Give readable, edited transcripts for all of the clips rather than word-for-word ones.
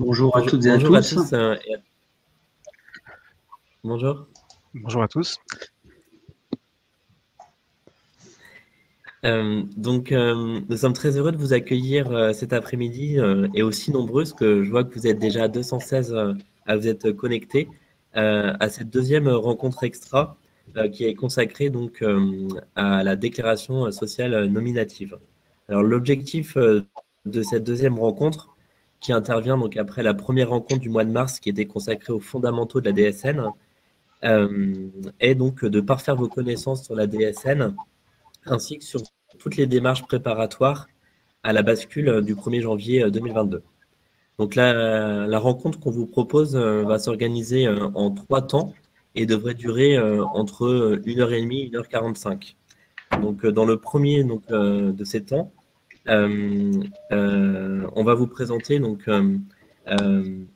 Bonjour à toutes et à Bonjour à tous. tous. Bonjour. Bonjour à tous. Nous sommes très heureux de vous accueillir cet après-midi et aussi nombreux, parce que je vois que vous êtes déjà 216 à vous être connectés à cette deuxième rencontre extra qui est consacrée donc à la déclaration sociale nominative. Alors l'objectif de cette deuxième rencontre, qui intervient donc après la première rencontre du mois de mars qui était consacrée aux fondamentaux de la DSN, est donc de parfaire vos connaissances sur la DSN ainsi que sur toutes les démarches préparatoires à la bascule du 1er janvier 2022. Donc la rencontre qu'on vous propose va s'organiser en 3 temps et devrait durer entre 1h30 et 1h45. Donc dans le premier de ces temps, on va vous présenter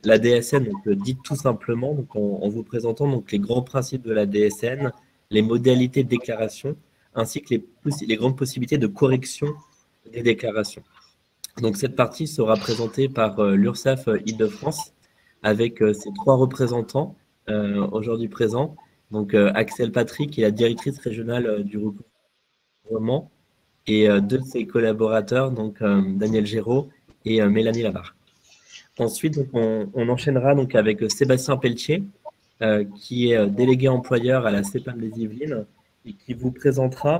la DSN, dite tout simplement, en vous présentant donc les grands principes de la DSN, les modalités de déclaration, ainsi que les grandes possibilités de correction des déclarations. Donc cette partie sera présentée par l'URSSAF Île-de-France avec ses 3 représentants aujourd'hui présents. Donc Axel Patrick, qui est la directrice régionale du recouvrement, et 2 de ses collaborateurs, donc Daniel Géraud et Mélanie Labarre. Ensuite, donc, on enchaînera donc avec Sébastien Pelletier, qui est délégué employeur à la CEPAM des Yvelines et qui vous présentera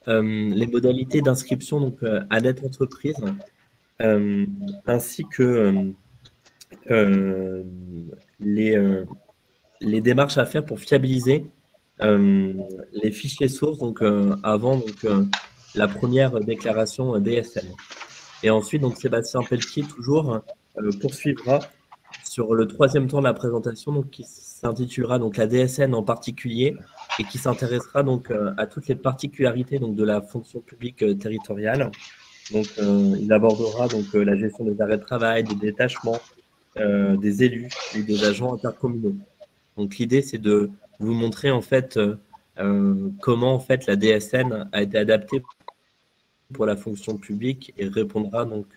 les modalités d'inscription donc à l'aide entreprise, ainsi que les démarches à faire pour fiabiliser les fichiers sources donc avant la première déclaration DSN. Et ensuite, donc Sébastien Pelletier, toujours, poursuivra sur le 3e temps de la présentation, donc, qui s'intitulera donc la DSN en particulier et qui s'intéressera donc à toutes les particularités donc, de la fonction publique territoriale. Donc, il abordera donc la gestion des arrêts de travail, des détachements, des élus et des agents intercommunaux. Donc, l'idée, c'est de vous montrer en fait comment en fait la DSN a été adaptée pour la fonction publique et répondra donc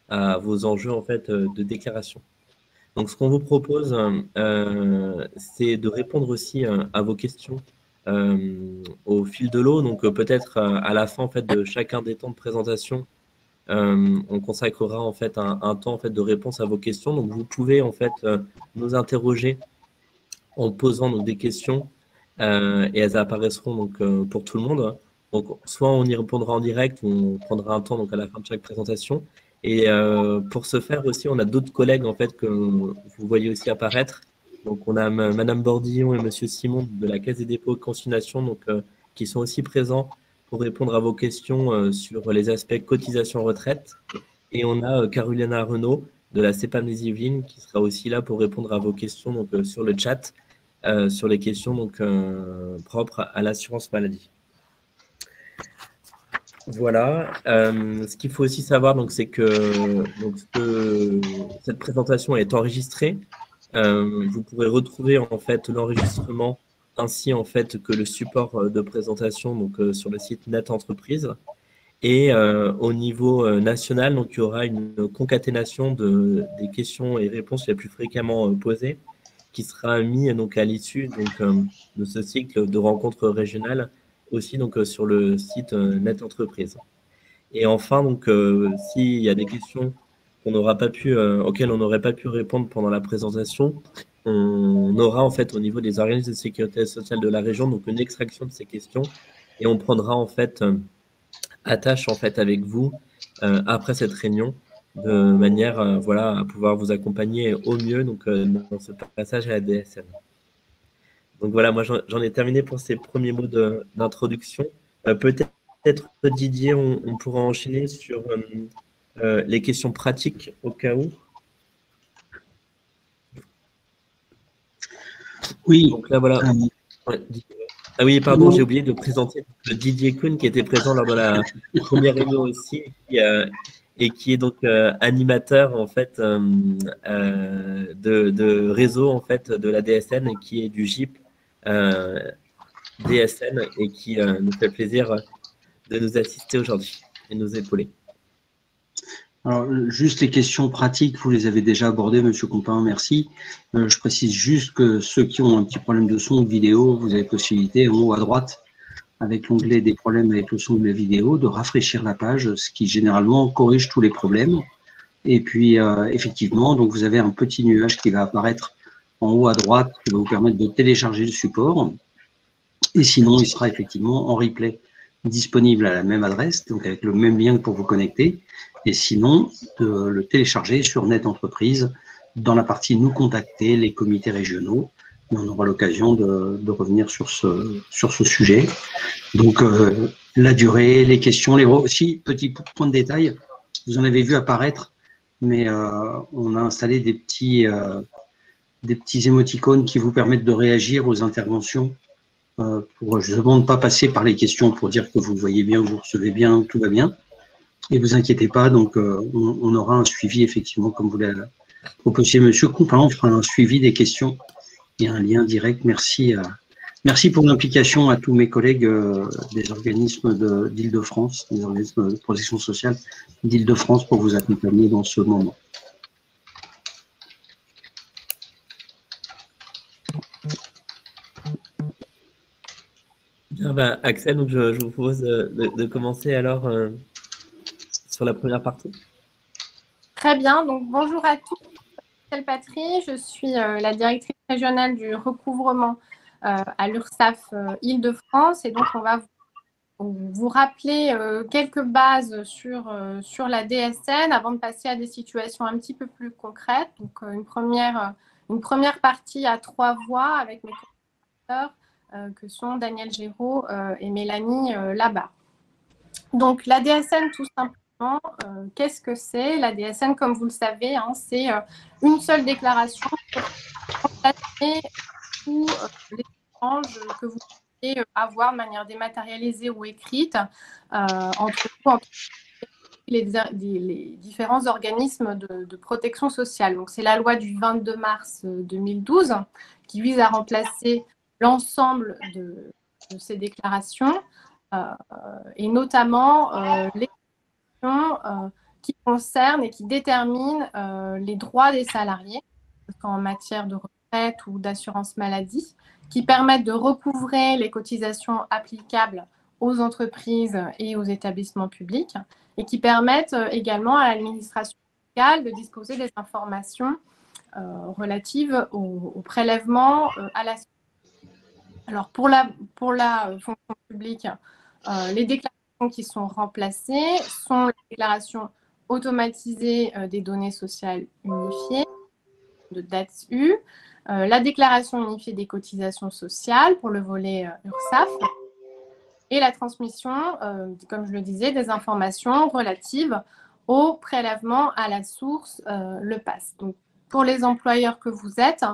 à vos enjeux en fait de déclaration. Donc, ce qu'on vous propose, c'est de répondre aussi à vos questions au fil de l'eau. Donc, peut-être à la fin en fait de chacun des temps de présentation, on consacrera en fait un temps en fait de réponse à vos questions. Donc, vous pouvez en fait nous interroger en posant donc des questions et elles apparaîtront donc pour tout le monde. Donc, soit on y répondra en direct, ou on prendra un temps donc à la fin de chaque présentation. Et pour ce faire aussi, on a d'autres collègues en fait que vous voyez aussi apparaître. Donc, on a Madame Bordillon et Monsieur Simon de la Caisse des dépôts et consignations, donc qui sont aussi présents pour répondre à vos questions sur les aspects cotisation retraite. Et on a Carolina Renaud de la CEPAM des Yvelines qui sera aussi là pour répondre à vos questions donc sur le chat, sur les questions donc propres à l'assurance maladie. Voilà. Ce qu'il faut aussi savoir, donc, c'est que cette présentation est enregistrée. Vous pourrez retrouver en fait l'enregistrement ainsi en fait que le support de présentation donc sur le site Net Entreprise. Et au niveau national, donc il y aura une concaténation des questions et réponses les plus fréquemment posées, qui sera mis donc à l'issue de ce cycle de rencontres régionales aussi donc sur le site Net Entreprise. Et enfin donc s'il y a des questions auxquelles on n'aurait pas pu répondre pendant la présentation, on aura en fait au niveau des organismes de sécurité sociale de la région donc une extraction de ces questions et on prendra en fait attache en fait avec vous après cette réunion de manière voilà, à pouvoir vous accompagner au mieux donc, dans ce passage à la DSN. Donc voilà, moi j'en ai terminé pour ces premiers mots d'introduction. Peut-être Didier, on pourra enchaîner sur les questions pratiques au cas où. Oui. Donc là voilà. Ouais, ah oui, pardon, j'ai oublié de présenter Didier Kuhn qui était présent lors de la première réunion aussi et qui est donc animateur en fait de réseau en fait de la DSN et qui est du GIP DSN et qui nous fait plaisir de nous assister aujourd'hui et nous épauler. Alors, juste les questions pratiques, vous les avez déjà abordées, Monsieur Compin, merci. Je précise juste que ceux qui ont un petit problème de son ou de vidéo, vous avez possibilité en haut à droite, avec l'onglet des problèmes avec le son ou la vidéo, de rafraîchir la page, ce qui généralement corrige tous les problèmes. Et puis, effectivement, donc vous avez un petit nuage qui va apparaître en haut à droite, qui va vous permettre de télécharger le support. Et sinon, il sera effectivement en replay disponible à la même adresse, donc avec le même lien pour vous connecter. Et sinon, de le télécharger sur Net Entreprise dans la partie Nous contacter, les comités régionaux. Et on aura l'occasion de revenir sur ce sujet. Donc, la durée, les questions, aussi, petit point de détail, vous en avez vu apparaître, mais on a installé des petits émoticônes qui vous permettent de réagir aux interventions pour justement ne pas passer par les questions pour dire que vous voyez bien, vous recevez bien, tout va bien. Et vous inquiétez pas, donc on aura un suivi effectivement, comme vous l'avez proposé, Monsieur Compin, on fera un suivi des questions et un lien direct. Merci pour l'implication à tous mes collègues des organismes d'Île-de-France, des organismes de protection sociale d'Île-de-France pour vous accompagner dans ce moment. Bien, bah, Axel, donc je vous propose de commencer alors sur la première partie. Très bien, donc bonjour à tous. Je m'appelle Patrie, je suis la directrice régionale du recouvrement à l'URSSAF Île-de-France et donc on va vous rappeler quelques bases sur la DSN avant de passer à des situations un petit peu plus concrètes. Donc une première partie à 3 voix avec mes collaborateurs que sont Daniel Géraud et Mélanie Labarre. Donc la DSN tout simplement, qu'est-ce que c'est? La DSN, comme vous le savez, hein, c'est une seule déclaration pour remplacer tous les échanges que vous pouvez avoir de manière dématérialisée ou écrite entre les différents organismes de protection sociale. Donc c'est la loi du 22 mars 2012 qui vise à remplacer l'ensemble de ces déclarations et notamment les qui concernent et qui déterminent les droits des salariés en matière de retraite ou d'assurance maladie, qui permettent de recouvrer les cotisations applicables aux entreprises et aux établissements publics et qui permettent également à l'administration fiscale de disposer des informations relatives au prélèvement à la. Alors pour la fonction publique, les déclarations qui sont remplacées sont les déclarations automatisées des données sociales unifiées, de DATS-U, la déclaration unifiée des cotisations sociales pour le volet URSSAF et la transmission, comme je le disais, des informations relatives au prélèvement à la source, le PAS. Donc, pour les employeurs que vous êtes,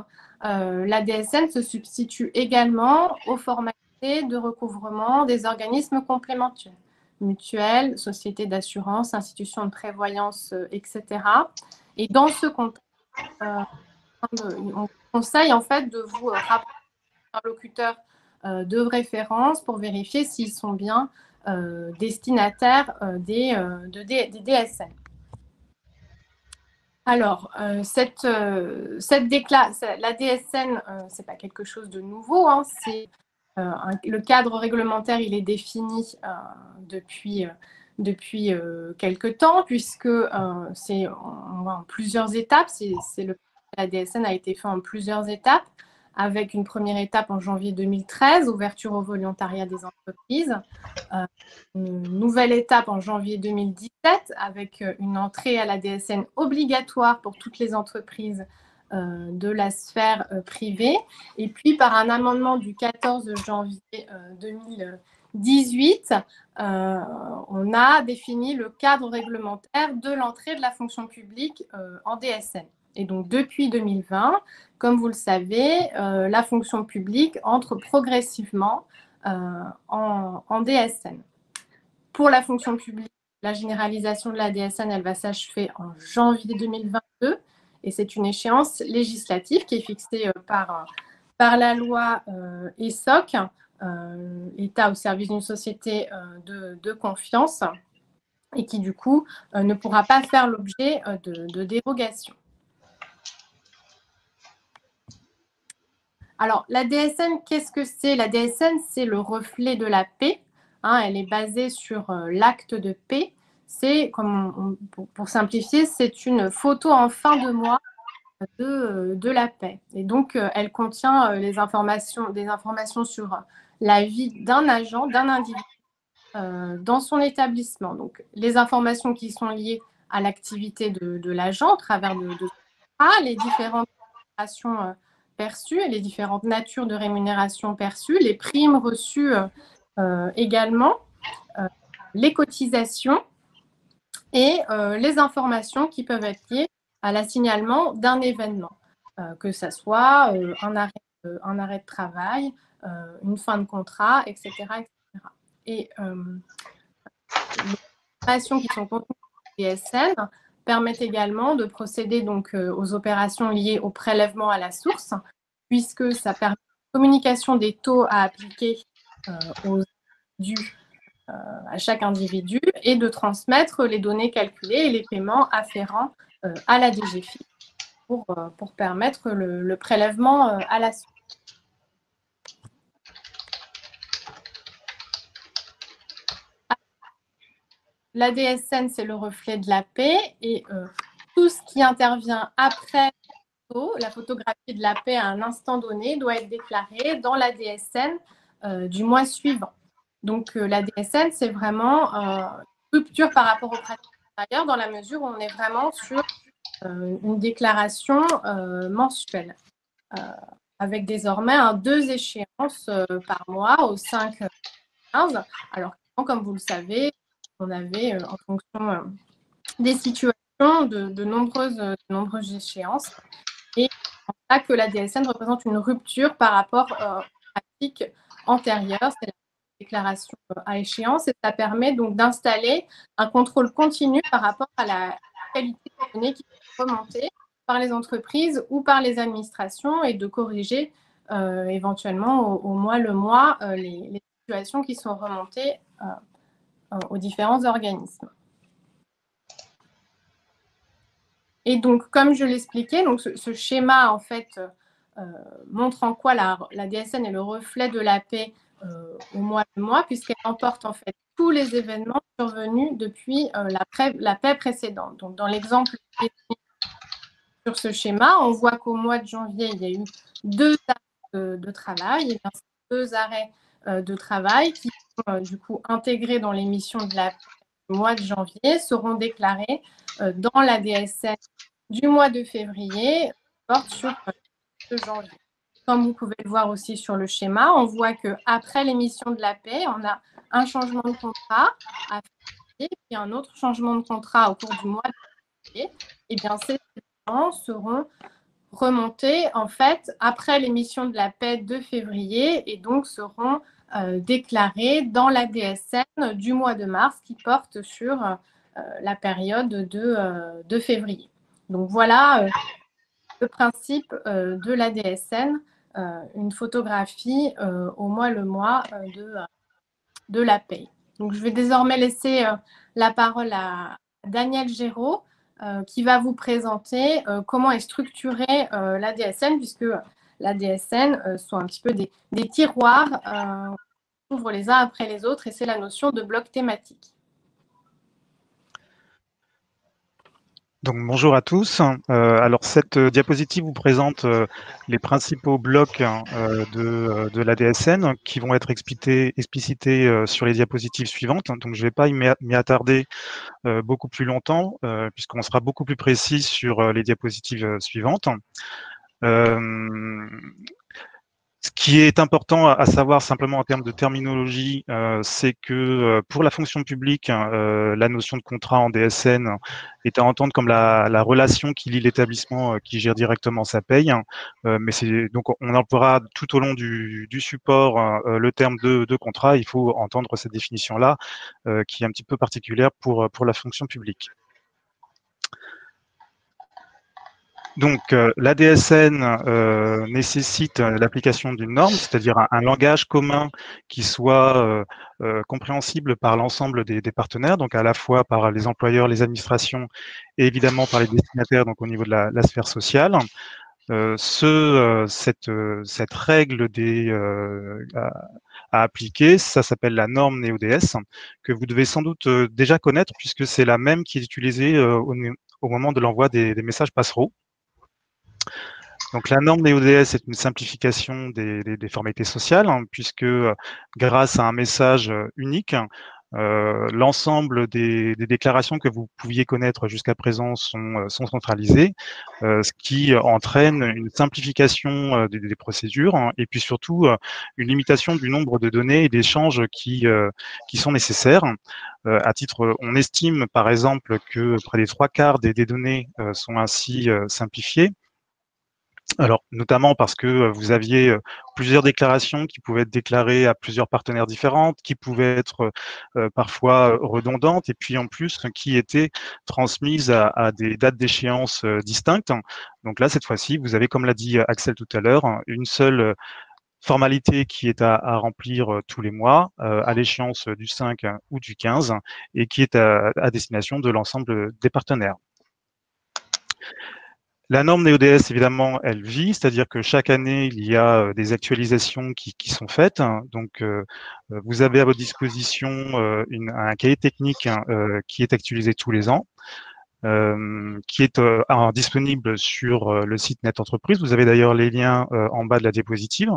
la DSN se substitue également aux formalités de recouvrement des organismes complémentaires, mutuelles, sociétés d'assurance, institutions de prévoyance, etc. Et dans ce contexte, on conseille en fait de vous rapprocher d'un interlocuteur de référence pour vérifier s'ils sont bien destinataires des DSN. Alors, la DSN, ce n'est pas quelque chose de nouveau, hein, le cadre réglementaire, il est défini depuis quelque temps, puisque c'est en plusieurs étapes. La DSN a été fait en plusieurs étapes, avec une première étape en janvier 2013, ouverture au volontariat des entreprises. Une nouvelle étape en janvier 2017, avec une entrée à la DSN obligatoire pour toutes les entreprises de la sphère privée. Et puis, par un amendement du 14 janvier 2018, on a défini le cadre réglementaire de l'entrée de la fonction publique en DSN. Et donc, depuis 2020, comme vous le savez, la fonction publique entre progressivement en DSN. Pour la fonction publique, la généralisation de la DSN, elle va s'achever en janvier 2022 et c'est une échéance législative qui est fixée par la loi ESSOC, État au service d'une société de confiance, et qui du coup ne pourra pas faire l'objet de dérogation. Alors, la DSN, qu'est-ce que c'est? La DSN, c'est le reflet de la paix. Hein, elle est basée sur l'acte de paix. C'est, pour simplifier, c'est une photo en fin de mois de la paix. Et donc, elle contient des informations sur la vie d'un agent, d'un individu dans son établissement. Donc, les informations qui sont liées à l'activité de l'agent au travers les différentes rémunérations perçues et les différentes natures de rémunération perçues, les primes reçues également, les cotisations et les informations qui peuvent être liées à l'assignalement d'un événement, que ce soit un arrêt de travail, une fin de contrat, etc. etc. Et les informations qui sont contenues dans le DSN permettent également de procéder donc aux opérations liées au prélèvement à la source, puisque ça permet la communication des taux à appliquer aux individus, à chaque individu, et de transmettre les données calculées et les paiements afférents à la DGFiP pour permettre le prélèvement à la source. La DSN, c'est le reflet de la paix et tout ce qui intervient après la photographie de la paix à un instant donné doit être déclaré dans la DSN du mois suivant. Donc, la DSN, c'est vraiment une rupture par rapport aux pratiques antérieures dans la mesure où on est vraiment sur une déclaration mensuelle avec désormais 2 échéances par mois au 5 15. Alors, comme vous le savez, on avait en fonction des situations de nombreuses échéances. Et c'est là que la DSN représente une rupture par rapport aux pratiques antérieures, c'est la déclaration à échéance, et ça permet donc d'installer un contrôle continu par rapport à la qualité des données qui sont remontées par les entreprises ou par les administrations et de corriger éventuellement au mois le mois les situations qui sont remontées aux différents organismes. Et donc, comme je l'expliquais, donc ce schéma, en fait, montre en quoi la DSN est le reflet de la paix au mois le mois, puisqu'elle emporte en fait tous les événements survenus depuis la paix précédente. Donc, dans l'exemple sur ce schéma, on voit qu'au mois de janvier, il y a eu 2 arrêts de travail, et bien, ces 2 arrêts de travail qui sont du coup intégrés dans l'émission de la paix du mois de janvier seront déclarés dans la DSN du mois de février, porte sur janvier. Comme vous pouvez le voir aussi sur le schéma, on voit qu'après l'émission de la paix, on a un changement de contrat à février, puis un autre changement de contrat au cours du mois de février. Et bien, ces événements seront remontés en fait après l'émission de la paix de février et donc seront déclarés dans la DSN du mois de mars qui porte sur la période de février. Donc voilà le principe de la DSN, une photographie au mois le mois de la paie. Donc je vais désormais laisser la parole à Daniel Géraud qui va vous présenter comment est structurée la DSN, puisque la DSN sont un petit peu des tiroirs, on ouvre les uns après les autres, et c'est la notion de bloc thématique. Donc, bonjour à tous. Alors, cette diapositive vous présente les principaux blocs de la DSN qui vont être explicités sur les diapositives suivantes. Donc, je ne vais pas m'y attarder beaucoup plus longtemps puisqu'on sera beaucoup plus précis sur les diapositives suivantes. Ce qui est important à savoir simplement en termes de terminologie, c'est que pour la fonction publique, la notion de contrat en DSN est à entendre comme la relation qui lie l'établissement qui gère directement sa paye. Mais donc on emploiera tout au long du support le terme de contrat. Il faut entendre cette définition-là qui est un petit peu particulière pour la fonction publique. Donc, l'ADSN nécessite l'application d'une norme, c'est-à-dire un langage commun qui soit compréhensible par l'ensemble des partenaires, donc à la fois par les employeurs, les administrations et évidemment par les destinataires, donc au niveau de la sphère sociale. Cette règle à appliquer, ça s'appelle la norme NeoDS, que vous devez sans doute déjà connaître puisque c'est la même qui est utilisée au moment de l'envoi des messages passereaux. Donc la norme NeoDS est une simplification des formalités sociales, hein, puisque grâce à un message unique, l'ensemble des déclarations que vous pouviez connaître jusqu'à présent sont centralisées, ce qui entraîne une simplification des procédures, hein, et puis surtout une limitation du nombre de données et d'échanges qui sont nécessaires. On estime par exemple que près des 3/4 des données sont ainsi simplifiées. Alors, notamment parce que vous aviez plusieurs déclarations qui pouvaient être déclarées à plusieurs partenaires différents, qui pouvaient être parfois redondantes, et puis en plus qui étaient transmises à des dates d'échéance distinctes. Donc là, cette fois-ci, vous avez, comme l'a dit Axel tout à l'heure, une seule formalité qui est à remplir tous les mois, à l'échéance du 5 ou du 15, et qui est à destination de l'ensemble des partenaires. La norme NeoDS, évidemment, elle vit, c'est-à-dire que chaque année, il y a des actualisations qui sont faites. Donc, vous avez à votre disposition un cahier technique qui est actualisé tous les ans, qui est disponible sur le site Net Entreprise. Vous avez d'ailleurs les liens en bas de la diapositive.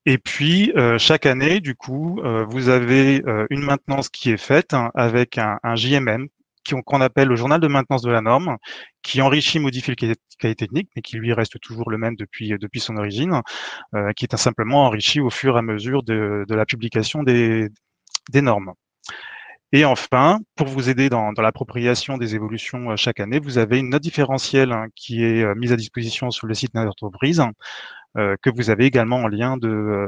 Et puis, chaque année, du coup, vous avez une maintenance qui est faite avec un JMM, qu'on appelle le journal de maintenance de la norme, qui enrichit, modifie le cahier technique, mais qui lui reste toujours le même depuis son origine, qui est simplement enrichi au fur et à mesure de la publication des normes. Et enfin, pour vous aider dans l'appropriation des évolutions chaque année, vous avez une note différentielle qui est mise à disposition sur le site Net Entreprise, que vous avez également en lien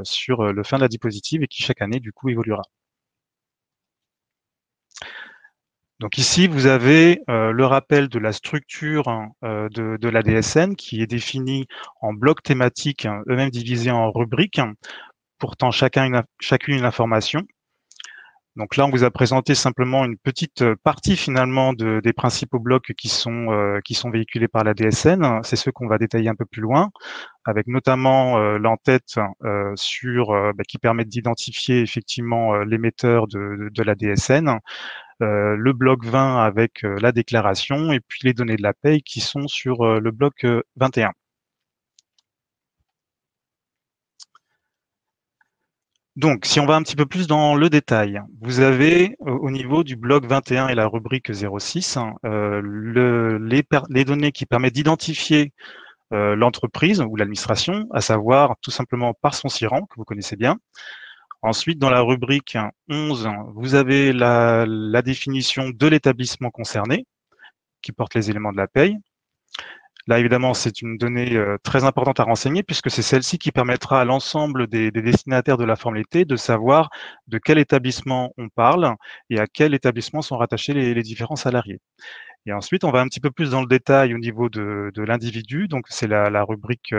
sur le fin de la diapositive et qui chaque année, du coup, évoluera. Donc ici, vous avez le rappel de la structure de l'ADSN qui est définie en blocs thématiques, eux-mêmes divisés en rubriques, portant chacune une information. Donc là, on vous a présenté simplement une petite partie finalement des principaux blocs qui sont véhiculés par l'ADSN. C'est ceux qu'on va détailler un peu plus loin, avec notamment l'entête qui permet d'identifier effectivement l'émetteur de l'ADSN. Le bloc 20 avec la déclaration et puis les données de la paye qui sont sur le bloc 21. Donc, si on va un petit peu plus dans le détail, vous avez au niveau du bloc 21 et la rubrique 06 les données qui permettent d'identifier l'entreprise ou l'administration, à savoir tout simplement par son SIRAN, que vous connaissez bien. Ensuite, dans la rubrique 11, vous avez la définition de l'établissement concerné, qui porte les éléments de la paye. Là, évidemment, c'est une donnée très importante à renseigner, puisque c'est celle-ci qui permettra à l'ensemble des destinataires de la formalité de savoir de quel établissement on parle et à quel établissement sont rattachés les différents salariés. Et ensuite, on va un petit peu plus dans le détail au niveau de l'individu. Donc, c'est la rubrique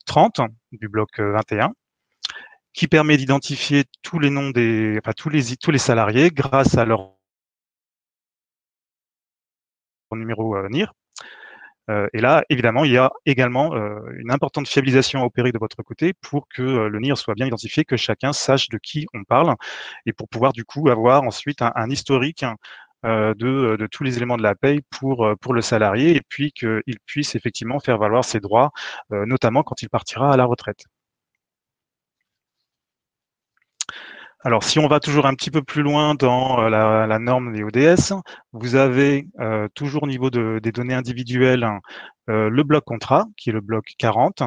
30 du bloc 21. Qui permet d'identifier tous les noms tous les salariés grâce à leur numéro NIR. Et là, évidemment, il y a également une importante fiabilisation à opérer de votre côté pour que le NIR soit bien identifié, que chacun sache de qui on parle, et pour pouvoir du coup avoir ensuite un historique de tous les éléments de la paye pour le salarié, et puis qu'il puisse effectivement faire valoir ses droits, notamment quand il partira à la retraite. Alors, si on va toujours un petit peu plus loin dans la norme des ODS, vous avez toujours au niveau des données individuelles le bloc contrat, qui est le bloc 40.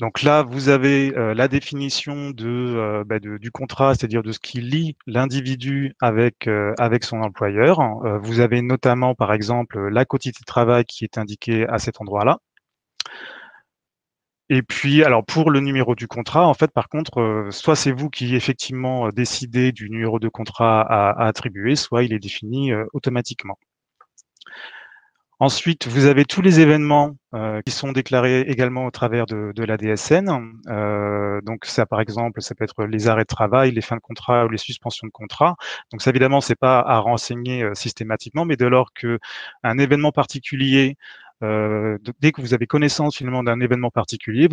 Donc là, vous avez la définition du contrat, c'est-à-dire de ce qui lie l'individu avec son employeur. Vous avez notamment, par exemple, la quantité de travail qui est indiquée à cet endroit-là. Et puis, alors pour le numéro du contrat, en fait, par contre, soit c'est vous qui effectivement décidez du numéro de contrat à attribuer, soit il est défini automatiquement. Ensuite, vous avez tous les événements qui sont déclarés également au travers de la DSN. Donc ça, par exemple, ça peut être les arrêts de travail, les fins de contrat ou les suspensions de contrat. Donc ça, évidemment, c'est pas à renseigner systématiquement, mais dès lors que un événement particulier, dès que vous avez connaissance finalement d'un événement particulier,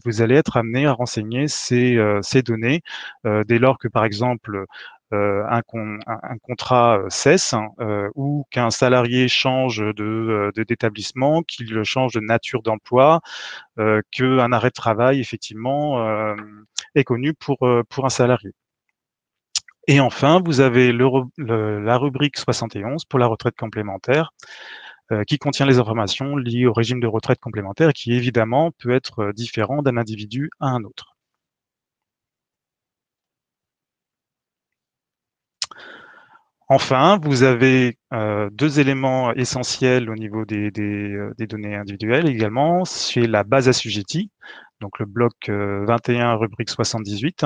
vous allez être amené à renseigner ces données. Dès lors que, par exemple, un contrat cesse ou qu'un salarié change d'établissement, qu'il change de nature d'emploi, qu'un arrêt de travail, effectivement, est connu pour un salarié. Et enfin, vous avez la rubrique 71 pour la retraite complémentaire, qui contient les informations liées au régime de retraite complémentaire, qui évidemment peut être différent d'un individu à un autre. Enfin, vous avez deux éléments essentiels au niveau des données individuelles également. C'est la base assujettie, donc le bloc 21, rubrique 78,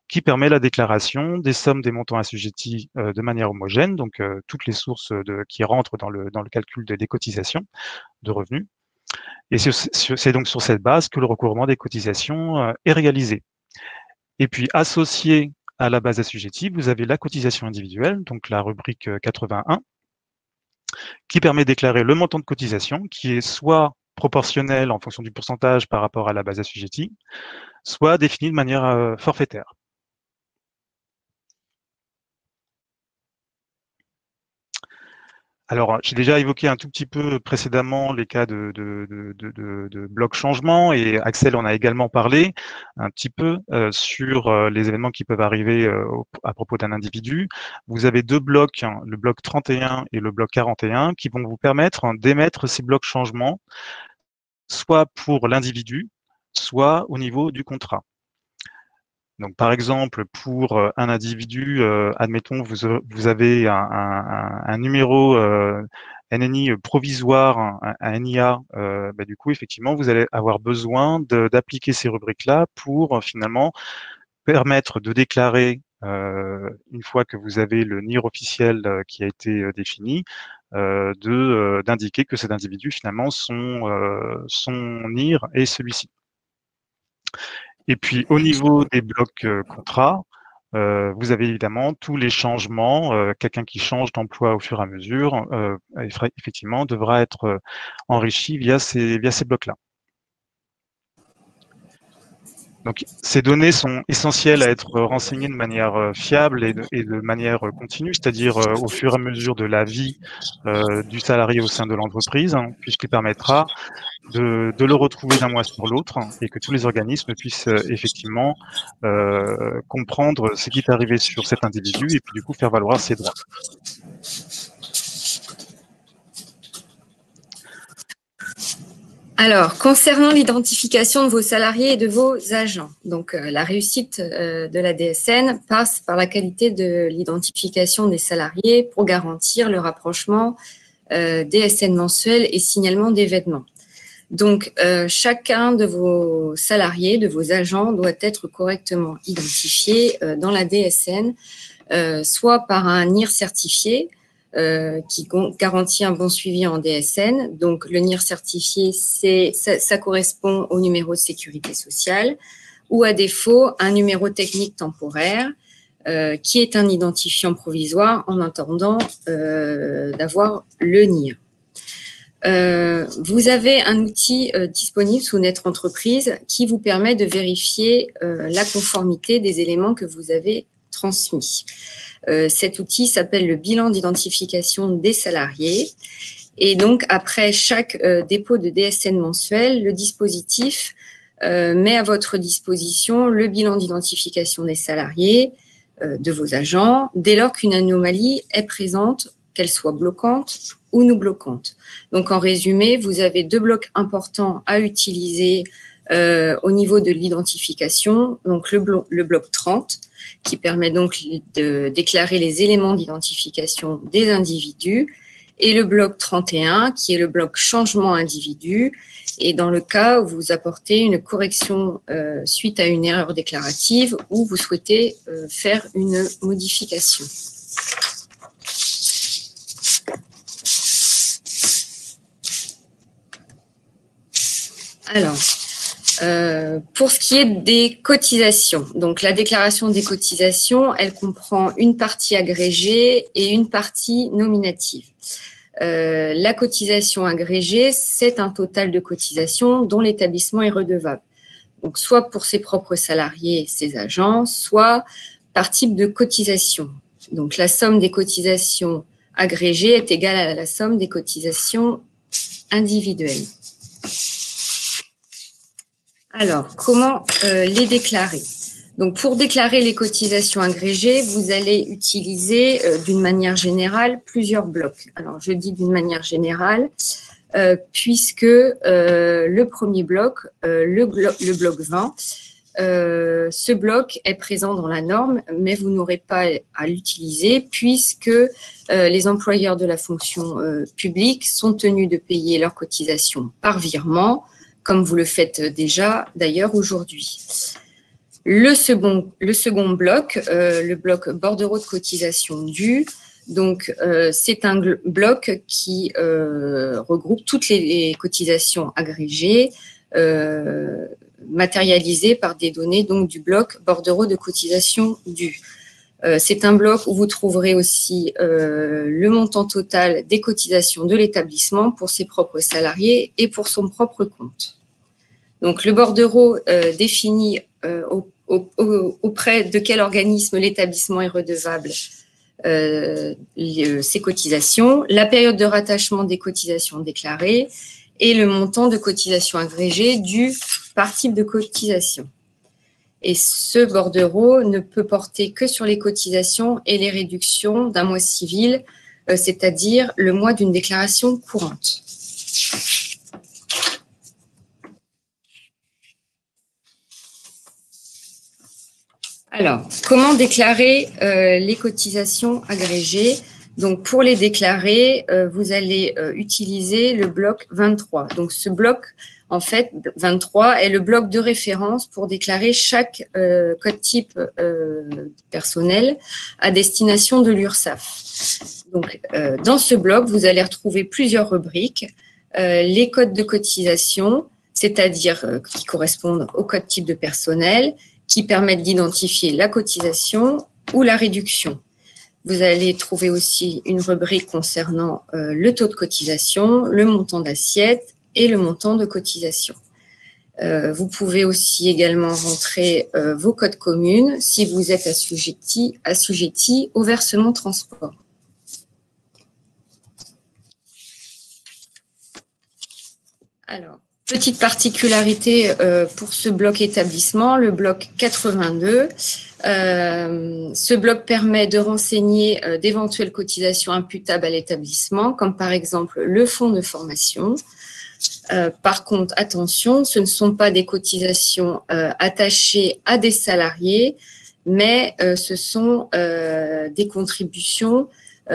qui permet la déclaration des sommes des montants assujettis de manière homogène, donc toutes les sources qui rentrent dans le calcul des cotisations de revenus. Et c'est donc sur cette base que le recouvrement des cotisations est réalisé. Et puis, associé à la base assujettie, vous avez la cotisation individuelle, donc la rubrique 81, qui permet de déclarer le montant de cotisation, qui est soit proportionnel en fonction du pourcentage par rapport à la base assujettie, soit défini de manière forfaitaire. Alors, j'ai déjà évoqué un tout petit peu précédemment les cas de bloc changement, et Axel en a également parlé un petit peu sur les événements qui peuvent arriver à propos d'un individu. Vous avez deux blocs, le bloc 31 et le bloc 41, qui vont vous permettre d'émettre ces blocs changements, soit pour l'individu, soit au niveau du contrat. Donc, par exemple, pour un individu, admettons, vous avez un numéro NNI provisoire, un NIA, du coup, effectivement, vous allez avoir besoin d'appliquer ces rubriques-là pour finalement permettre de déclarer, une fois que vous avez le NIR officiel qui a été défini, d'indiquer que cet individu, finalement, son NIR est celui-ci. Et puis, au niveau des blocs contrats, vous avez évidemment tous les changements. Quelqu'un qui change d'emploi au fur et à mesure, effectivement, devra être enrichi via ces blocs-là. Donc, ces données sont essentielles à être renseignées de manière fiable et de manière continue, c'est-à-dire au fur et à mesure de la vie du salarié au sein de l'entreprise, puisqu'il permettra de le retrouver d'un mois sur l'autre et que tous les organismes puissent effectivement comprendre ce qui est arrivé sur cet individu et puis du coup faire valoir ses droits. Alors, concernant l'identification de vos salariés et de vos agents, donc la réussite de la DSN passe par la qualité de l'identification des salariés pour garantir le rapprochement DSN mensuel et signalement d'événements. Donc, chacun de vos salariés, de vos agents doit être correctement identifié dans la DSN, soit par un NIR certifié, qui garantit un bon suivi en DSN. Donc, le NIR certifié, ça correspond au numéro de sécurité sociale, ou à défaut, un numéro technique temporaire, qui est un identifiant provisoire en attendant d'avoir le NIR. Vous avez un outil disponible sous Notre Entreprise qui vous permet de vérifier la conformité des éléments que vous avez transmis. Cet outil s'appelle le bilan d'identification des salariés. Et donc, après chaque dépôt de DSN mensuel, le dispositif met à votre disposition le bilan d'identification des salariés, de vos agents, dès lors qu'une anomalie est présente, qu'elle soit bloquante ou non bloquante. Donc, en résumé, vous avez deux blocs importants à utiliser au niveau de l'identification. Donc, le bloc 30, qui permet donc de déclarer les éléments d'identification des individus, et le bloc 31, qui est le bloc changement individu, et dans le cas où vous apportez une correction suite à une erreur déclarative ou vous souhaitez faire une modification. Alors, pour ce qui est des cotisations, donc la déclaration des cotisations, elle comprend une partie agrégée et une partie nominative. La cotisation agrégée, c'est un total de cotisations dont l'établissement est redevable. Donc, soit pour ses propres salariés, ses agents, soit par type de cotisation. Donc, la somme des cotisations agrégées est égale à la somme des cotisations individuelles. Alors, comment les déclarer? Donc, pour déclarer les cotisations agrégées, vous allez utiliser d'une manière générale plusieurs blocs. Alors, je dis d'une manière générale, puisque le premier bloc, le bloc 20, ce bloc est présent dans la norme, mais vous n'aurez pas à l'utiliser puisque les employeurs de la fonction publique sont tenus de payer leurs cotisations par virement, comme vous le faites déjà d'ailleurs aujourd'hui. Le second bloc, le bloc bordereau de cotisation due, donc c'est un bloc qui regroupe toutes les cotisations agrégées matérialisées par des données donc, du bloc bordereau de cotisation due. C'est un bloc où vous trouverez aussi le montant total des cotisations de l'établissement pour ses propres salariés et pour son propre compte. Donc, le bordereau définit auprès de quel organisme l'établissement est redevable ses cotisations, la période de rattachement des cotisations déclarées et le montant de cotisation agrégée dû par type de cotisation. Et ce bordereau ne peut porter que sur les cotisations et les réductions d'un mois civil, c'est-à-dire le mois d'une déclaration courante. Alors, comment déclarer les cotisations agrégées? Donc, pour les déclarer, vous allez utiliser le bloc 23. Donc, ce bloc, en fait, 23 est le bloc de référence pour déclarer chaque code type personnel à destination de l'URSSAF. Donc, dans ce bloc, vous allez retrouver plusieurs rubriques. Les codes de cotisation, c'est-à-dire qui correspondent au code type de personnel, qui permettent d'identifier la cotisation ou la réduction. Vous allez trouver aussi une rubrique concernant le taux de cotisation, le montant d'assiette et le montant de cotisation. Vous pouvez aussi également rentrer vos codes communes si vous êtes assujetti au versement transport. Alors, petite particularité pour ce bloc établissement, le bloc 82. Ce bloc permet de renseigner d'éventuelles cotisations imputables à l'établissement, comme par exemple le fonds de formation. Par contre, attention, ce ne sont pas des cotisations attachées à des salariés, mais ce sont des contributions.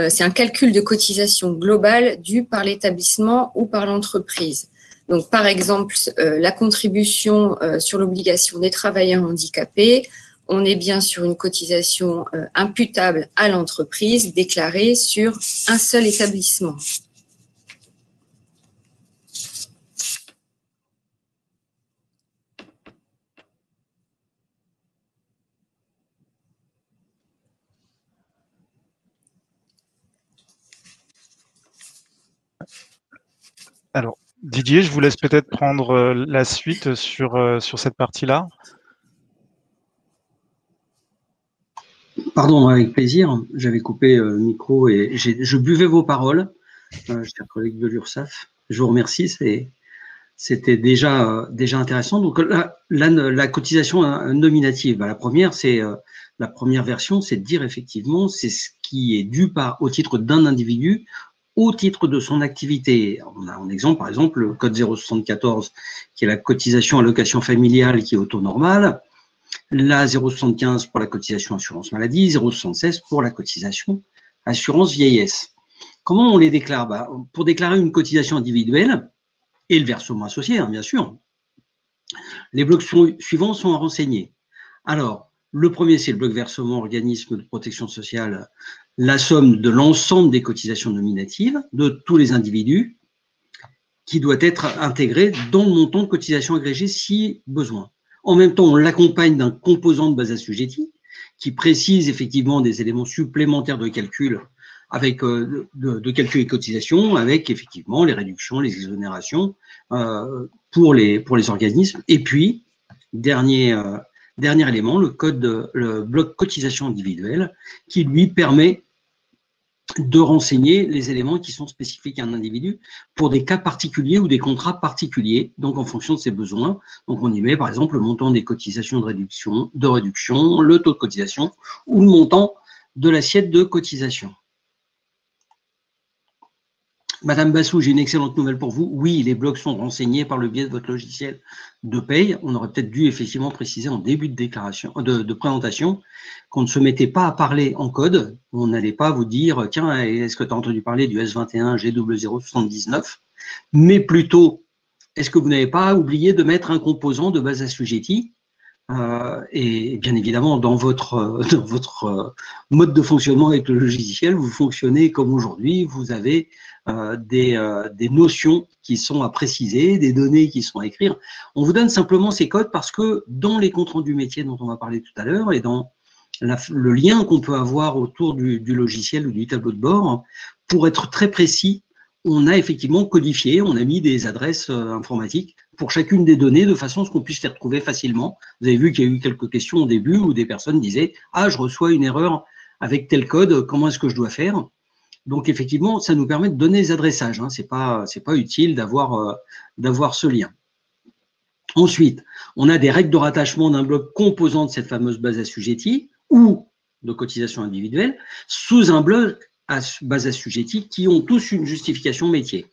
C'est un calcul de cotisation globale due par l'établissement ou par l'entreprise. Donc, par exemple, la contribution sur l'obligation des travailleurs handicapés, on est bien sur une cotisation imputable à l'entreprise déclarée sur un seul établissement. Alors, Didier, je vous laisse peut-être prendre la suite sur cette partie-là. Pardon, avec plaisir. J'avais coupé le micro et je buvais vos paroles, chers collègues de l'URSSAF. Je vous remercie, c'était déjà intéressant. Donc la cotisation nominative, la première version, c'est de dire effectivement c'est ce qui est dû au titre d'un individu au titre de son activité. On a un exemple, par exemple, le code 074, qui est la cotisation allocation familiale qui est au taux normal, la 075 pour la cotisation assurance maladie, 076 pour la cotisation assurance vieillesse. Comment on les déclare? Pour déclarer une cotisation individuelle et le versement associé, bien sûr, les blocs suivants sont à renseigner. Alors, le premier, c'est le bloc versement organisme de protection sociale, la somme de l'ensemble des cotisations nominatives de tous les individus qui doit être intégré dans le montant de cotisation agrégée si besoin. En même temps, on l'accompagne d'un composant de base assujettie qui précise effectivement des éléments supplémentaires de calcul avec de calcul et cotisation, avec effectivement les réductions, les exonérations pour les organismes. Et puis, dernier élément, le bloc cotisation individuelle, qui lui permet de renseigner les éléments qui sont spécifiques à un individu pour des cas particuliers ou des contrats particuliers, donc en fonction de ses besoins. Donc on y met par exemple le montant des cotisations de réduction, le taux de cotisation ou le montant de l'assiette de cotisation. Madame Bassou, j'ai une excellente nouvelle pour vous. Oui, les blocs sont renseignés par le biais de votre logiciel de paye. On aurait peut-être dû effectivement préciser en début de déclaration, de présentation, qu'on ne se mettait pas à parler en code. On n'allait pas vous dire, tiens, est-ce que tu as entendu parler du S21 G0079? Mais plutôt, est-ce que vous n'avez pas oublié de mettre un composant de base assujettie? Et bien évidemment, dans votre mode de fonctionnement avec le logiciel, vous fonctionnez comme aujourd'hui, vous avez des notions qui sont à préciser, des données qui sont à écrire. On vous donne simplement ces codes parce que dans les comptes rendus métiers dont on va parler tout à l'heure et dans le lien qu'on peut avoir autour du logiciel ou du tableau de bord, pour être très précis, on a effectivement codifié, on a mis des adresses informatiques pour chacune des données de façon à ce qu'on puisse les retrouver facilement. Vous avez vu qu'il y a eu quelques questions au début où des personnes disaient « Ah, je reçois une erreur avec tel code, comment est-ce que je dois faire ?» Donc effectivement, ça nous permet de donner les adressages. Hein. C'est pas utile d'avoir ce lien. Ensuite, on a des règles de rattachement d'un bloc composant de cette fameuse base assujettie ou de cotisation individuelle sous un bloc à base assujettie qui ont tous une justification métier.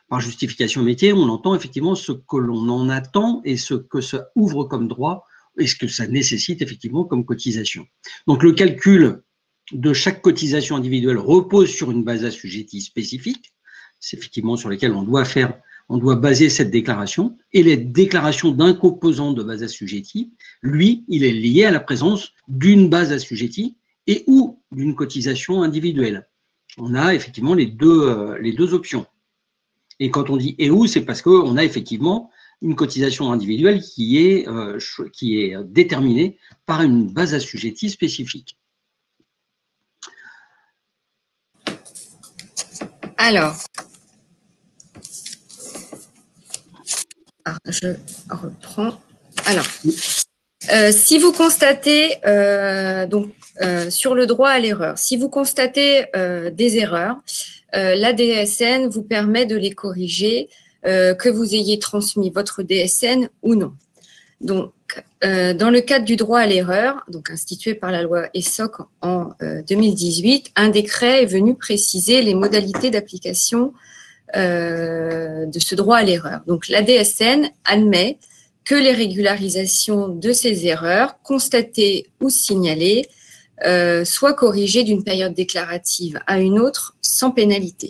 Par justification métier, on entend effectivement ce que l'on en attend et ce que ça ouvre comme droit et ce que ça nécessite effectivement comme cotisation. Donc le calcul de chaque cotisation individuelle repose sur une base assujettie spécifique, c'est effectivement sur lesquelles on doit baser cette déclaration, et les déclarations d'un composant de base assujettie, lui, il est lié à la présence d'une base assujettie et ou d'une cotisation individuelle. On a effectivement les deux options. Et quand on dit « et où », c'est parce qu'on a effectivement une cotisation individuelle qui est déterminée par une base assujettie spécifique. Alors, je reprends. Alors, si vous constatez, sur le droit à l'erreur, si vous constatez des erreurs, la DSN vous permet de les corriger, que vous ayez transmis votre DSN ou non. Donc, dans le cadre du droit à l'erreur, donc institué par la loi ESSOC en 2018, un décret est venu préciser les modalités d'application de ce droit à l'erreur. Donc, la DSN admet que les régularisations de ces erreurs constatées ou signalées soient corrigées d'une période déclarative à une autre sans pénalité.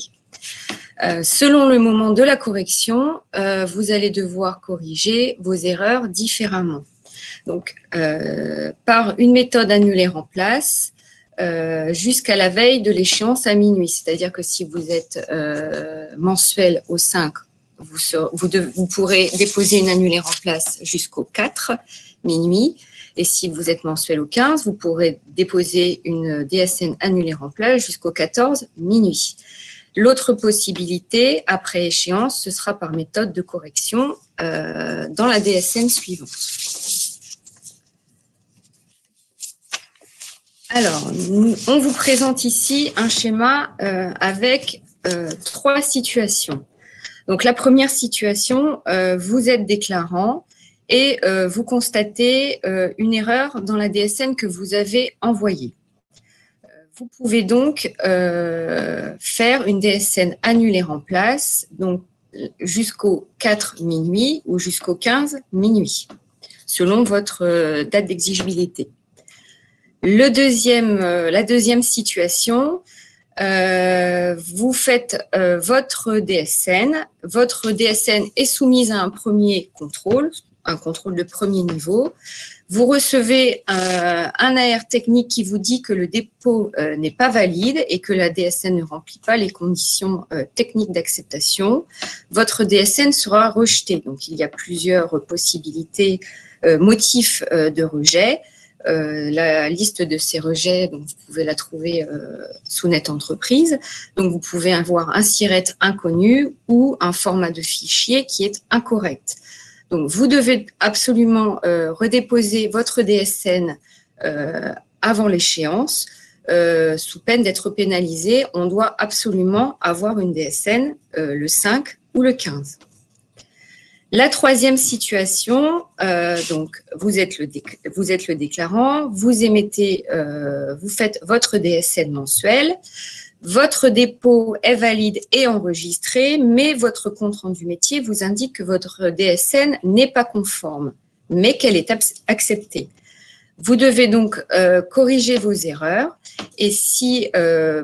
Selon le moment de la correction, vous allez devoir corriger vos erreurs différemment. Donc, par une méthode annulaire en place jusqu'à la veille de l'échéance à minuit. C'est-à-dire que si vous êtes mensuel au 5, vous pourrez déposer une annulaire en place jusqu'au 4 minuit. Et si vous êtes mensuel au 15, vous pourrez déposer une DSN annulaire en place jusqu'au 14 minuit. L'autre possibilité, après échéance, ce sera par méthode de correction dans la DSN suivante. Alors, on vous présente ici un schéma avec 3 situations. Donc, la première situation, vous êtes déclarant et vous constatez une erreur dans la DSN que vous avez envoyée. Vous pouvez donc faire une DSN annulaire en place, donc jusqu'au 4 minuit ou jusqu'au 15 minuit, selon votre date d'exigibilité. La deuxième situation, vous faites votre DSN est soumise à un premier contrôle, un contrôle de premier niveau. Vous recevez un AR technique qui vous dit que le dépôt n'est pas valide et que la DSN ne remplit pas les conditions techniques d'acceptation. Votre DSN sera rejeté. Donc, il y a plusieurs possibilités, motifs de rejet. La liste de ces rejets, donc vous pouvez la trouver sous Net Entreprise. Donc, vous pouvez avoir un SIRET inconnu ou un format de fichier qui est incorrect. Donc, vous devez absolument redéposer votre DSN avant l'échéance, sous peine d'être pénalisé. On doit absolument avoir une DSN le 5 ou le 15. La troisième situation, donc vous êtes le déclarant, vous émettez, vous faites votre DSN mensuel. Votre dépôt est valide et enregistré, mais votre compte-rendu métier vous indique que votre DSN n'est pas conforme, mais qu'elle est acceptée. Vous devez donc corriger vos erreurs et, si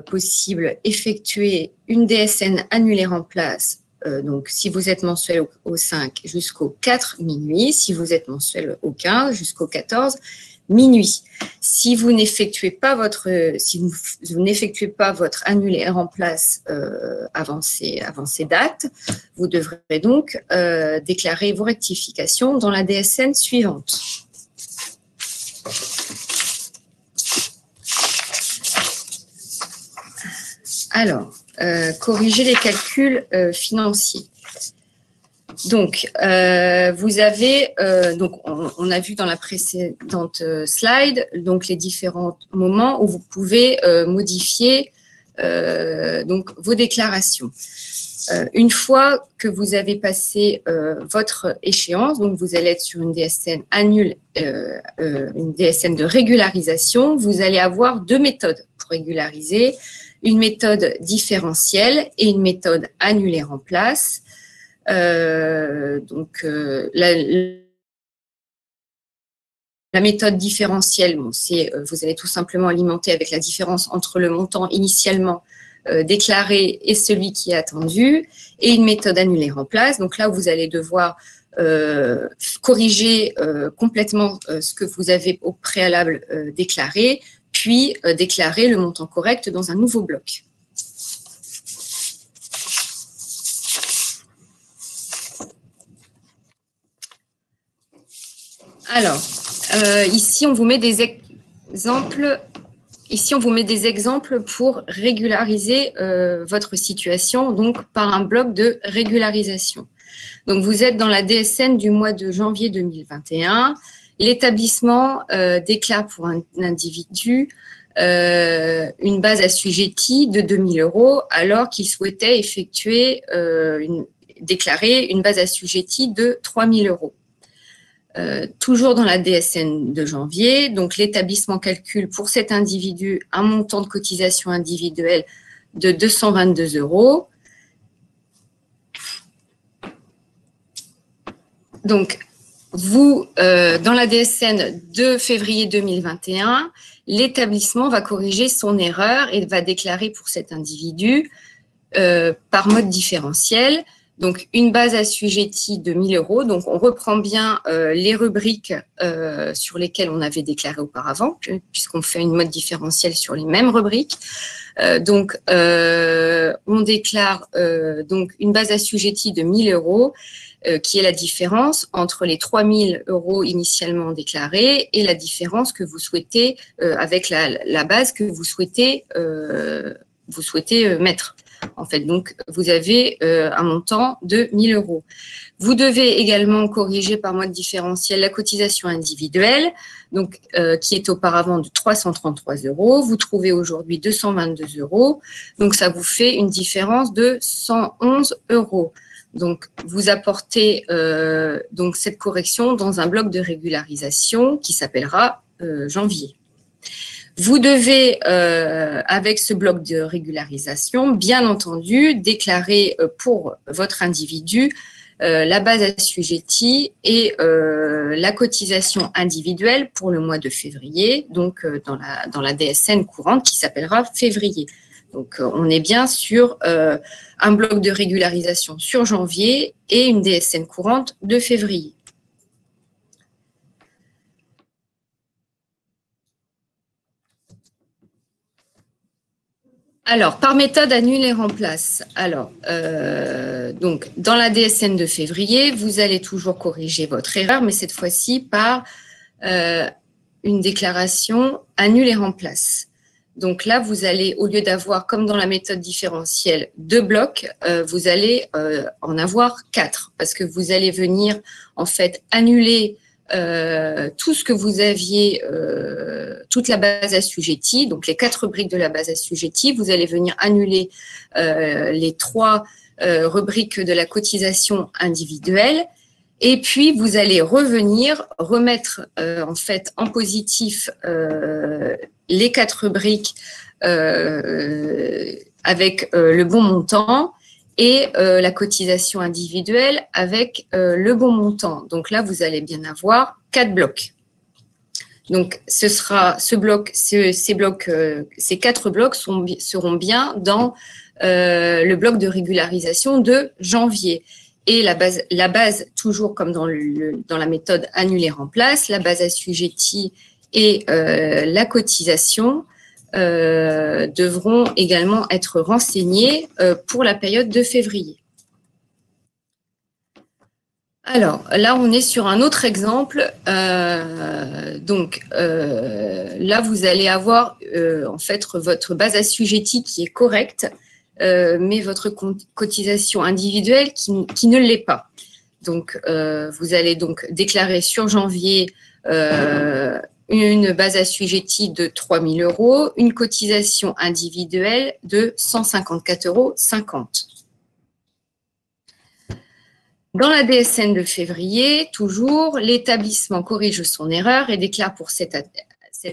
possible, effectuer une DSN annulaire en place. Donc, si vous êtes mensuel au 5 jusqu'au 4 minuit, si vous êtes mensuel au 15 jusqu'au 14 minuit. Si vous n'effectuez pas votre annulaire en place avant ces dates, vous devrez donc déclarer vos rectifications dans la DSN suivante. Alors, corriger les calculs financiers. Donc, vous avez, donc on a vu dans la précédente slide, donc les différents moments où vous pouvez modifier donc vos déclarations. Une fois que vous avez passé votre échéance, donc vous allez être sur une DSN annule, une DSN de régularisation, vous allez avoir deux méthodes pour régulariser, une méthode différentielle et une méthode annulaire en place. La méthode différentielle, bon, vous allez tout simplement alimenter avec la différence entre le montant initialement déclaré et celui qui est attendu, et une méthode annulaire en place. Donc là, vous allez devoir corriger complètement ce que vous avez au préalable déclaré, puis déclarer le montant correct dans un nouveau bloc. Alors, ici, on vous met des exemples. Ici, on vous met des exemples pour régulariser votre situation, donc par un bloc de régularisation. Donc, vous êtes dans la DSN du mois de janvier 2021. L'établissement déclare pour un individu une base assujettie de 2 000 € alors qu'il souhaitait effectuer déclarer une base assujettie de 3 000 €. Toujours dans la DSN de janvier, donc l'établissement calcule pour cet individu un montant de cotisation individuelle de 222 €. Donc, vous, dans la DSN de février 2021, l'établissement va corriger son erreur et va déclarer pour cet individu par mode différentiel. Donc, une base assujettie de 1 000 €. Donc, on reprend bien les rubriques sur lesquelles on avait déclaré auparavant, puisqu'on fait une mode différentielle sur les mêmes rubriques. Donc, on déclare donc une base assujettie de 1 000 €, qui est la différence entre les 3 000 € initialement déclarés et la différence que vous souhaitez avec la base que vous souhaitez mettre. En fait, donc, vous avez un montant de 1 000 €. Vous devez également corriger par mode différentiel la cotisation individuelle, donc, qui est auparavant de 333 €. Vous trouvez aujourd'hui 222 €. Donc, ça vous fait une différence de 111 €. Donc, vous apportez donc cette correction dans un bloc de régularisation qui s'appellera janvier. Vous devez, avec ce bloc de régularisation, bien entendu, déclarer pour votre individu la base assujettie et la cotisation individuelle pour le mois de février, donc dans la DSN courante qui s'appellera février. Donc, on est bien sur un bloc de régularisation sur janvier et une DSN courante de février. Alors, par méthode annule et remplace. Alors, donc, dans la DSN de février, vous allez toujours corriger votre erreur, mais cette fois-ci par une déclaration annule et remplace. Donc là, vous allez, au lieu d'avoir, comme dans la méthode différentielle, 2 blocs, vous allez en avoir 4, parce que vous allez venir, en fait, annuler tout ce que vous aviez, toute la base assujettie, donc les 4 rubriques de la base assujettie, vous allez venir annuler les 3 rubriques de la cotisation individuelle, et puis vous allez revenir remettre en fait en positif les 4 rubriques avec le bon montant, et la cotisation individuelle avec le bon montant. Donc là, vous allez bien avoir 4 blocs. Donc, ce sera ces 4 blocs seront bien dans le bloc de régularisation de janvier. Et la base toujours comme dans la méthode annuler-remplace, la base assujettie et la cotisation devront également être renseignés pour la période de février. Alors, là, on est sur un autre exemple. Là, vous allez avoir en fait votre base assujettie qui est correcte, mais votre cotisation individuelle qui ne l'est pas. Donc, vous allez donc déclarer sur janvier une base assujettie de 3 000 €, une cotisation individuelle de 154,50 €. Dans la DSN de février, toujours, l'établissement corrige son erreur et déclare pour cet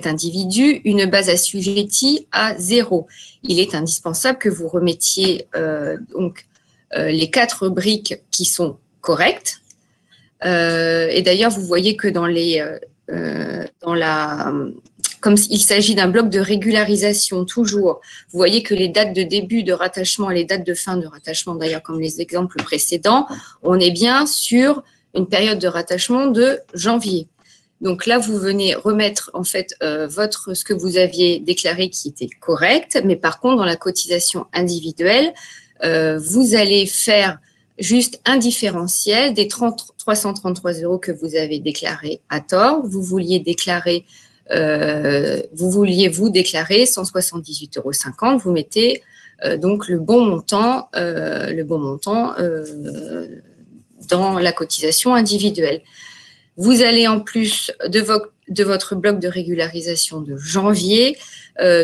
individu une base assujettie à 0. Il est indispensable que vous remettiez les 4 rubriques qui sont correctes. Et d'ailleurs, vous voyez que comme il s'agit d'un bloc de régularisation toujours, vous voyez que les dates de début de rattachement et les dates de fin de rattachement, d'ailleurs comme les exemples précédents, on est bien sur une période de rattachement de janvier. Donc là, vous venez remettre en fait ce que vous aviez déclaré qui était correct, mais par contre, dans la cotisation individuelle, vous allez faire juste un différentiel des 333 € que vous avez déclarés à tort. Vous vouliez déclarer 178,50 €. Vous mettez donc le bon montant dans la cotisation individuelle. Vous allez en plus de votre bloc de régularisation de janvier,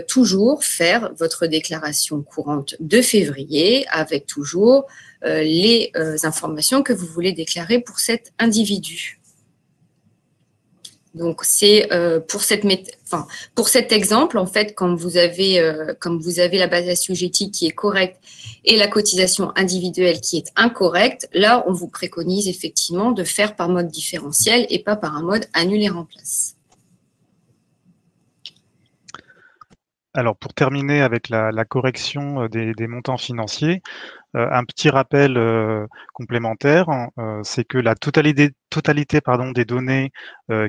toujours faire votre déclaration courante de février avec toujours les informations que vous voulez déclarer pour cet individu. Donc, c'est pour cet exemple, en fait, comme vous avez la base assujettie qui est correcte et la cotisation individuelle qui est incorrecte, là, on vous préconise effectivement de faire par mode différentiel et pas par un mode annule et remplace. Alors, pour terminer avec la correction des montants financiers, un petit rappel complémentaire, c'est que la totalité des données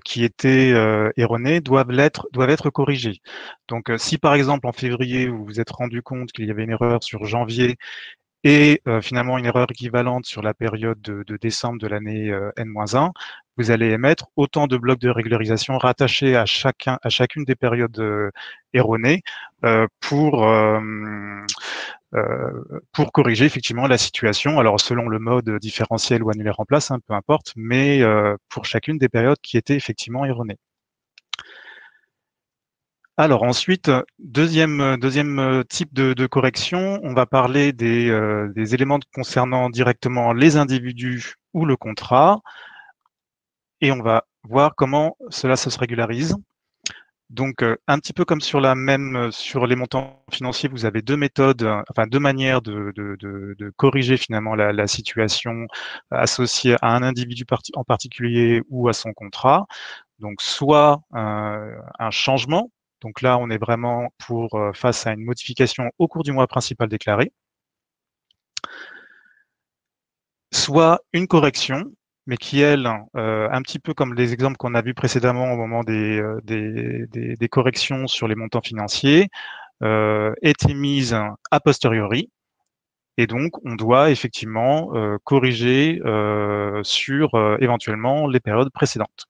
qui étaient erronées doivent être corrigées. Donc, si par exemple en février, vous vous êtes rendu compte qu'il y avait une erreur sur janvier et finalement une erreur équivalente sur la période de décembre de l'année N-1, vous allez émettre autant de blocs de régularisation rattachés à chacune des périodes erronées pour corriger effectivement la situation. Alors selon le mode différentiel ou annulaire remplace, peu importe, mais pour chacune des périodes qui étaient effectivement erronées. Alors ensuite, deuxième type de correction, on va parler des éléments concernant directement les individus ou le contrat, et on va voir comment cela se régularise. Donc, un petit peu comme sur les montants financiers, vous avez deux méthodes, deux manières de corriger finalement la situation associée à un individu en particulier ou à son contrat. Donc, soit un changement. Donc là, on est vraiment face à une modification au cours du mois principal déclaré. Soit une correction, mais qui, elle, un petit peu comme les exemples qu'on a vus précédemment au moment des corrections sur les montants financiers, est émise a posteriori. Et donc, on doit effectivement corriger sur éventuellement les périodes précédentes.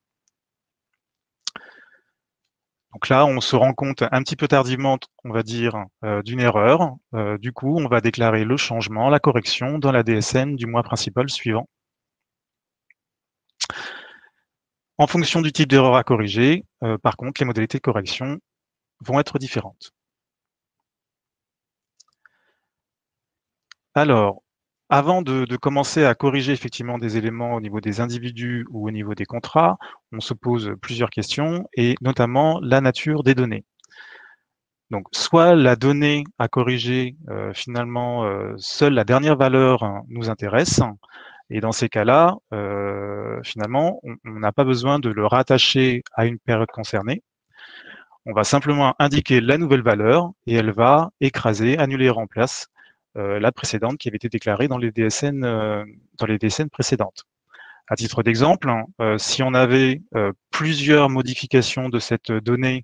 Donc là, on se rend compte un petit peu tardivement, on va dire, d'une erreur. Du coup, on va déclarer le changement, la correction dans la DSN du mois principal suivant. En fonction du type d'erreur à corriger, par contre, les modalités de correction vont être différentes. Alors, avant de commencer à corriger effectivement des éléments au niveau des individus ou au niveau des contrats, on se pose plusieurs questions, et notamment la nature des données. Donc, soit la donnée à corriger, finalement, seule la dernière valeur nous intéresse, et dans ces cas-là, finalement, on n'a pas besoin de le rattacher à une période concernée. On va simplement indiquer la nouvelle valeur, et elle va écraser, annuler et remplacer la précédente qui avait été déclarée dans les DSN, précédentes. À titre d'exemple, si on avait plusieurs modifications de cette donnée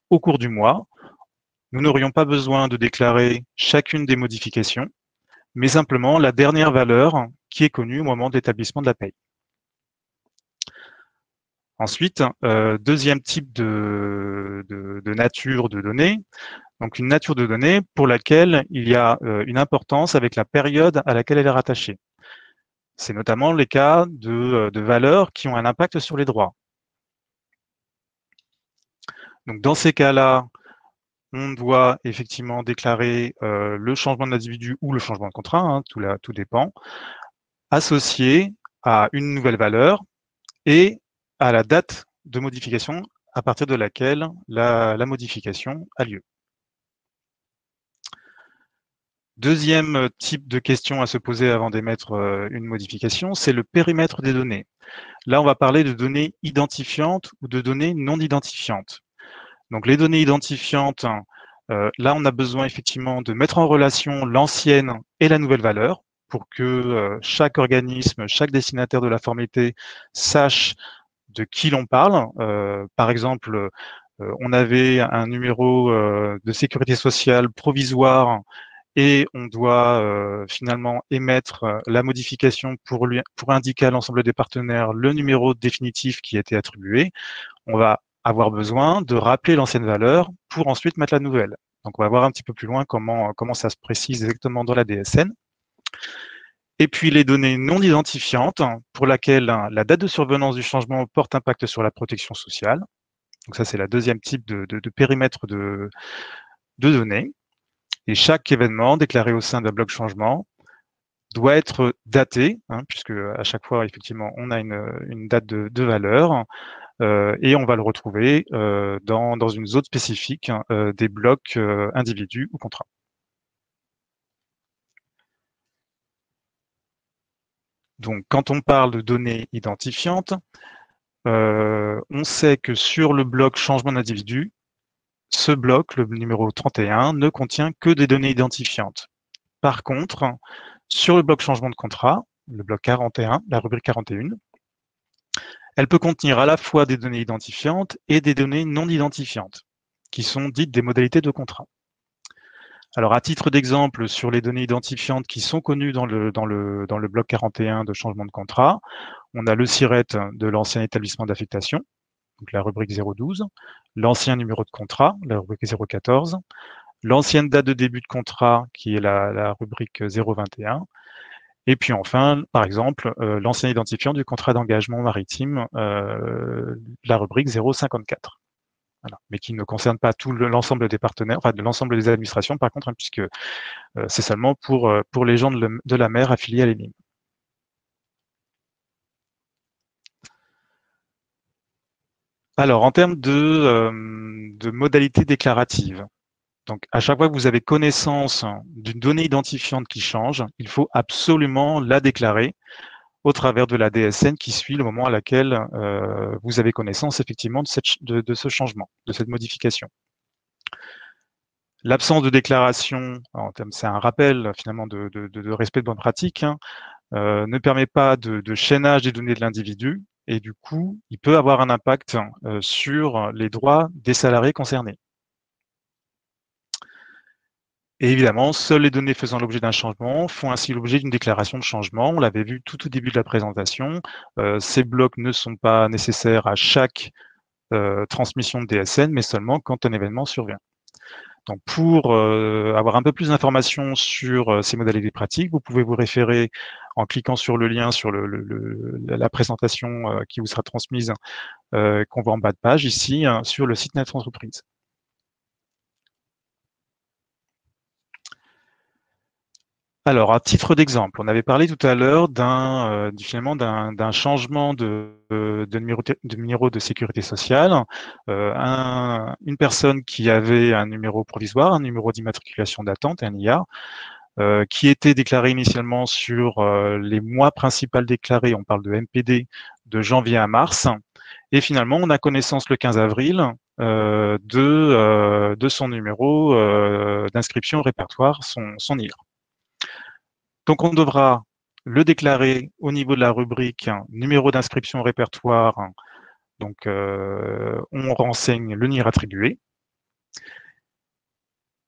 au cours du mois, nous n'aurions pas besoin de déclarer chacune des modifications, mais simplement la dernière valeur qui est connue au moment de l'établissement de la paye. Ensuite, deuxième type de nature de données, donc une nature de données pour laquelle il y a une importance avec la période à laquelle elle est rattachée. C'est notamment les cas de valeurs qui ont un impact sur les droits. Donc dans ces cas-là, on doit effectivement déclarer le changement d'individu ou le changement de contrat, hein, tout dépend, associé à une nouvelle valeur et à la date de modification à partir de laquelle la modification a lieu. Deuxième type de question à se poser avant d'émettre une modification, c'est le périmètre des données. Là, on va parler de données identifiantes ou de données non identifiantes. Donc les données identifiantes, là, on a besoin effectivement de mettre en relation l'ancienne et la nouvelle valeur pour que chaque organisme, chaque destinataire de la formalité sache de qui l'on parle. Par exemple, on avait un numéro de sécurité sociale provisoire et on doit finalement émettre la modification pour indiquer à l'ensemble des partenaires le numéro définitif qui a été attribué. On va avoir besoin de rappeler l'ancienne valeur pour ensuite mettre la nouvelle. Donc, on va voir un petit peu plus loin comment ça se précise exactement dans la DSN. Et puis, les données non identifiantes, pour laquelle la date de survenance du changement porte impact sur la protection sociale. Donc, ça, c'est la deuxième type de périmètre de données. Et chaque événement déclaré au sein d'un bloc changement doit être daté, hein, puisque à chaque fois, effectivement, on a une date de valeur. Et on va le retrouver dans une zone spécifique des blocs individus ou contrats. Donc, quand on parle de données identifiantes, on sait que sur le bloc changement d'individu, ce bloc, le numéro 31, ne contient que des données identifiantes. Par contre, sur le bloc changement de contrat, le bloc 41, la rubrique 41, elle peut contenir à la fois des données identifiantes et des données non identifiantes, qui sont dites des modalités de contrat. Alors, à titre d'exemple, sur les données identifiantes qui sont connues dans le bloc 41 de changement de contrat, on a le SIRET de l'ancien établissement d'affectation, donc la rubrique 012, l'ancien numéro de contrat, la rubrique 014, l'ancienne date de début de contrat, qui est la rubrique 021, et puis enfin, par exemple, l'ancien identifiant du contrat d'engagement maritime, la rubrique 054. Voilà. Mais qui ne concerne pas tout l'ensemble des partenaires, enfin de l'ensemble des administrations, par contre, hein, puisque c'est seulement pour les gens de la mer affiliés à l'ENIM. Alors, en termes de modalités déclaratives, donc à chaque fois que vous avez connaissance d'une donnée identifiante qui change, il faut absolument la déclarer au travers de la DSN qui suit le moment à laquelle vous avez connaissance effectivement de ce changement, de cette modification. L'absence de déclaration, c'est un rappel finalement de respect de bonne pratique, hein, ne permet pas de chaînage des données de l'individu et du coup, il peut avoir un impact sur les droits des salariés concernés. Et évidemment, seules les données faisant l'objet d'un changement font ainsi l'objet d'une déclaration de changement. On l'avait vu tout au début de la présentation. Ces blocs ne sont pas nécessaires à chaque transmission de DSN, mais seulement quand un événement survient. Donc, pour avoir un peu plus d'informations sur ces modalités pratiques, vous pouvez vous référer en cliquant sur le lien sur la présentation qui vous sera transmise, qu'on voit en bas de page ici, hein, sur le site Net Entreprise. Alors, à titre d'exemple, on avait parlé tout à l'heure finalement d'un changement de numéro de sécurité sociale. Une personne qui avait un numéro provisoire, un numéro d'immatriculation d'attente, un NIA, qui était déclaré initialement sur les mois principaux déclarés, on parle de MPD, de janvier à mars, et finalement, on a connaissance le 15 avril de son numéro d'inscription au répertoire, son NIR. Donc, on devra le déclarer au niveau de la rubrique numéro d'inscription au répertoire. Donc, on renseigne le NIR attribué.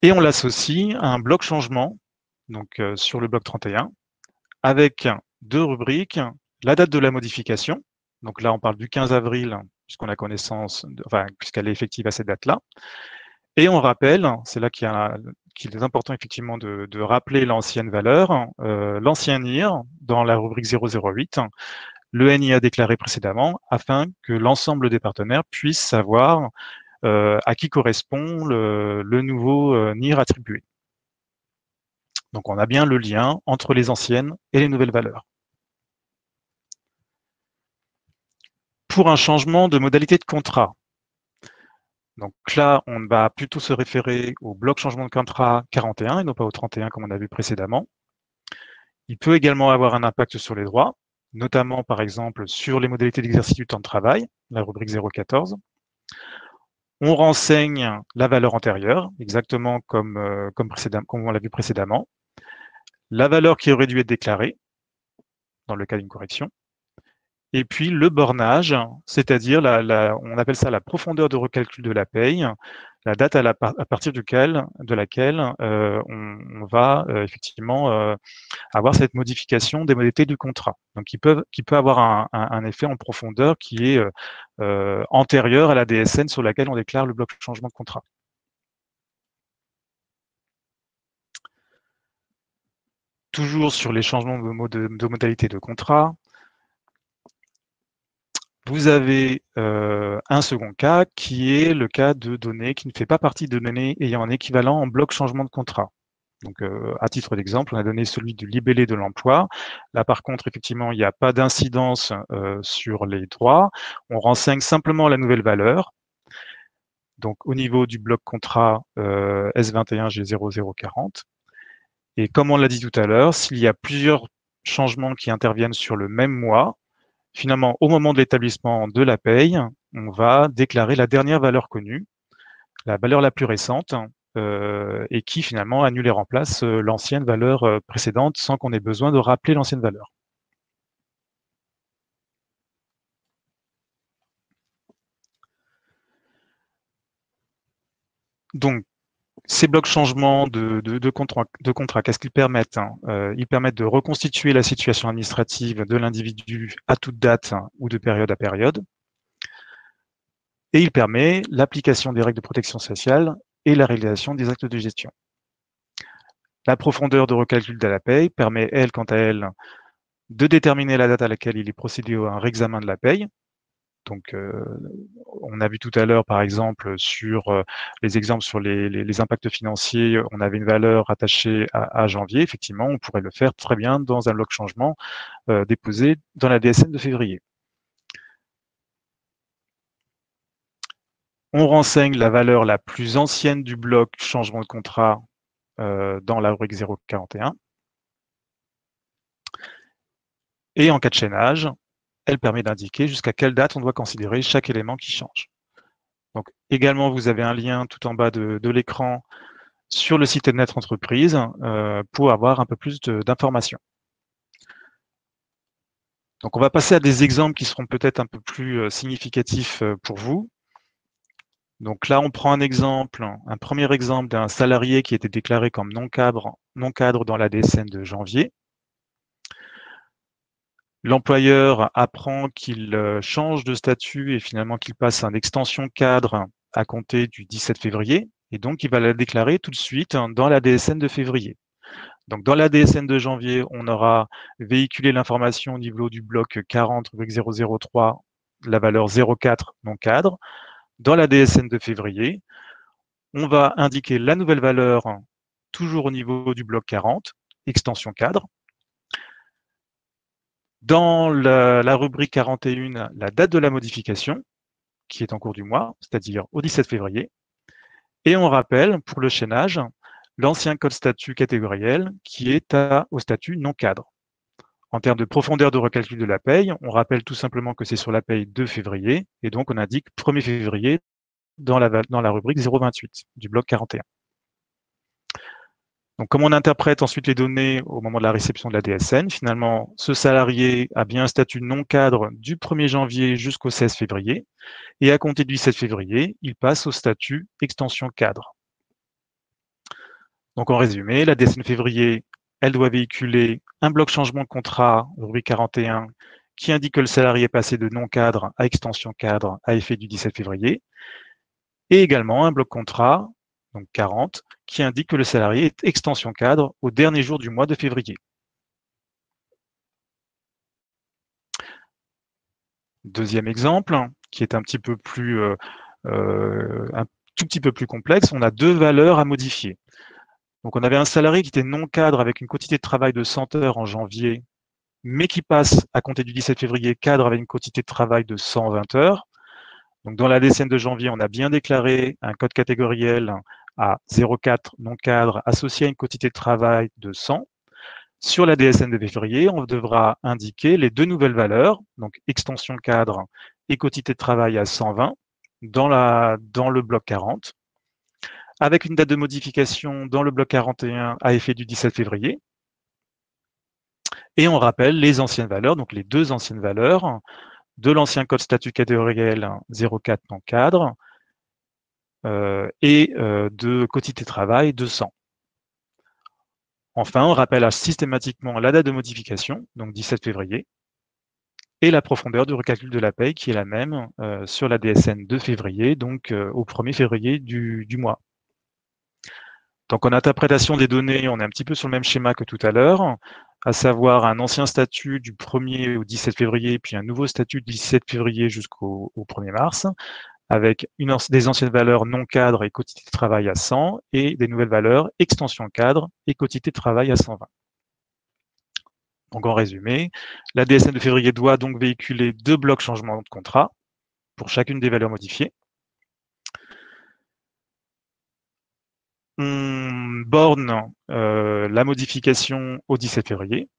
Et on l'associe à un bloc changement, donc sur le bloc 31, avec deux rubriques, la date de la modification. Donc là, on parle du 15 avril, puisqu'on a connaissance, puisqu'elle est effective à cette date-là. Et on rappelle, c'est là qu'il est important effectivement de rappeler l'ancienne valeur, l'ancien NIR dans la rubrique 008, le NIA déclaré précédemment, afin que l'ensemble des partenaires puissent savoir à qui correspond le nouveau NIR attribué. Donc on a bien le lien entre les anciennes et les nouvelles valeurs. Pour un changement de modalité de contrat, donc là, on va plutôt se référer au bloc changement de contrat 41 et non pas au 31 comme on a vu précédemment. Il peut également avoir un impact sur les droits, notamment par exemple sur les modalités d'exercice du temps de travail, la rubrique 014. On renseigne la valeur antérieure, exactement comme on l'a vu précédemment. La valeur qui aurait dû être déclarée, dans le cas d'une correction. Et puis le bornage, c'est-à-dire on appelle ça la profondeur de recalcul de la paye, la date à partir de laquelle on va effectivement avoir cette modification des modalités du contrat. Donc qui peut avoir un effet en profondeur qui est antérieur à la DSN sur laquelle on déclare le bloc changement de contrat. Toujours sur les changements de modalité de contrat, vous avez un second cas qui est le cas de données qui ne fait pas partie de données ayant un équivalent en bloc changement de contrat. Donc, à titre d'exemple, on a donné celui du libellé de l'emploi. Là, par contre, effectivement, il n'y a pas d'incidence sur les droits. On renseigne simplement la nouvelle valeur. Donc, au niveau du bloc contrat S21G0040. Et comme on l'a dit tout à l'heure, s'il y a plusieurs changements qui interviennent sur le même mois, finalement, au moment de l'établissement de la paye, on va déclarer la dernière valeur connue, la valeur la plus récente, et qui finalement annule et remplace l'ancienne valeur précédente sans qu'on ait besoin de rappeler l'ancienne valeur. Donc, ces blocs changements de contrat, qu'est-ce qu'ils permettent? Ils permettent de reconstituer la situation administrative de l'individu à toute date ou de période à période. Et il permet l'application des règles de protection sociale et la réalisation des actes de gestion. La profondeur de recalcul de la paye permet, elle, quant à elle, de déterminer la date à laquelle il est procédé à un réexamen de la paye. Donc, on a vu tout à l'heure, par exemple, sur les exemples sur les impacts financiers, on avait une valeur attachée à janvier. Effectivement, on pourrait le faire très bien dans un bloc changement déposé dans la DSN de février. On renseigne la valeur la plus ancienne du bloc changement de contrat dans la rubrique 041. Et en cas de chaînage, elle permet d'indiquer jusqu'à quelle date on doit considérer chaque élément qui change. Donc, également, vous avez un lien tout en bas de l'écran sur le site de Net Entreprise pour avoir un peu plus d'informations. Donc, on va passer à des exemples qui seront peut-être un peu plus significatifs pour vous. Donc là, on prend un premier exemple d'un salarié qui était déclaré comme non cadre dans la DSN de janvier. L'employeur apprend qu'il change de statut et finalement qu'il passe en extension cadre à compter du 17 février. Et donc, il va la déclarer tout de suite dans la DSN de février. Donc, dans la DSN de janvier, on aura véhiculé l'information au niveau du bloc 40,003, la valeur 04 non cadre. Dans la DSN de février, on va indiquer la nouvelle valeur toujours au niveau du bloc 40, extension cadre. Dans la rubrique 41, la date de la modification, qui est en cours du mois, c'est-à-dire au 17 février. Et on rappelle, pour le chaînage, l'ancien code statut catégoriel qui est au statut non cadre. En termes de profondeur de recalcul de la paye, on rappelle tout simplement que c'est sur la paye de février, et donc on indique 1er février dans la rubrique 028 du bloc 41. Donc, comme on interprète ensuite les données au moment de la réception de la DSN, finalement, ce salarié a bien un statut non cadre du 1er janvier jusqu'au 16 février, et à compter du 7 février, il passe au statut extension cadre. Donc, en résumé, la DSN février, elle doit véhiculer un bloc changement de contrat, rubrique 41, qui indique que le salarié est passé de non cadre à extension cadre à effet du 17 février, et également un bloc contrat, donc 40, qui indique que le salarié est extension cadre au dernier jour du mois de février. Deuxième exemple, qui est un tout petit peu plus complexe, on a deux valeurs à modifier. Donc on avait un salarié qui était non cadre avec une quantité de travail de 100 heures en janvier, mais qui passe à compter du 17 février cadre avec une quantité de travail de 120 heures. Donc dans la DSN de janvier, on a bien déclaré un code catégoriel à 04 non cadre associé à une quantité de travail de 100. Sur la DSN de février, on devra indiquer les deux nouvelles valeurs, donc extension cadre et quantité de travail à 120 dans le bloc 40, avec une date de modification dans le bloc 41 à effet du 17 février. Et on rappelle les anciennes valeurs, donc les deux anciennes valeurs de l'ancien code statut catégoriel 04 non cadre et de quantité de travail de 100. Enfin, on rappelle systématiquement la date de modification, donc 17 février, et la profondeur du recalcul de la paye qui est la même sur la DSN de février, donc au 1er février du mois. Donc en interprétation des données, on est un petit peu sur le même schéma que tout à l'heure, à savoir un ancien statut du 1er au 17 février, puis un nouveau statut du 17 février jusqu'au 1er mars, avec des anciennes valeurs non cadres et quantité de travail à 100, et des nouvelles valeurs extension cadre et quantité de travail à 120. Donc en résumé, la DSN de février doit donc véhiculer deux blocs changement de contrat pour chacune des valeurs modifiées. On borne la modification au 17 février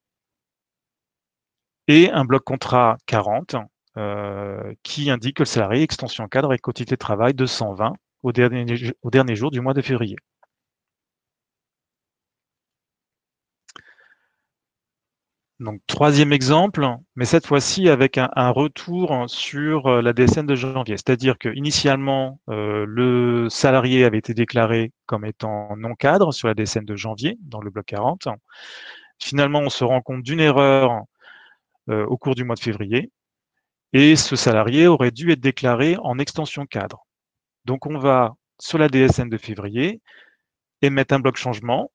et un bloc contrat 40 qui indique que le salarié extension cadre et quantité de travail de 120 au dernier jour du mois de février. Donc, troisième exemple, mais cette fois-ci avec un retour sur la DSN de janvier. C'est-à-dire qu'initialement, le salarié avait été déclaré comme étant non cadre sur la DSN de janvier, dans le bloc 40. Finalement, on se rend compte d'une erreur au cours du mois de février, et ce salarié aurait dû être déclaré en extension cadre. Donc, on va, sur la DSN de février, émettre un bloc changement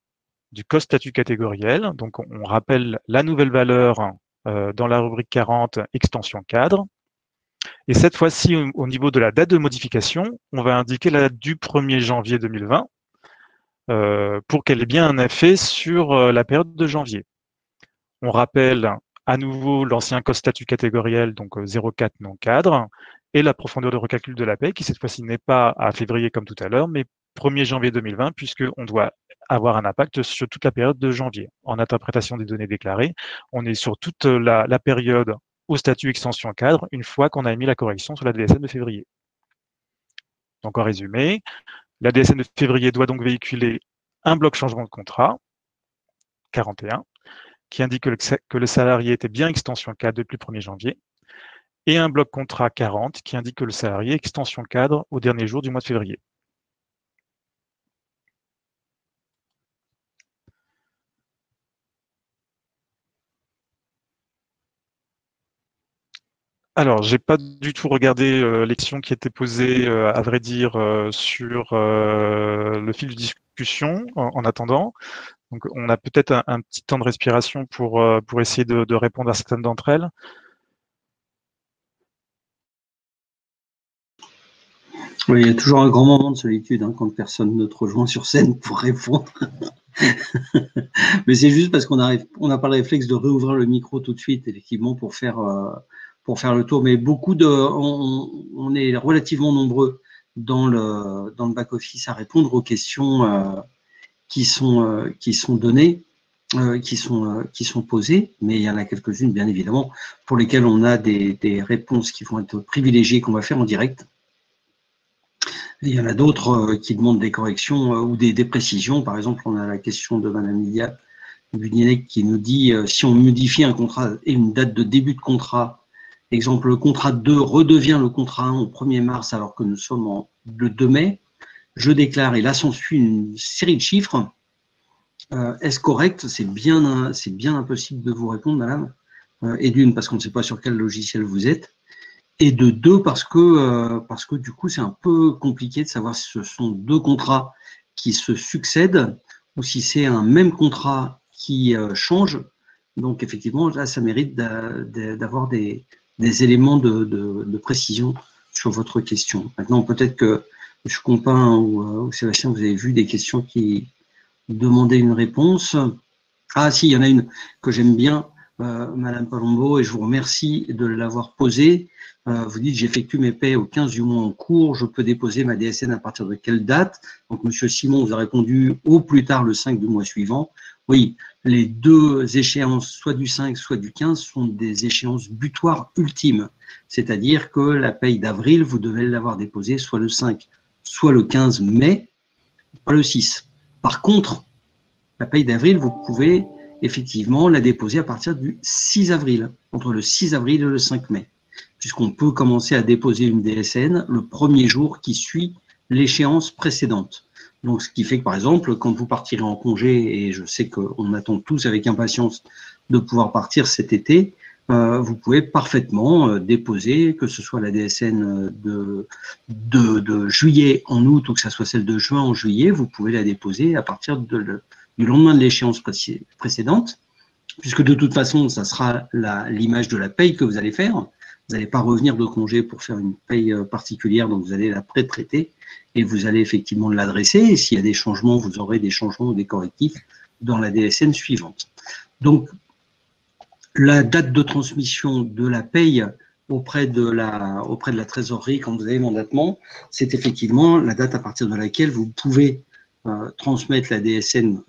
du code statut catégoriel. Donc, on rappelle la nouvelle valeur dans la rubrique 40, extension cadre. Et cette fois-ci, au niveau de la date de modification, on va indiquer la date du 1er janvier 2020 pour qu'elle ait bien un effet sur la période de janvier. On rappelle à nouveau l'ancien code statut catégoriel, donc 04 non cadre, et la profondeur de recalcul de la paie, qui cette fois-ci n'est pas à février comme tout à l'heure, mais 1er janvier 2020, puisqu'on doit avoir un impact sur toute la période de janvier. En interprétation des données déclarées, on est sur toute la période au statut extension cadre, une fois qu'on a émis la correction sur la DSN de février. Donc en résumé, la DSN de février doit donc véhiculer un bloc changement de contrat, 41, qui indique que le salarié était bien extension cadre depuis le 1er janvier, et un bloc contrat 40 qui indique que le salarié est extension cadre au dernier jour du mois de février. Alors, j'ai pas du tout regardé l'action qui était posée, à vrai dire, sur le fil de discussion en attendant. Donc, on a peut-être un petit temps de respiration pour essayer de répondre à certaines d'entre elles. Oui, il y a toujours un grand moment de solitude quand personne ne te rejoint sur scène pour répondre. Mais c'est juste parce qu'on n'a pas le réflexe de réouvrir le micro tout de suite, effectivement, pour faire le tour. Mais on est relativement nombreux dans le back-office à répondre aux questions qui sont données, qui sont posées. Mais il y en a quelques-unes, bien évidemment, pour lesquelles on a des réponses qui vont être privilégiées, qu'on va faire en direct. Il y en a d'autres qui demandent des corrections ou des précisions. Par exemple, on a la question de Mme Lydia Bunyenek qui nous dit si on modifie un contrat et une date de début de contrat, exemple, le contrat 2 redevient le contrat 1 au 1er mars alors que nous sommes le 2 mai, je déclare, et là s'ensuit une série de chiffres. Est-ce correct? C'est bien impossible de vous répondre, madame. Et d'une, parce qu'on ne sait pas sur quel logiciel vous êtes. Et de deux, parce que du coup, c'est un peu compliqué de savoir si ce sont deux contrats qui se succèdent ou si c'est un même contrat qui change. Donc, effectivement, là, ça mérite d'avoir des éléments de précision sur votre question. Maintenant, peut-être que M. Compin ou Sébastien, vous avez vu des questions qui demandaient une réponse. Ah, si, il y en a une que j'aime bien, Madame Palombo, et je vous remercie de l'avoir posée. Vous dites, j'effectue mes paies au 15 du mois en cours, je peux déposer ma DSN à partir de quelle date? Donc, Monsieur Simon vous a répondu au plus tard le 5 du mois suivant. Oui, les deux échéances, soit du 5, soit du 15, sont des échéances butoirs ultimes. C'est-à-dire que la paye d'avril, vous devez l'avoir déposée soit le 5, soit le 15 mai, pas le 6. Par contre, la paye d'avril, vous pouvez effectivement la déposer à partir du 6 avril, entre le 6 avril et le 5 mai. Puisqu'on peut commencer à déposer une DSN le premier jour qui suit l'échéance précédente. Donc, ce qui fait que, par exemple, quand vous partirez en congé, et je sais qu'on attend tous avec impatience de pouvoir partir cet été, vous pouvez parfaitement déposer, que ce soit la DSN de juillet en août ou que ce soit celle de juin en juillet, vous pouvez la déposer à partir du lendemain de l'échéance précédente, puisque de toute façon, ça sera l'image de la paye que vous allez faire. Vous n'allez pas revenir de congé pour faire une paye particulière, donc vous allez la pré-traiter et vous allez effectivement l'adresser. Et s'il y a des changements, vous aurez des changements ou des correctifs dans la DSN suivante. Donc, la date de transmission de la paye auprès de la trésorerie quand vous avez mandatement, c'est effectivement la date à partir de laquelle vous pouvez transmettre la DSN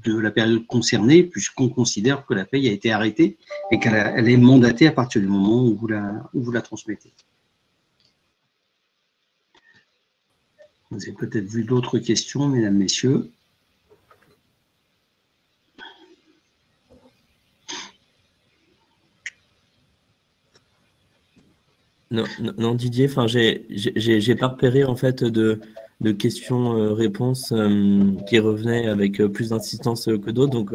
de la période concernée, puisqu'on considère que la paye a été arrêtée et qu'elle est mandatée à partir du moment où vous la transmettez. Vous avez peut-être vu d'autres questions, mesdames, messieurs. Non, Didier, enfin, j'ai pas repéré en fait de questions-réponses qui revenaient avec plus d'insistance que d'autres. Donc,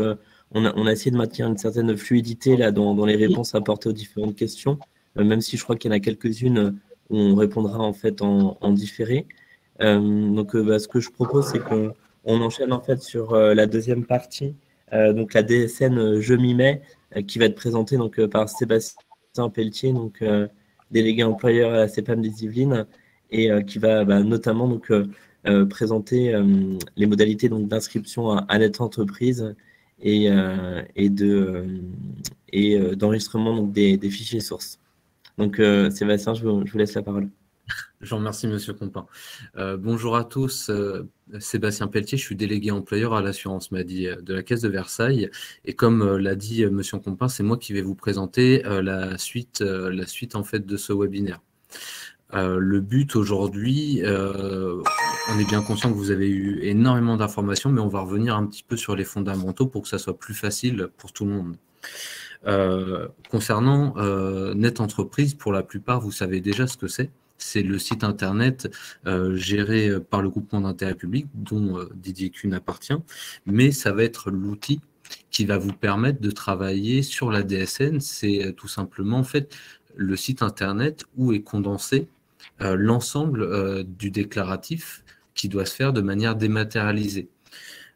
on a essayé de maintenir une certaine fluidité là dans les réponses apportées aux différentes questions, même si je crois qu'il y en a quelques-unes où on répondra en fait en différé. Donc, ce que je propose, c'est qu'on enchaîne en fait sur la deuxième partie, donc la DSN Je m'y mets, qui va être présentée donc par Sébastien Pelletier, donc délégué employeur à la CEPAM des Yvelines, et qui va notamment donc présenter les modalités donc d'inscription à notre entreprise et d'enregistrement donc des fichiers sources. Donc Sébastien, je vous laisse la parole. Je vous remercie, Monsieur Compin. Bonjour à tous, Sébastien Pelletier, je suis délégué employeur à l'assurance maladie de la Caisse de Versailles. Et comme l'a dit Monsieur Compin, c'est moi qui vais vous présenter la suite en fait de ce webinaire. Le but aujourd'hui, on est bien conscient que vous avez eu énormément d'informations, mais on va revenir un petit peu sur les fondamentaux pour que ça soit plus facile pour tout le monde. Concernant Net Entreprise, pour la plupart, vous savez déjà ce que c'est. C'est le site internet géré par le groupement d'intérêt public dont Didier Kuhn appartient, mais ça va être l'outil qui va vous permettre de travailler sur la DSN. C'est tout simplement en fait le site internet où est condensé l'ensemble du déclaratif qui doit se faire de manière dématérialisée.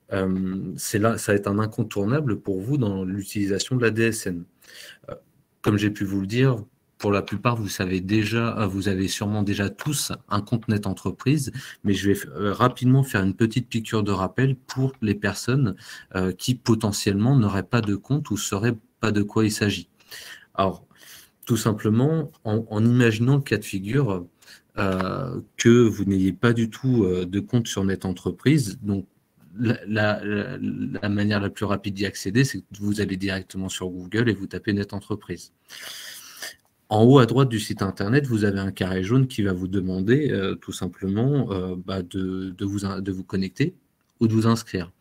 Ça va être un incontournable pour vous dans l'utilisation de la DSN. Comme j'ai pu vous le dire, pour la plupart, vous avez sûrement déjà tous un compte Net Entreprise, mais je vais rapidement faire une petite piqûre de rappel pour les personnes qui potentiellement n'auraient pas de compte ou ne sauraient pas de quoi il s'agit. Alors, tout simplement, en imaginant le cas de figure que vous n'ayez pas du tout de compte sur Net Entreprise, donc la manière la plus rapide d'y accéder, c'est que vous allez directement sur Google et vous tapez Net Entreprise. En haut à droite du site internet, vous avez un carré jaune qui va vous demander tout simplement de vous connecter ou de vous inscrire.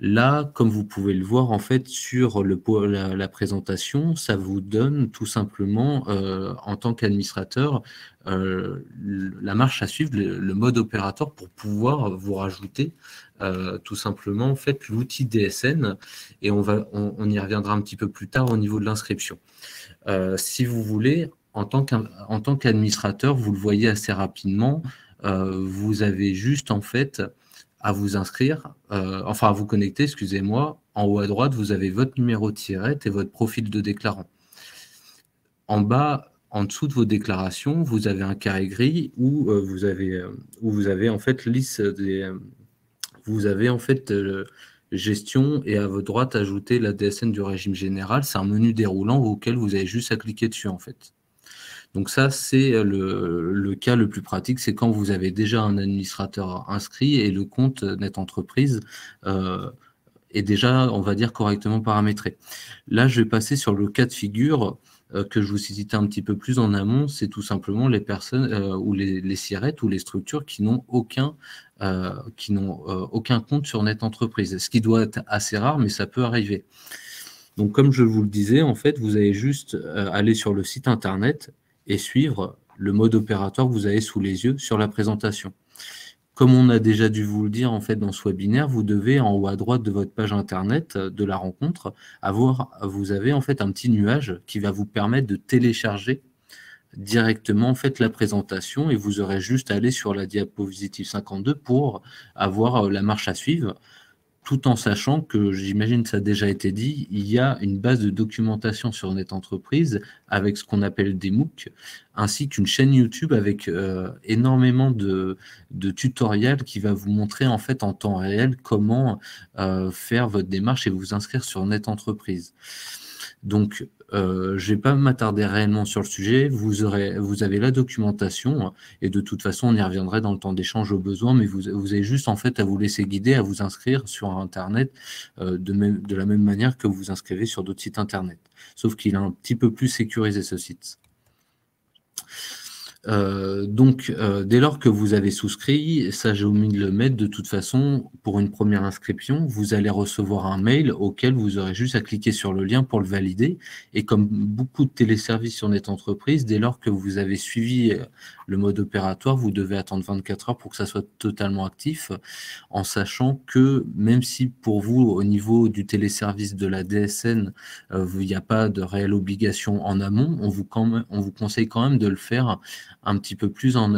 Là, comme vous pouvez le voir en fait sur la présentation, ça vous donne tout simplement en tant qu'administrateur la marche à suivre, le mode opérateur pour pouvoir vous rajouter tout simplement en fait l'outil DSN, et on y reviendra un petit peu plus tard au niveau de l'inscription. Si vous voulez, en tant qu'administrateur, vous le voyez assez rapidement, vous avez juste en fait à vous inscrire, à vous connecter, excusez-moi. En haut à droite, vous avez votre numéro de SIRET et votre profil de déclarant. En bas, en dessous de vos déclarations, vous avez un carré gris où vous avez en fait liste gestion, et à votre droite, ajouter la DSN du régime général. C'est un menu déroulant auquel vous avez juste à cliquer dessus en fait. Donc ça, c'est le cas le plus pratique, c'est quand vous avez déjà un administrateur inscrit et le compte Net Entreprise est déjà, on va dire, correctement paramétré. Là, je vais passer sur le cas de figure que je vous citais un petit peu plus en amont, c'est tout simplement les personnes ou les SIRET ou les structures qui n'ont aucun compte sur Net Entreprise, ce qui doit être assez rare, mais ça peut arriver. Donc, comme je vous le disais, en fait, vous allez juste aller sur le site internet et suivre le mode opératoire que vous avez sous les yeux sur la présentation. Comme on a déjà dû vous le dire en fait dans ce webinaire, vous devez en haut à droite de votre page internet de la rencontre vous avez en fait un petit nuage qui va vous permettre de télécharger directement en fait la présentation, et vous aurez juste à aller sur la diapositive 52 pour avoir la marche à suivre. Tout en sachant que, j'imagine que ça a déjà été dit, il y a une base de documentation sur Net Entreprise avec ce qu'on appelle des MOOC, ainsi qu'une chaîne YouTube avec énormément de tutoriels qui va vous montrer en fait en temps réel comment faire votre démarche et vous inscrire sur Net Entreprise. Donc, je ne vais pas m'attarder réellement sur le sujet. Vous avez la documentation, et de toute façon, on y reviendrait dans le temps d'échange au besoin, mais vous avez juste en fait à vous laisser guider, à vous inscrire sur Internet de la même manière que vous vous inscrivez sur d'autres sites Internet. Sauf qu'il est un petit peu plus sécurisé, ce site. Dès lors que vous avez souscrit, ça j'ai omis de le mettre, de toute façon, pour une première inscription, vous allez recevoir un mail auquel vous aurez juste à cliquer sur le lien pour le valider. Et comme beaucoup de téléservices sur Net Entreprise, dès lors que vous avez suivi le mode opératoire, vous devez attendre 24 heures pour que ça soit totalement actif, en sachant que même si pour vous, au niveau du téléservice de la DSN, il n'y a pas de réelle obligation en amont, on vous conseille quand même de le faire un petit peu plus en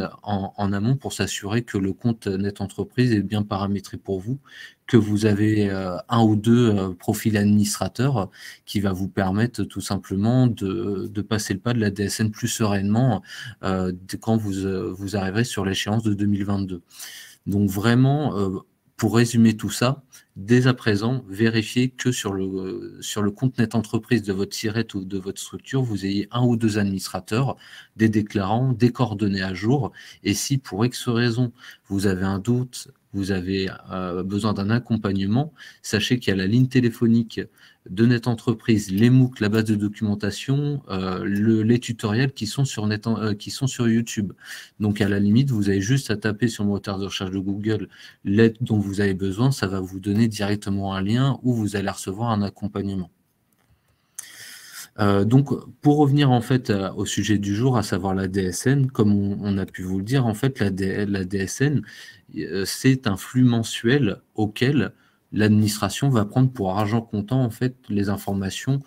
amont pour s'assurer que le compte Net Entreprise est bien paramétré pour vous, que vous avez un ou deux profils administrateurs qui va vous permettre tout simplement de passer le pas de la DSN plus sereinement quand vous arriverez sur l'échéance de 2022. Donc vraiment, pour résumer tout ça, dès à présent, vérifiez que sur le compte Net Entreprise de votre SIRET ou de votre structure, vous ayez un ou deux administrateurs, des déclarants, des coordonnées à jour. Et si pour X raison, vous avez un doute, vous avez besoin d'un accompagnement, sachez qu'il y a la ligne téléphonique de Net Entreprise, les MOOC, la base de documentation, les tutoriels qui sont sur YouTube. Donc à la limite, vous avez juste à taper sur le moteur de recherche de Google l'aide dont vous avez besoin, ça va vous donner directement un lien où vous allez recevoir un accompagnement. Donc, pour revenir en fait au sujet du jour, à savoir la DSN, comme on a pu vous le dire, en fait, la DSN, c'est un flux mensuel auquel l'administration va prendre pour argent comptant en fait les informations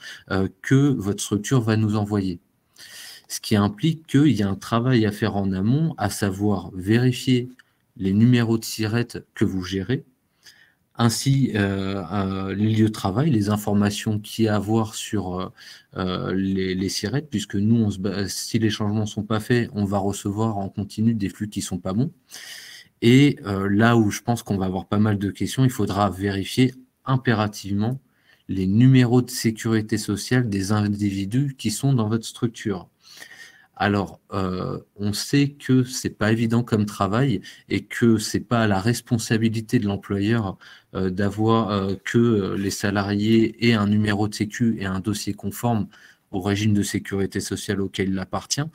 que votre structure va nous envoyer. Ce qui implique qu'il y a un travail à faire en amont, à savoir vérifier les numéros de SIRET que vous gérez, ainsi les lieux de travail, les informations qu'il y a à voir sur les SIRET, puisque nous, si les changements ne sont pas faits, on va recevoir en continu des flux qui ne sont pas bons. Et là où je pense qu'on va avoir pas mal de questions, il faudra vérifier impérativement les numéros de sécurité sociale des individus qui sont dans votre structure. Alors, on sait que c'est pas évident comme travail et que c'est pas à la responsabilité de l'employeur d'avoir que les salariés aient un numéro de sécu et un dossier conforme au régime de sécurité sociale auquel il appartient.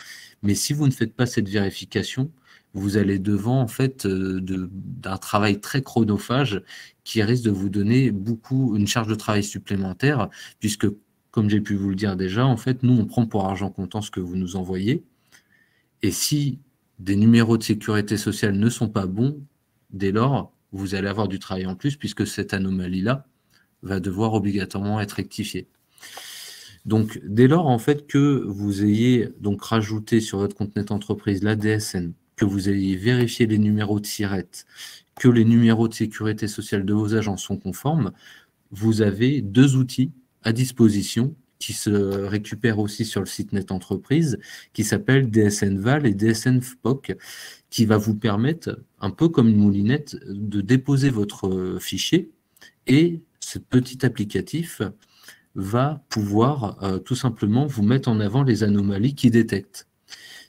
Mais si vous ne faites pas cette vérification, vous allez devant en fait d'un travail très chronophage qui risque de vous donner une charge de travail supplémentaire, puisque comme j'ai pu vous le dire déjà, en fait, nous, on prend pour argent comptant ce que vous nous envoyez. Et si des numéros de sécurité sociale ne sont pas bons, dès lors, vous allez avoir du travail en plus, puisque cette anomalie-là va devoir obligatoirement être rectifiée. Donc, dès lors, en fait, que vous ayez donc rajouté sur votre compte net entreprise la DSN, que vous ayez vérifié les numéros de SIRET, que les numéros de sécurité sociale de vos agents sont conformes, vous avez 2 outils à disposition qui se récupèrent aussi sur le site net entreprise, qui s'appelle DSN Val et DSN FPOC, qui va vous permettre, un peu comme une moulinette, de déposer votre fichier, et ce petit applicatif va pouvoir tout simplement vous mettre en avant les anomalies qu'il détecte.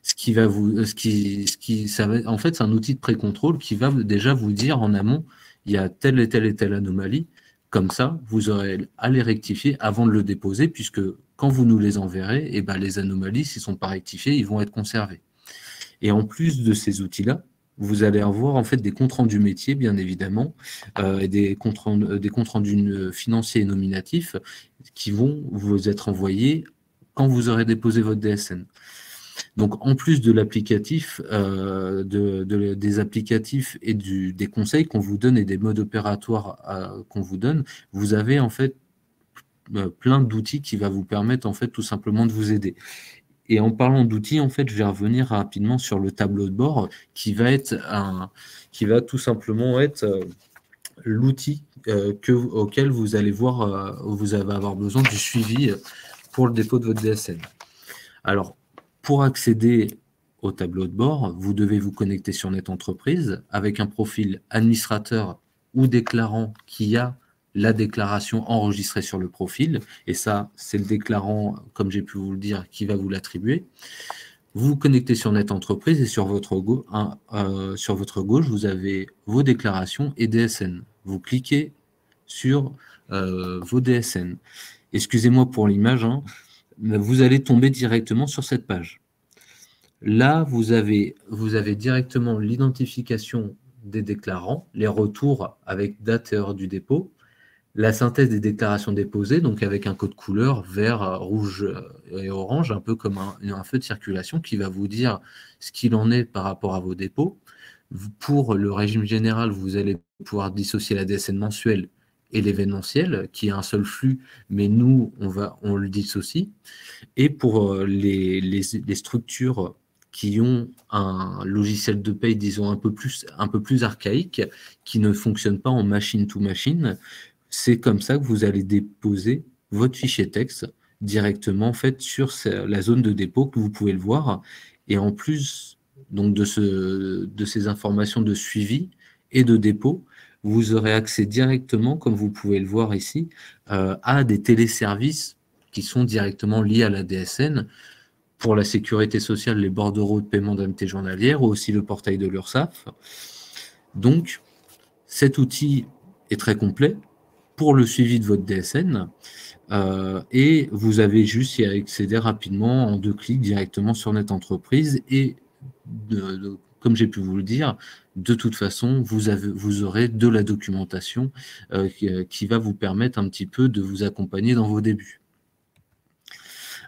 En fait, c'est un outil de pré-contrôle qui va déjà vous dire en amont, il y a telle et telle et telle anomalie. Comme ça, vous aurez à les rectifier avant de le déposer, puisque quand vous nous les enverrez, eh ben, les anomalies, s'ils ne sont pas rectifiés, ils vont être conservés. Et en plus de ces outils-là, vous allez avoir en fait des comptes rendus métiers, bien évidemment, et des comptes rendus financiers et nominatifs qui vont vous être envoyés quand vous aurez déposé votre DSN. Donc, en plus de l'applicatif, des applicatifs et des conseils qu'on vous donne et des modes opératoires qu'on vous donne, vous avez en fait plein d'outils qui va vous permettre en fait tout simplement de vous aider. Et en parlant d'outils, en fait, je vais revenir rapidement sur le tableau de bord qui va tout simplement être l'outil auquel vous allez vous allez avoir besoin du suivi pour le dépôt de votre DSN. Alors, pour accéder au tableau de bord, vous devez vous connecter sur Net Entreprise avec un profil administrateur ou déclarant qui a la déclaration enregistrée sur le profil. Et ça, c'est le déclarant, comme j'ai pu vous le dire, qui va vous l'attribuer. Vous vous connectez sur Net Entreprise et sur votre gauche, vous avez vos déclarations et DSN. Vous cliquez sur vos DSN. Excusez-moi pour l'image, hein. Vous allez tomber directement sur cette page. Là, vous avez directement l'identification des déclarants, les retours avec date et heure du dépôt, la synthèse des déclarations déposées, donc avec un code couleur vert, rouge et orange, un peu comme un feu de circulation qui va vous dire ce qu'il en est par rapport à vos dépôts. Pour le régime général, vous allez pouvoir dissocier la DSN mensuelle et l'événementiel, qui est un seul flux, mais nous, on le dissocie. Et pour les structures qui ont un logiciel de paye, disons, un peu plus archaïque, qui ne fonctionne pas en machine to machine, c'est comme ça que vous allez déposer votre fichier texte directement en fait, sur la zone de dépôt, que vous pouvez le voir. Et en plus donc, de ces informations de suivi et de dépôt, vous aurez accès directement, comme vous pouvez le voir ici, à des téléservices qui sont directement liés à la DSN. Pour la sécurité sociale, les bordereaux de paiement d'indemnité journalière, ou aussi le portail de l'URSSAF. Donc, cet outil est très complet pour le suivi de votre DSN, et vous avez juste à y accéder rapidement en 2 clics directement sur Net Entreprise, et comme j'ai pu vous le dire, de toute façon, vous aurez de la documentation qui va vous permettre un petit peu de vous accompagner dans vos débuts.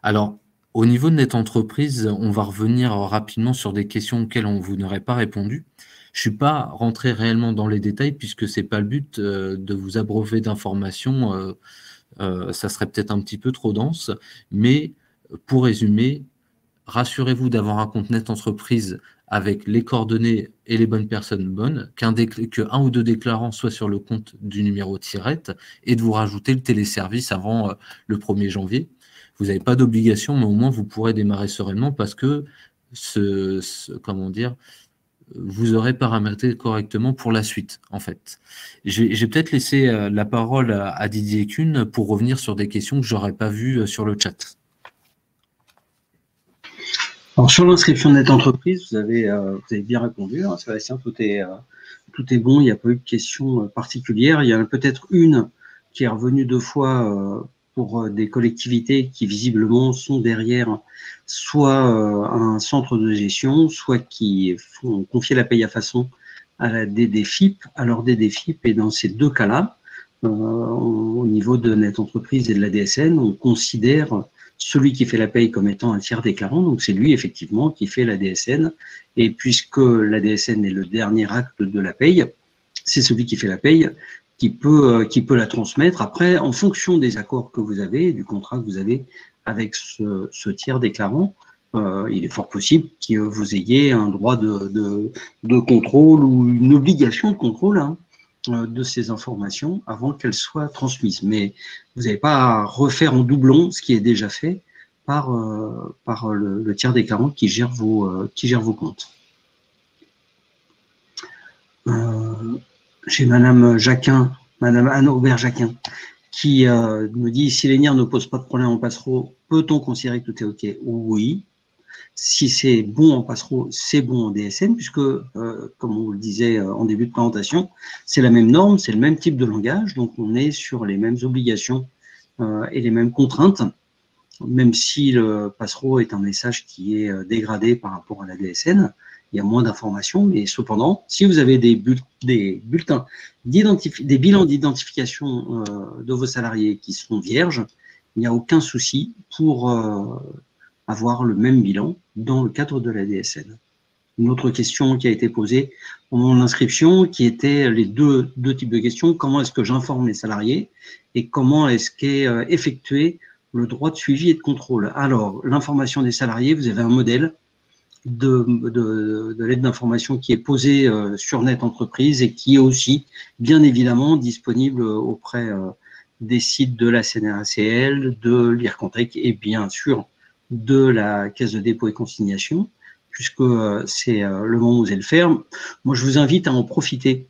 Alors, au niveau de Net Entreprise, on va revenir rapidement sur des questions auxquelles on vous n'aurait pas répondu. Je suis pas rentré réellement dans les détails puisque c'est pas le but de vous abreuver d'informations. Ça serait peut-être un petit peu trop dense, mais pour résumer, rassurez-vous d'avoir un compte Net Entreprise avec les coordonnées et les bonnes personnes bonnes, qu'un ou deux déclarants soient sur le compte du numéro tirette et de vous rajouter le téléservice avant le 1er janvier. Vous n'avez pas d'obligation, mais au moins vous pourrez démarrer sereinement parce que comment dire, vous aurez paramétré correctement pour la suite, en fait. J'ai peut-être laissé la parole à Didier Kuhn pour revenir sur des questions que je n'aurais pas vues sur le chat. Alors, sur l'inscription de Net Entreprise, vous avez bien répondu, hein, Sébastien, tout est bon, il n'y a pas eu de questions particulières. Il y en a peut-être une qui est revenue 2 fois pour des collectivités qui visiblement sont derrière soit un centre de gestion, soit qui font confier la paye à façon à la DDFiP. Alors DDFiP, et dans ces 2 cas-là, au niveau de Net Entreprise et de la DSN, on considère celui qui fait la paye comme étant un tiers déclarant, donc c'est lui effectivement qui fait la DSN, et puisque la DSN est le dernier acte de la paye, c'est celui qui fait la paye qui peut la transmettre. Après, en fonction des accords que vous avez, du contrat que vous avez avec ce tiers déclarant, il est fort possible que vous ayez un droit de contrôle ou une obligation de contrôle, hein, de ces informations avant qu'elles soient transmises. Mais vous n'avez pas à refaire en doublon ce qui est déjà fait par le tiers déclarant qui gère vos comptes. J'ai Madame Jacquin, Madame Anne-Aubert Jacquin, qui me dit: si l'ENIR ne pose pas de problème en passereau, peut-on considérer que tout est OK? Oui. Si c'est bon en passereau, c'est bon en DSN, puisque, comme on vous le disait en début de présentation, c'est la même norme, c'est le même type de langage, donc on est sur les mêmes obligations et les mêmes contraintes, même si le passereau est un message qui est dégradé par rapport à la DSN, il y a moins d'informations, mais cependant, si vous avez des bulletins, des bilans d'identification de vos salariés qui sont vierges, il n'y a aucun souci pour avoir le même bilan dans le cadre de la DSN. Une autre question qui a été posée au moment de l'inscription, qui était les deux types de questions: comment est-ce que j'informe les salariés et comment est-ce qu'est effectué le droit de suivi et de contrôle? Alors, l'information des salariés, vous avez un modèle de l'aide d'information qui est posé sur Net Entreprise et qui est aussi, bien évidemment, disponible auprès des sites de la CNRACL, de l'IRCONTEC et bien sûr de la Caisse de dépôt et consignation, puisque c'est le moment où vous allez le faire. Moi, je vous invite à en profiter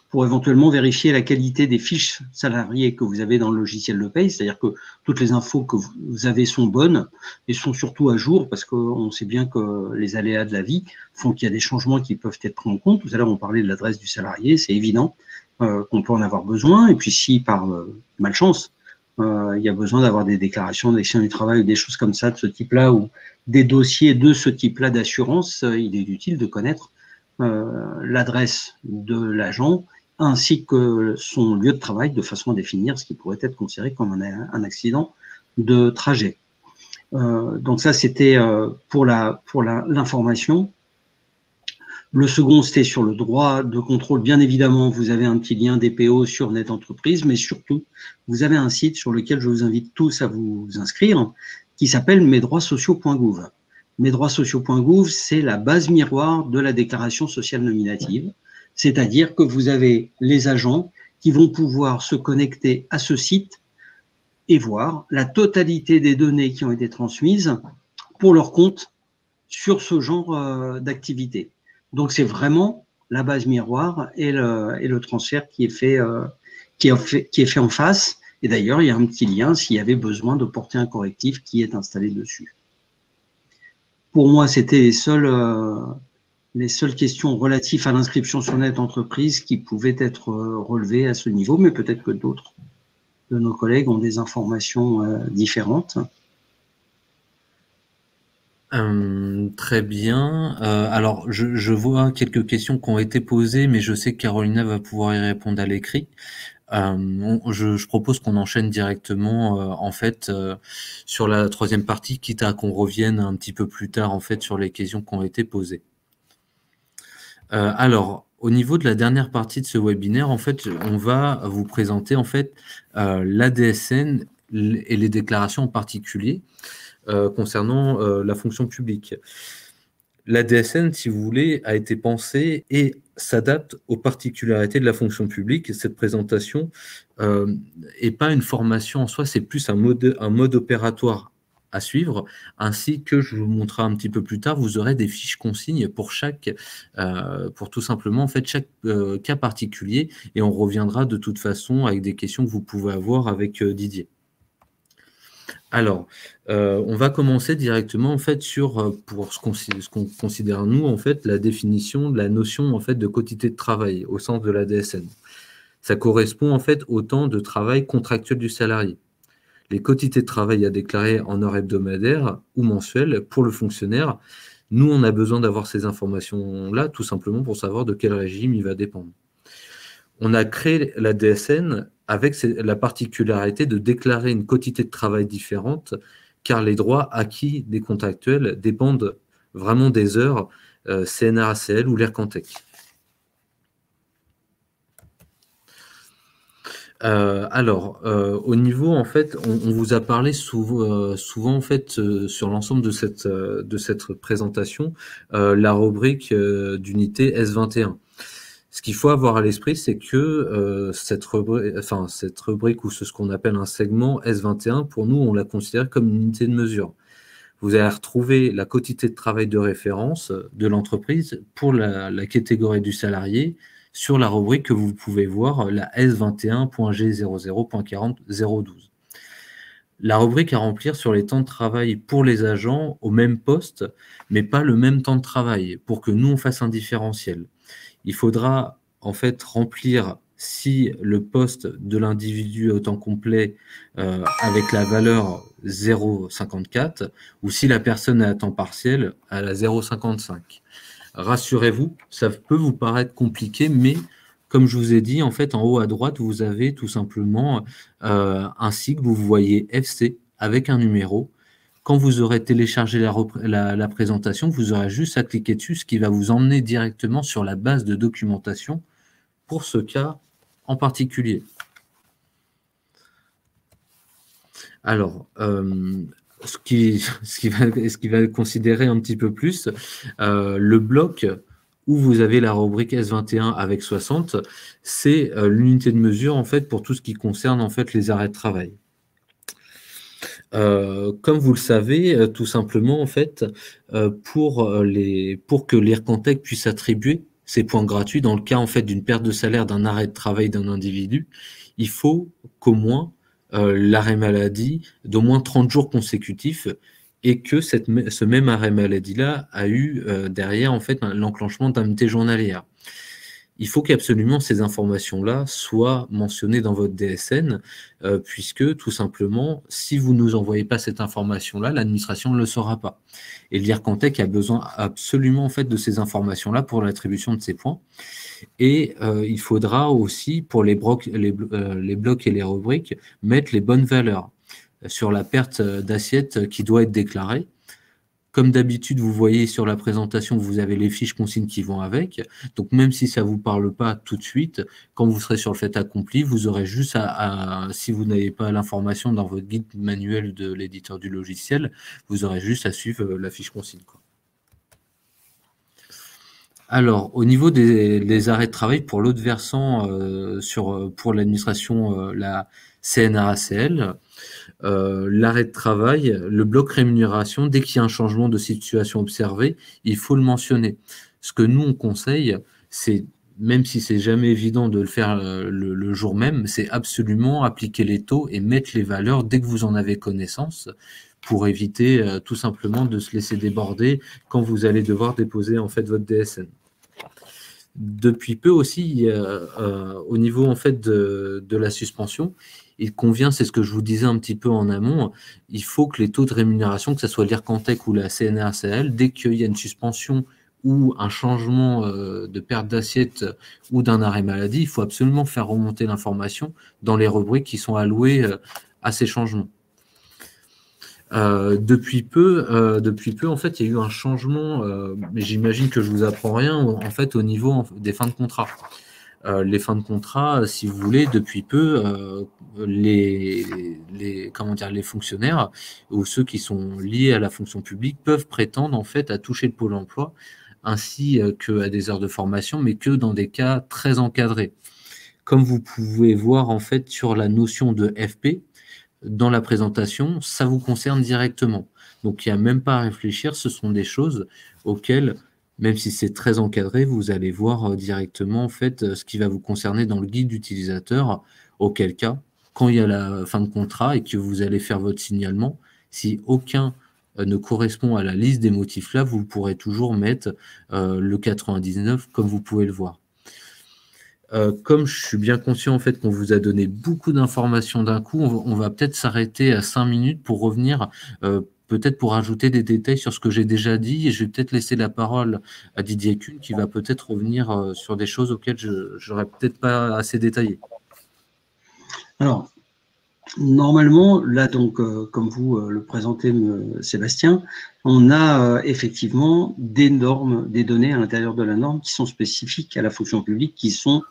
pour éventuellement vérifier la qualité des fiches salariés que vous avez dans le logiciel de paye, c'est-à-dire que toutes les infos que vous avez sont bonnes et sont surtout à jour, parce qu'on sait bien que les aléas de la vie font qu'il y a des changements qui peuvent être pris en compte. Tout à l'heure, on parlait de l'adresse du salarié, c'est évident qu'on peut en avoir besoin, et puis si par malchance, il y a besoin d'avoir des déclarations d'accident du travail ou des choses comme ça de ce type-là, ou des dossiers de ce type-là d'assurance, il est utile de connaître l'adresse de l'agent ainsi que son lieu de travail, de façon à définir ce qui pourrait être considéré comme un accident de trajet. Donc ça, c'était pour l'information. Le second, c'était sur le droit de contrôle. Bien évidemment, vous avez un petit lien DPO sur Net Entreprise, mais surtout, vous avez un site sur lequel je vous invite tous à vous inscrire, qui s'appelle mesdroitssociaux.gouv. Mesdroitssociaux.gouv, c'est la base miroir de la déclaration sociale nominative, c'est-à-dire que vous avez les agents qui vont pouvoir se connecter à ce site et voir la totalité des données qui ont été transmises pour leur compte sur ce genre d'activité. Donc, c'est vraiment la base miroir et le transfert qui est fait en face. Et d'ailleurs, il y a un petit lien s'il y avait besoin de porter un correctif qui est installé dessus. Pour moi, c'était les seules questions relatives à l'inscription sur Net Entreprise qui pouvaient être relevées à ce niveau, mais peut-être que d'autres de nos collègues ont des informations différentes. Très bien. Alors, je vois quelques questions qui ont été posées, mais je sais que Carolina va pouvoir y répondre à l'écrit. Je propose qu'on enchaîne directement en fait sur la troisième partie, quitte à qu'on revienne un petit peu plus tard en fait sur les questions qui ont été posées. Alors, au niveau de la dernière partie de ce webinaire, en fait, on va vous présenter en fait l'ADSN et les déclarations en particulier concernant la fonction publique. L'ADSN, si vous voulez, a été pensée et s'adapte aux particularités de la fonction publique. Cette présentation n'est pas une formation en soi, c'est plus un mode opératoire à suivre, ainsi que je vous montrerai un petit peu plus tard, vous aurez des fiches consignes pour pour tout simplement en fait chaque cas particulier, et on reviendra de toute façon avec des questions que vous pouvez avoir avec Didier. Alors, on va commencer directement en fait sur pour ce qu'on considère nous en fait la définition de la notion en fait de quotité de travail au sens de la DSN. Ça correspond en fait au temps de travail contractuel du salarié. Les quotités de travail à déclarer en heures hebdomadaires ou mensuelles pour le fonctionnaire. Nous, on a besoin d'avoir ces informations-là tout simplement pour savoir de quel régime il va dépendre. On a créé la DSN avec la particularité de déclarer une quotité de travail différente, car les droits acquis des contractuels dépendent vraiment des heures CNRACL ou l'ERCANTEC. Au niveau, en fait, on vous a parlé souvent en fait, sur l'ensemble de cette présentation, la rubrique d'unité S21. Ce qu'il faut avoir à l'esprit, c'est que cette rubrique ou ce qu'on appelle un segment S21, pour nous, on la considère comme une unité de mesure. Vous allez retrouver la quotité de travail de référence de l'entreprise pour la catégorie du salarié sur la rubrique que vous pouvez voir, la S21.G00.40.012. La rubrique à remplir sur les temps de travail pour les agents au même poste, mais pas le même temps de travail, pour que nous, on fasse un différentiel. Il faudra en fait remplir si le poste de l'individu au temps complet avec la valeur 0,54 ou si la personne est à temps partiel à la 0,55. Rassurez-vous, ça peut vous paraître compliqué, mais comme je vous ai dit, en fait, en haut à droite, vous avez tout simplement un cycle, vous voyez FC avec un numéro. Quand vous aurez téléchargé la présentation, vous aurez juste à cliquer dessus, ce qui va vous emmener directement sur la base de documentation pour ce cas en particulier. Alors, ce qui va considérer un petit peu plus, le bloc où vous avez la rubrique S21 avec 60, c'est l'unité de mesure en fait pour tout ce qui concerne en fait les arrêts de travail. Comme vous le savez, tout simplement en fait, pour que l'IRCANTEC puisse attribuer ces points gratuits dans le cas en fait d'une perte de salaire, d'un arrêt de travail d'un individu, il faut qu'au moins l'arrêt maladie d'au moins 30 jours consécutifs et que ce même arrêt maladie-là a eu derrière en fait l'enclenchement d'indemnité journalière. Il faut qu'absolument ces informations-là soient mentionnées dans votre DSN, puisque tout simplement, si vous ne nous envoyez pas cette information-là, l'administration ne le saura pas. Et l'IRCANTEC a besoin absolument en fait, de ces informations-là pour l'attribution de ces points. Et il faudra aussi, pour les blocs et les rubriques, mettre les bonnes valeurs sur la perte d'assiette qui doit être déclarée. Comme d'habitude, vous voyez sur la présentation, vous avez les fiches consignes qui vont avec. Donc, même si ça ne vous parle pas tout de suite, quand vous serez sur le fait accompli, vous aurez juste si vous n'avez pas l'information dans votre guide manuel de l'éditeur du logiciel, vous aurez juste à suivre la fiche consigne, quoi. Alors, au niveau des arrêts de travail, pour l'autre versant, pour l'administration, la CNRACL, l'arrêt de travail, le bloc rémunération, dès qu'il y a un changement de situation observé, il faut le mentionner. Ce que nous, on conseille, c'est, même si c'est jamais évident de le faire le jour même, c'est absolument appliquer les taux et mettre les valeurs dès que vous en avez connaissance pour éviter tout simplement de se laisser déborder quand vous allez devoir déposer en fait votre DSN. Depuis peu aussi, au niveau en fait de la suspension, il convient, c'est ce que je vous disais un petit peu en amont, il faut que les taux de rémunération, que ce soit l'IRCANTEC ou la CNRACL, dès qu'il y a une suspension ou un changement de perte d'assiette ou d'un arrêt maladie, il faut absolument faire remonter l'information dans les rubriques qui sont allouées à ces changements. Depuis peu, en fait, il y a eu un changement, mais j'imagine que je vous apprends rien, en fait, au niveau des fins de contrat. Les fins de contrat, si vous voulez, depuis peu, les fonctionnaires ou ceux qui sont liés à la fonction publique peuvent prétendre en fait à toucher le Pôle emploi ainsi qu'à des heures de formation, mais que dans des cas très encadrés. Comme vous pouvez voir en fait sur la notion de FP, dans la présentation, ça vous concerne directement. Donc, il n'y a même pas à réfléchir, ce sont des choses auxquelles, même si c'est très encadré, vous allez voir directement en fait ce qui va vous concerner dans le guide d'utilisateur, auquel cas, quand il y a la fin de contrat et que vous allez faire votre signalement, si aucun ne correspond à la liste des motifs là, vous pourrez toujours mettre le 99 comme vous pouvez le voir. Comme je suis bien conscient en fait qu'on vous a donné beaucoup d'informations d'un coup, on va peut-être s'arrêter à 5 minutes pour revenir, peut-être pour ajouter des détails sur ce que j'ai déjà dit, et je vais peut-être laisser la parole à Didier Kuhn qui va peut-être revenir sur des choses auxquelles je n'aurais peut-être pas assez détaillé. Alors, normalement, là donc, comme vous le présentez, Sébastien, on a effectivement des normes, des données à l'intérieur de la norme qui sont spécifiques à la fonction publique, qui sont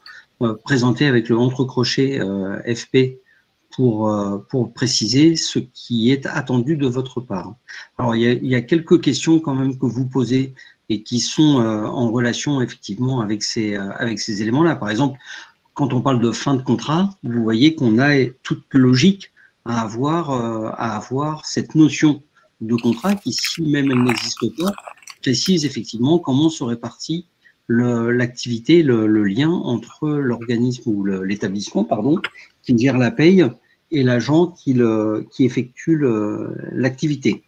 présentées avec le entrecrochet FP pour préciser ce qui est attendu de votre part. Alors, il y a quelques questions quand même que vous posez et qui sont en relation effectivement avec ces éléments-là. Par exemple, quand on parle de fin de contrat, vous voyez qu'on a toute logique à avoir cette notion de contrat qui, si même elle n'existe pas, précise effectivement comment se répartit l'activité, le lien entre l'organisme ou l'établissement, pardon, qui gère la paye et l'agent qui effectue l'activité.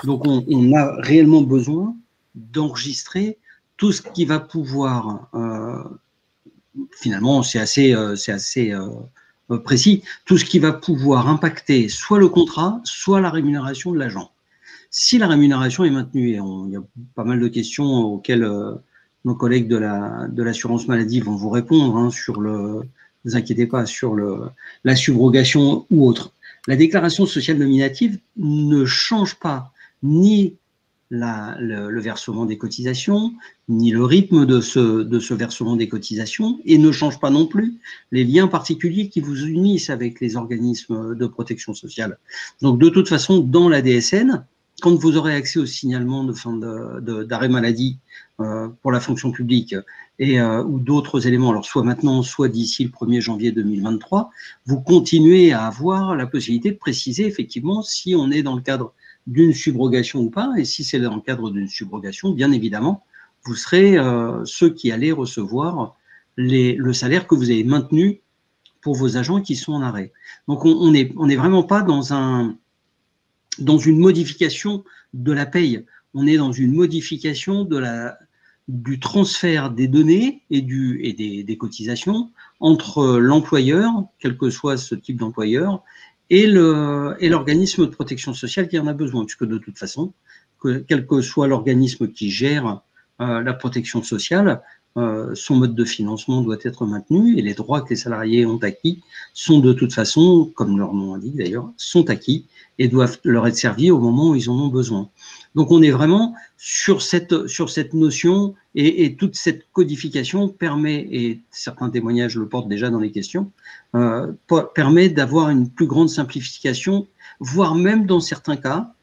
Donc, on a réellement besoin d'enregistrer tout ce qui va pouvoir, finalement, c'est assez précis, tout ce qui va pouvoir impacter soit le contrat, soit la rémunération de l'agent. Si la rémunération est maintenue, et il y a pas mal de questions auxquelles nos collègues de l'assurance maladie vont vous répondre, hein, ne vous inquiétez pas, sur la subrogation ou autre. La déclaration sociale nominative ne change pas ni le versement des cotisations, ni le rythme de ce versement des cotisations, et ne change pas non plus les liens particuliers qui vous unissent avec les organismes de protection sociale. Donc, de toute façon, dans la DSN, quand vous aurez accès au signalement de fin d'arrêt maladie pour la fonction publique ou d'autres éléments, alors soit maintenant, soit d'ici le 1er janvier 2023, vous continuez à avoir la possibilité de préciser effectivement si on est dans le cadre d'une subrogation ou pas, et si c'est dans le cadre d'une subrogation, bien évidemment, vous serez ceux qui allez recevoir le salaire que vous avez maintenu pour vos agents qui sont en arrêt. Donc, on n'est vraiment pas dans une modification de la paye, on est dans une modification du transfert des données et des cotisations entre l'employeur, quel que soit ce type d'employeur, et l'organisme de protection sociale qui en a besoin, puisque de toute façon, quel que soit l'organisme qui gère la protection sociale, son mode de financement doit être maintenu et les droits que les salariés ont acquis sont de toute façon, comme leur nom indique d'ailleurs, sont acquis et doivent leur être servis au moment où ils en ont besoin. Donc on est vraiment sur cette notion et toute cette codification permet, et certains témoignages le portent déjà dans les questions, permet d'avoir une plus grande simplification, voire même dans certains cas,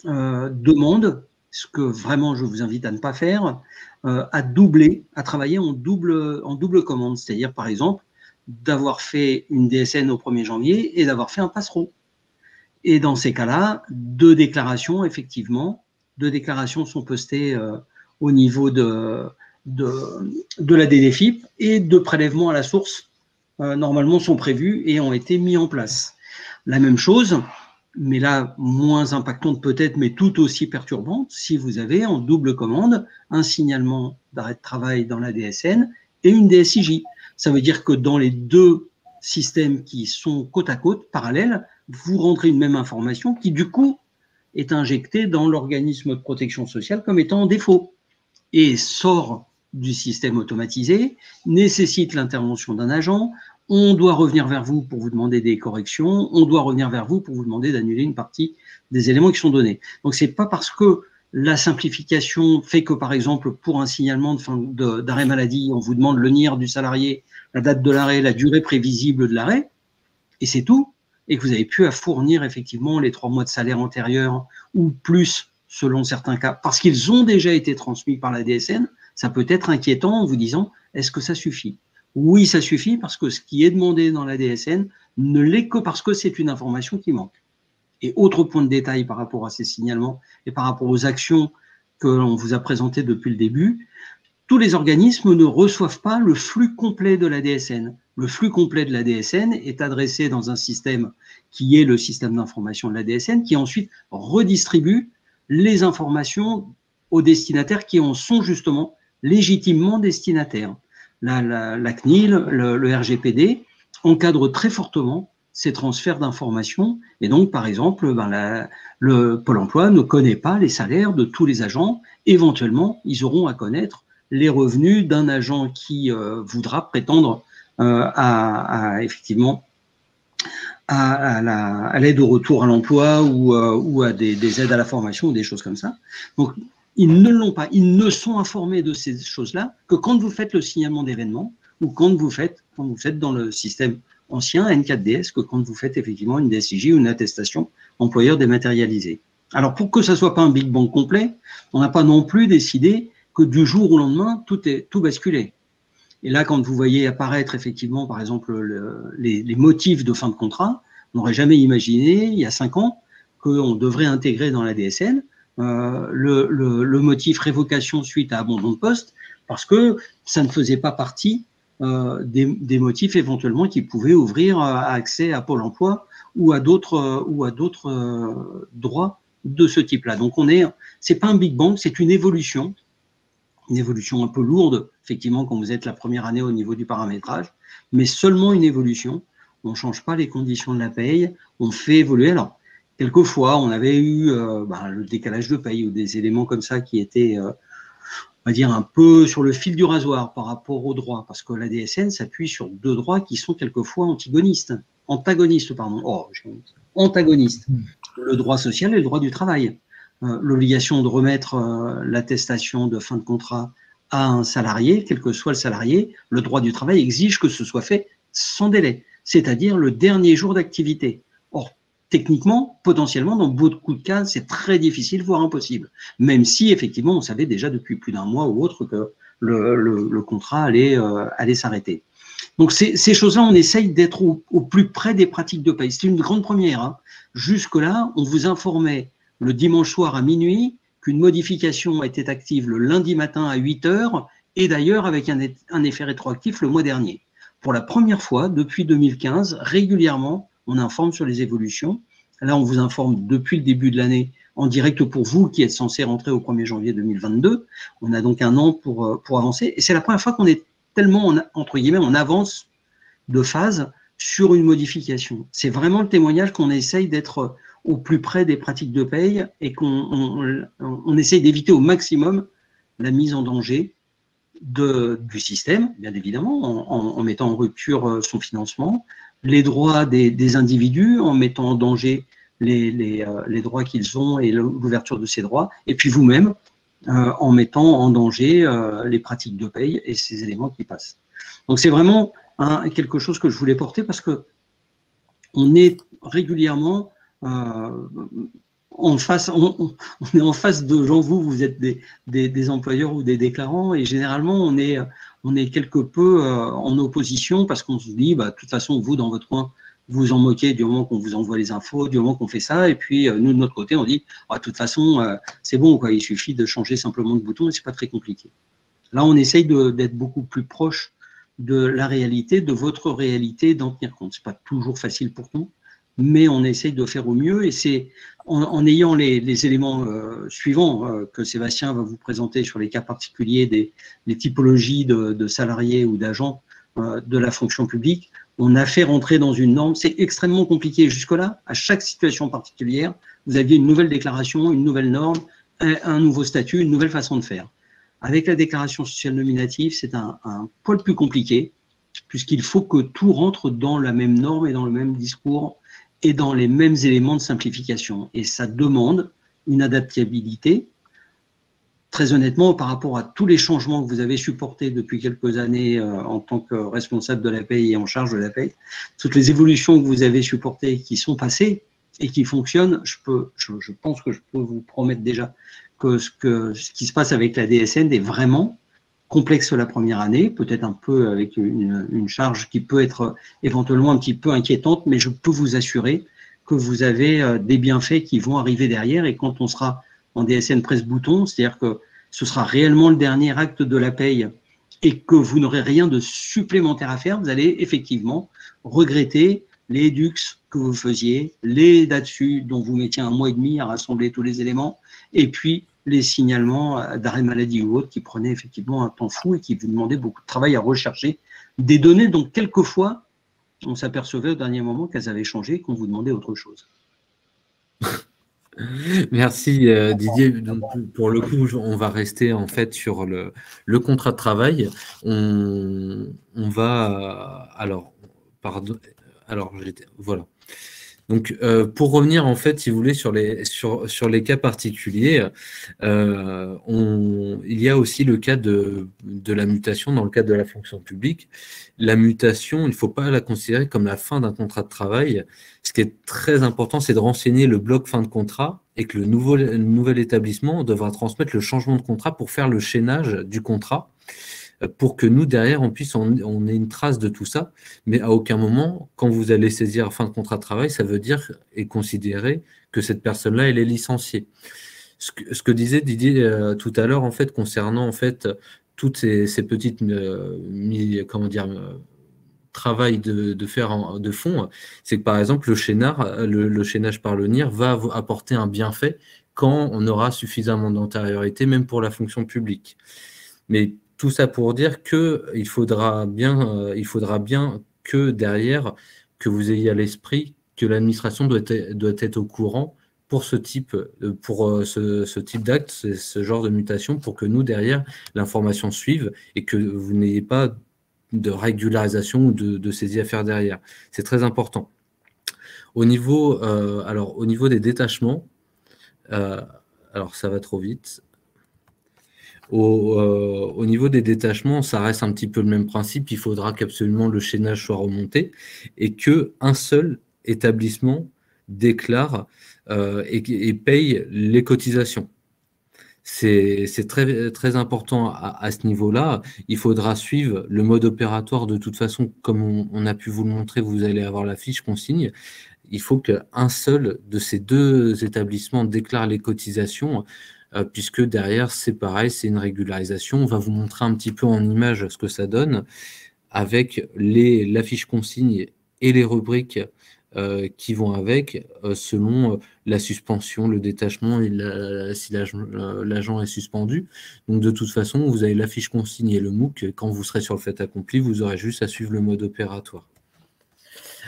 demande, ce que vraiment je vous invite à ne pas faire, à travailler en double commande, c'est-à-dire par exemple d'avoir fait une DSN au 1er janvier et d'avoir fait un passereau. Et dans ces cas-là, deux déclarations sont postées au niveau de la DDFIP et deux prélèvements à la source normalement sont prévus et ont été mis en place. La même chose, mais là moins impactante peut-être, mais tout aussi perturbante, si vous avez en double commande un signalement d'arrêt de travail dans la DSN et une DSIJ. Ça veut dire que dans les deux systèmes qui sont côte à côte, parallèles, vous rentrez une même information qui, du coup, est injectée dans l'organisme de protection sociale comme étant en défaut. et sort du système automatisé, nécessite l'intervention d'un agent, on doit revenir vers vous pour vous demander des corrections, on doit revenir vers vous pour vous demander d'annuler une partie des éléments qui sont donnés. Donc, c'est pas parce que la simplification fait que, par exemple, pour un signalement d'arrêt maladie, on vous demande le NIR du salarié, la date de l'arrêt, la durée prévisible de l'arrêt, et c'est tout, et que vous avez pu à fournir effectivement les 3 mois de salaire antérieurs ou plus selon certains cas, parce qu'ils ont déjà été transmis par la DSN, ça peut être inquiétant en vous disant « est-ce que ça suffit ?» Oui, ça suffit parce que ce qui est demandé dans la DSN ne l'est que parce que c'est une information qui manque. Et autre point de détail par rapport à ces signalements et par rapport aux actions que l'on vous a présentées depuis le début, tous les organismes ne reçoivent pas le flux complet de la DSN. Le flux complet de la DSN est adressé dans un système qui est le système d'information de la DSN, qui ensuite redistribue les informations aux destinataires qui en sont justement légitimement destinataires. La CNIL, le RGPD encadre très fortement ces transferts d'informations. Et donc, par exemple, le Pôle emploi ne connaît pas les salaires de tous les agents. Éventuellement, ils auront à connaître les revenus d'un agent qui voudra prétendre effectivement à l'aide au retour à l'emploi ou à des aides à la formation ou des choses comme ça. Donc, ils ne l'ont pas. Ils ne sont informés de ces choses-là que quand vous faites le signalement d'événement ou quand vous faites dans le système ancien N4DS, que quand vous faites effectivement une DSIJ ou une attestation employeur dématérialisée. Alors, pour que ça ne soit pas un Big Bang complet, on n'a pas non plus décidé que du jour au lendemain, tout basculait. Et là, quand vous voyez apparaître effectivement, par exemple, les motifs de fin de contrat, on n'aurait jamais imaginé, il y a 5 ans, qu'on devrait intégrer dans la DSN le motif révocation suite à abandon de poste, parce que ça ne faisait pas partie des motifs éventuellement qui pouvaient ouvrir accès à Pôle emploi ou à d'autres droits de ce type-là. Donc, c'est pas un Big Bang, c'est une évolution un peu lourde, effectivement, quand vous êtes la première année au niveau du paramétrage, mais seulement une évolution. On ne change pas les conditions de la paye, on fait évoluer. Alors, quelquefois, on avait eu le décalage de paye ou des éléments comme ça qui étaient, on va dire, un peu sur le fil du rasoir par rapport aux droits, parce que la DSN s'appuie sur 2 droits qui sont quelquefois antagonistes. Antagonistes. Le droit social et le droit du travail. L'obligation de remettre l'attestation de fin de contrat à un salarié, quel que soit le salarié, le droit du travail exige que ce soit fait sans délai, c'est-à-dire le dernier jour d'activité. Or, techniquement, potentiellement, dans beaucoup de cas, c'est très difficile, voire impossible, même si, effectivement, on savait déjà depuis plus d'un mois ou autre que le contrat allait s'arrêter. Donc, ces choses-là, on essaye d'être au plus près des pratiques de paye. C'est une grande première. Hein. Jusque-là, on vous informait le dimanche soir à minuit qu'une modification était active le lundi matin à 8 h et d'ailleurs avec un effet rétroactif le mois dernier. Pour la première fois, depuis 2015, régulièrement, on informe sur les évolutions. Là, on vous informe depuis le début de l'année en direct pour vous qui êtes censé rentrer au 1er janvier 2022. On a donc 1 an pour avancer. Et c'est la première fois qu'on est tellement, entre guillemets, en avance de phase sur une modification. C'est vraiment le témoignage qu'on essaye d'être au plus près des pratiques de paye et qu'on essaye d'éviter au maximum la mise en danger du système, bien évidemment, en mettant en rupture son financement, les droits des individus, en mettant en danger les droits qu'ils ont et l'ouverture de ces droits, et puis vous-même, en mettant en danger les pratiques de paye et ces éléments qui passent. Donc c'est vraiment quelque chose que je voulais porter parce que on est régulièrement on est en face de gens, vous êtes des employeurs ou des déclarants, et généralement on est quelque peu en opposition parce qu'on se dit, de toute façon, vous, dans votre coin, vous en moquez du moment qu'on vous envoie les infos, du moment qu'on fait ça, et puis nous, de notre côté, on dit, de toute façon, c'est bon, quoi, il suffit de changer simplement de bouton et c'est pas très compliqué. Là, on essaye d'être beaucoup plus proche de la réalité, de votre réalité, d'en tenir compte. C'est pas toujours facile pour nous, mais on essaye de faire au mieux, et c'est en ayant les éléments suivants que Sébastien va vous présenter sur les cas particuliers des typologies de salariés ou d'agents de la fonction publique, on a fait rentrer dans une norme. C'est extrêmement compliqué jusque-là. À chaque situation particulière, vous aviez une nouvelle déclaration, une nouvelle norme, un nouveau statut, une nouvelle façon de faire. Avec la déclaration sociale nominative, c'est un poil plus compliqué, puisqu'il faut que tout rentre dans la même norme et dans le même discours et dans les mêmes éléments de simplification. Et ça demande une adaptabilité. Très honnêtement, par rapport à tous les changements que vous avez supportés depuis quelques années en tant que responsable de la paie et en charge de la paie, toutes les évolutions que vous avez supportées qui sont passées et qui fonctionnent, je pense que je peux vous promettre déjà que ce qui se passe avec la DSN est vraiment complexe la première année, peut-être un peu avec une charge qui peut être éventuellement un petit peu inquiétante, mais je peux vous assurer que vous avez des bienfaits qui vont arriver derrière, et quand on sera en DSN presse-bouton, c'est-à-dire que ce sera réellement le dernier acte de la paye et que vous n'aurez rien de supplémentaire à faire, vous allez effectivement regretter les DUX que vous faisiez, les dates-su dont vous mettiez 1 mois et demi à rassembler tous les éléments, et puis les signalements d'arrêt maladie ou autres qui prenaient effectivement un temps fou et qui vous demandaient beaucoup de travail à rechercher des données dont quelquefois on s'apercevait au dernier moment qu'elles avaient changé et qu'on vous demandait autre chose. Merci Didier. Donc, pour le coup, on va rester en fait sur le contrat de travail. On va voilà. Donc, pour revenir en fait, si vous voulez, sur les cas particuliers, il y a aussi le cas de la mutation dans le cadre de la fonction publique. La mutation, il ne faut pas la considérer comme la fin d'un contrat de travail. Ce qui est très important, c'est de renseigner le bloc fin de contrat et que le nouvel établissement devra transmettre le changement de contrat pour faire le chaînage du contrat, pour que nous, derrière, on ait une trace de tout ça. Mais à aucun moment, quand vous allez saisir fin de contrat de travail, ça veut dire et considérer que cette personne-là, elle est licenciée. Ce que disait Didier tout à l'heure, en fait, concernant en fait toutes ces petites travail de fond, c'est que par exemple, le chaînage par le NIR va apporter un bienfait quand on aura suffisamment d'antériorité, même pour la fonction publique. Mais tout ça pour dire qu'il faudra bien que derrière, que vous ayez à l'esprit que l'administration doit être au courant pour ce type d'acte, ce genre de mutation, pour que nous, derrière, l'information suive et que vous n'ayez pas de régularisation ou de saisie à faire derrière. C'est très important. Au niveau des détachements, alors ça va trop vite. Au niveau des détachements, ça reste un petit peu le même principe. Il faudra qu'absolument le chaînage soit remonté et qu'un seul établissement déclare et paye les cotisations. C'est très, très important à ce niveau-là. Il faudra suivre le mode opératoire de toute façon, comme on a pu vous le montrer, vous allez avoir la fiche consigne. Il faut qu'un seul de ces deux établissements déclare les cotisations, puisque derrière, c'est pareil, c'est une régularisation. On va vous montrer un petit peu en image ce que ça donne avec la fiche consigne et les rubriques qui vont avec, selon la suspension, le détachement et si l'agent est suspendu. Donc de toute façon, vous avez la fiche consigne et le MOOC. Quand vous serez sur le fait accompli, vous aurez juste à suivre le mode opératoire.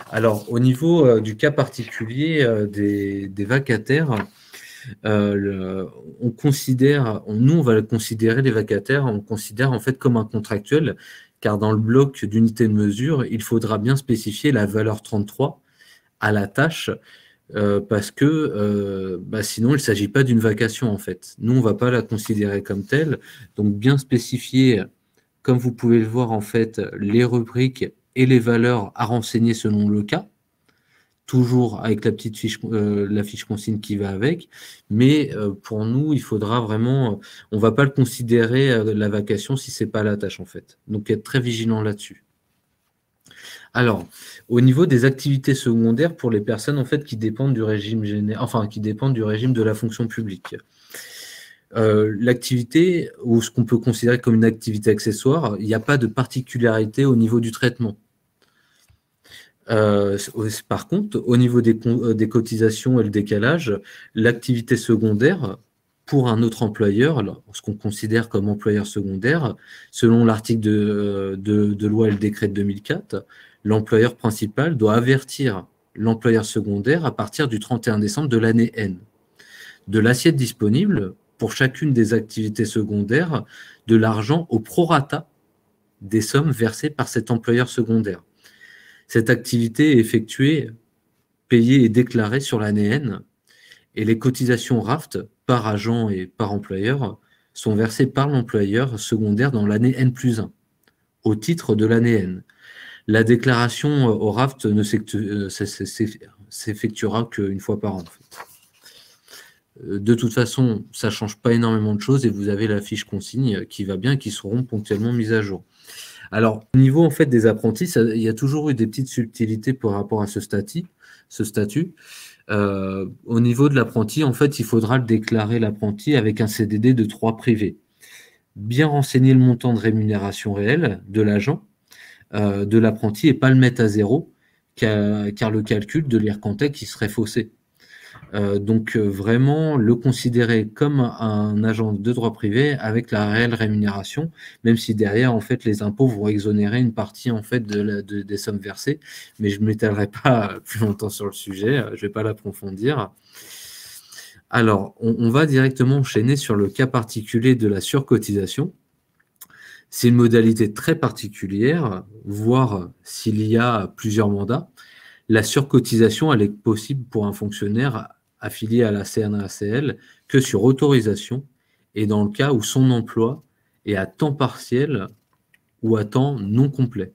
Alors, au niveau du cas particulier des vacataires, on va considérer les vacataires, on considère en fait comme un contractuel, car dans le bloc d'unité de mesure, il faudra bien spécifier la valeur 33 à la tâche, parce que sinon, il ne s'agit pas d'une vacation en fait. Nous, on ne va pas la considérer comme telle, donc bien spécifier, comme vous pouvez le voir en fait, les rubriques et les valeurs à renseigner selon le cas, toujours avec la petite fiche, la fiche consigne qui va avec, mais pour nous, il faudra vraiment, on ne va pas le considérer la vacation si ce n'est pas la tâche en fait. Donc être très vigilant là-dessus. Alors, au niveau des activités secondaires pour les personnes en fait qui dépendent du régime qui dépendent du régime de la fonction publique. L'activité, ou ce qu'on peut considérer comme une activité accessoire, il n'y a pas de particularité au niveau du traitement. Par contre, au niveau des cotisations et le décalage, l'activité secondaire, pour un autre employeur, ce qu'on considère comme employeur secondaire, selon l'article de loi et le décret de 2004, l'employeur principal doit avertir l'employeur secondaire à partir du 31 décembre de l'année N de l'assiette disponible pour chacune des activités secondaires de l'argent au prorata des sommes versées par cet employeur secondaire. Cette activité est effectuée, payée et déclarée sur l'année N, et les cotisations RAFT par agent et par employeur sont versées par l'employeur secondaire dans l'année N+1, au titre de l'année N. La déclaration au RAFT ne s'effectuera qu'une fois par an. En fait. De toute façon, ça ne change pas énormément de choses et vous avez la fiche consigne qui va bien et qui seront ponctuellement mises à jour. Alors, au niveau en fait, des apprentis, il y a toujours eu des petites subtilités par rapport à ce statut. Au niveau de l'apprenti, en fait, il faudra le déclarer l'apprenti avec un CDD de 3 privés. Bien renseigner le montant de rémunération réelle de l'agent, de l'apprenti, et pas le mettre à 0, car le calcul de l'IRCANTEC qui serait faussé. Donc vraiment le considérer comme un agent de droit privé avec la réelle rémunération, même si derrière en fait les impôts vont exonérer une partie en fait des sommes versées, mais je ne m'étalerai pas plus longtemps sur le sujet, je ne vais pas l'approfondir. Alors on va directement enchaîner sur le cas particulier de la surcotisation. C'est une modalité très particulière, voire s'il y a plusieurs mandats. La surcotisation, elle est possible pour un fonctionnaire affilié à la CNRACL que sur autorisation et dans le cas où son emploi est à temps partiel ou à temps non complet.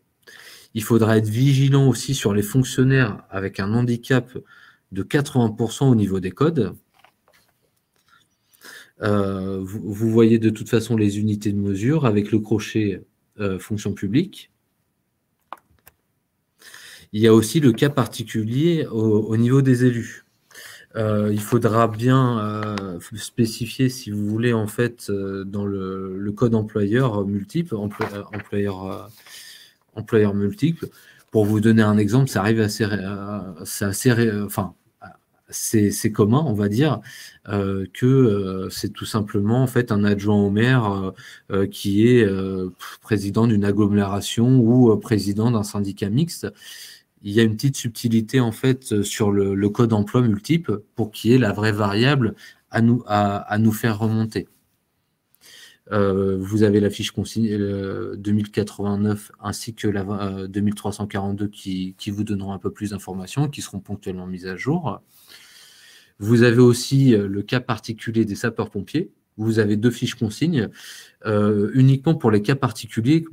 Il faudra être vigilant aussi sur les fonctionnaires avec un handicap de 80% au niveau des codes. Vous voyez de toute façon les unités de mesure avec le crochet fonction publique. Il y a aussi le cas particulier au niveau des élus. Il faudra bien spécifier, si vous voulez, en fait, dans le code employeur multiple, employeur multiple. Pour vous donner un exemple, ça arrive c'est commun, on va dire, que c'est tout simplement en fait un adjoint au maire qui est président d'une agglomération ou président d'un syndicat mixte. Il y a une petite subtilité en fait sur le code emploi multiple pour qu'il y ait la vraie variable à nous faire remonter. Vous avez la fiche consigne 2089 ainsi que la 2342 qui vous donneront un peu plus d'informations, qui seront ponctuellement mises à jour. Vous avez aussi le cas particulier des sapeurs-pompiers. Vous avez 2 fiches consignes, uniquement pour les cas particuliers,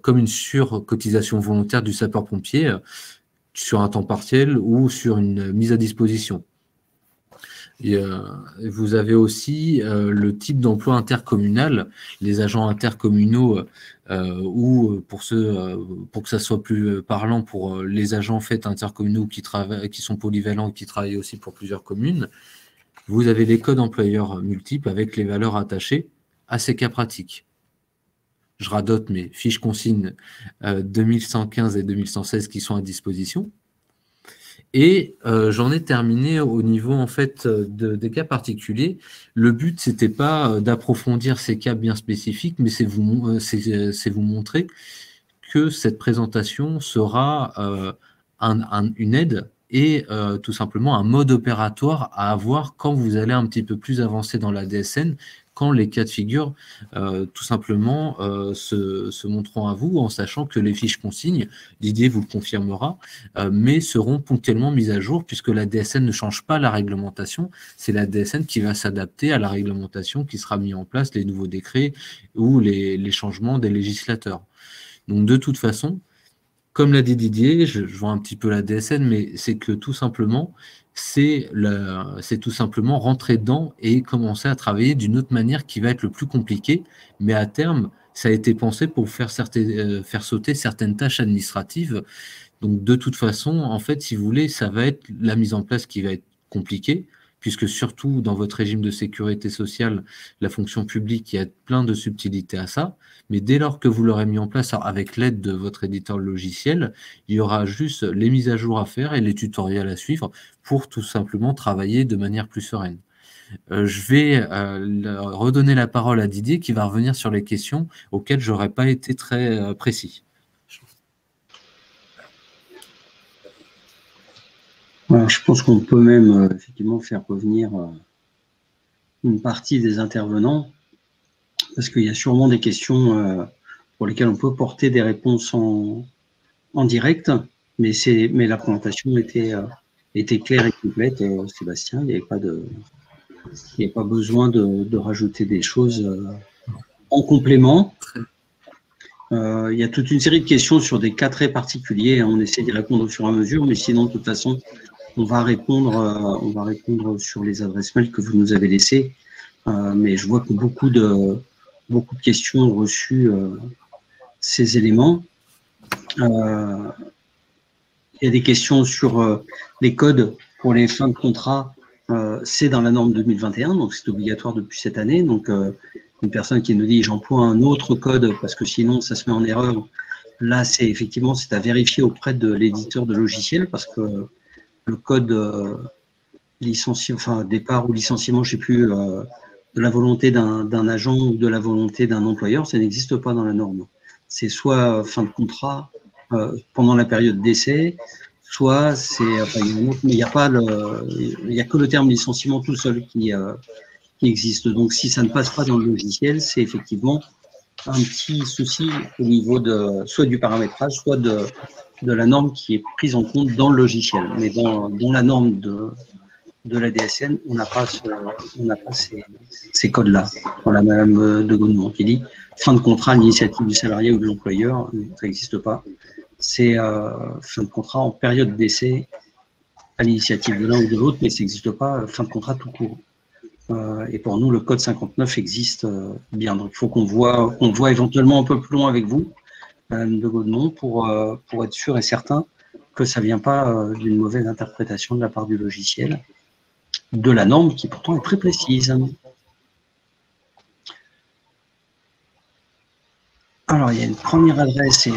comme une surcotisation volontaire du sapeur-pompier sur un temps partiel ou sur une mise à disposition. Et, vous avez aussi le type d'emploi intercommunal, les agents intercommunaux, ou pour que ça soit plus parlant pour les agents en fait intercommunaux qui sont polyvalents, qui travaillent aussi pour plusieurs communes. Vous avez les codes employeurs multiples avec les valeurs attachées à ces cas pratiques. Je radote mes fiches consignes 2115 et 2116 qui sont à disposition. Et j'en ai terminé au niveau en fait des cas particuliers. Le but, c'était pas d'approfondir ces cas bien spécifiques, mais c'est vous montrer que cette présentation sera une aide et tout simplement un mode opératoire à avoir quand vous allez un petit peu plus avancer dans la DSN, quand les cas de figure tout simplement se montreront à vous, en sachant que les fiches consignes, Didier vous le confirmera, mais seront ponctuellement mises à jour puisque la DSN ne change pas la réglementation, c'est la DSN qui va s'adapter à la réglementation qui sera mise en place, les nouveaux décrets ou les changements des législateurs. Donc de toute façon, comme l'a dit Didier, je vois un petit peu la DSN, mais c'est que tout simplement, c'est tout simplement rentrer dedans et commencer à travailler d'une autre manière qui va être le plus compliqué, mais à terme, ça a été pensé pour faire sauter certaines tâches administratives. Donc de toute façon, en fait, si vous voulez, ça va être la mise en place qui va être compliquée, puisque surtout dans votre régime de sécurité sociale, la fonction publique, il y a plein de subtilités à ça. Mais dès lors que vous l'aurez mis en place avec l'aide de votre éditeur logiciel, il y aura juste les mises à jour à faire et les tutoriels à suivre pour tout simplement travailler de manière plus sereine. Je vais redonner la parole à Didier qui va revenir sur les questions auxquelles je n'aurais pas été très précis. Alors, je pense qu'on peut même effectivement faire revenir une partie des intervenants, parce qu'il y a sûrement des questions pour lesquelles on peut porter des réponses en direct, mais la présentation était claire et complète, Sébastien. Il n'y avait pas besoin de rajouter des choses en complément. Il y a toute une série de questions sur des cas très particuliers. On essaie d'y répondre au fur et à mesure, mais sinon, de toute façon, on va répondre sur les adresses mail que vous nous avez laissées. Mais je vois que beaucoup de questions ont reçu ces éléments. Il y a des questions sur les codes pour les fins de contrat. C'est dans la norme 2021, donc c'est obligatoire depuis cette année. Donc, une personne qui nous dit j'emploie un autre code parce que sinon ça se met en erreur. Là, c'est à vérifier auprès de l'éditeur de logiciel parce que le code départ ou licenciement, je ne sais plus, de la volonté d'un agent ou de la volonté d'un employeur, ça n'existe pas dans la norme. C'est soit fin de contrat pendant la période d'essai, soit c'est, mais il n'y a que le terme licenciement tout seul qui existe. Donc, si ça ne passe pas dans le logiciel, c'est effectivement un petit souci au niveau soit du paramétrage, soit de la norme qui est prise en compte dans le logiciel. Mais dans la norme de la DSN, on n'a pas ces codes-là. Voilà, Madame de Gaudemont qui dit fin de contrat à l'initiative du salarié ou de l'employeur, ça n'existe pas. C'est fin de contrat en période d'essai à l'initiative de l'un ou de l'autre, mais ça n'existe pas fin de contrat tout court. Et pour nous, le code 59 existe bien. Donc, il faut qu'on voit éventuellement un peu plus loin avec vous, Madame de Gaudemont, pour être sûr et certain que ça ne vient pas d'une mauvaise interprétation de la part du logiciel, de la norme qui pourtant est très précise. Alors, il y a une première adresse, et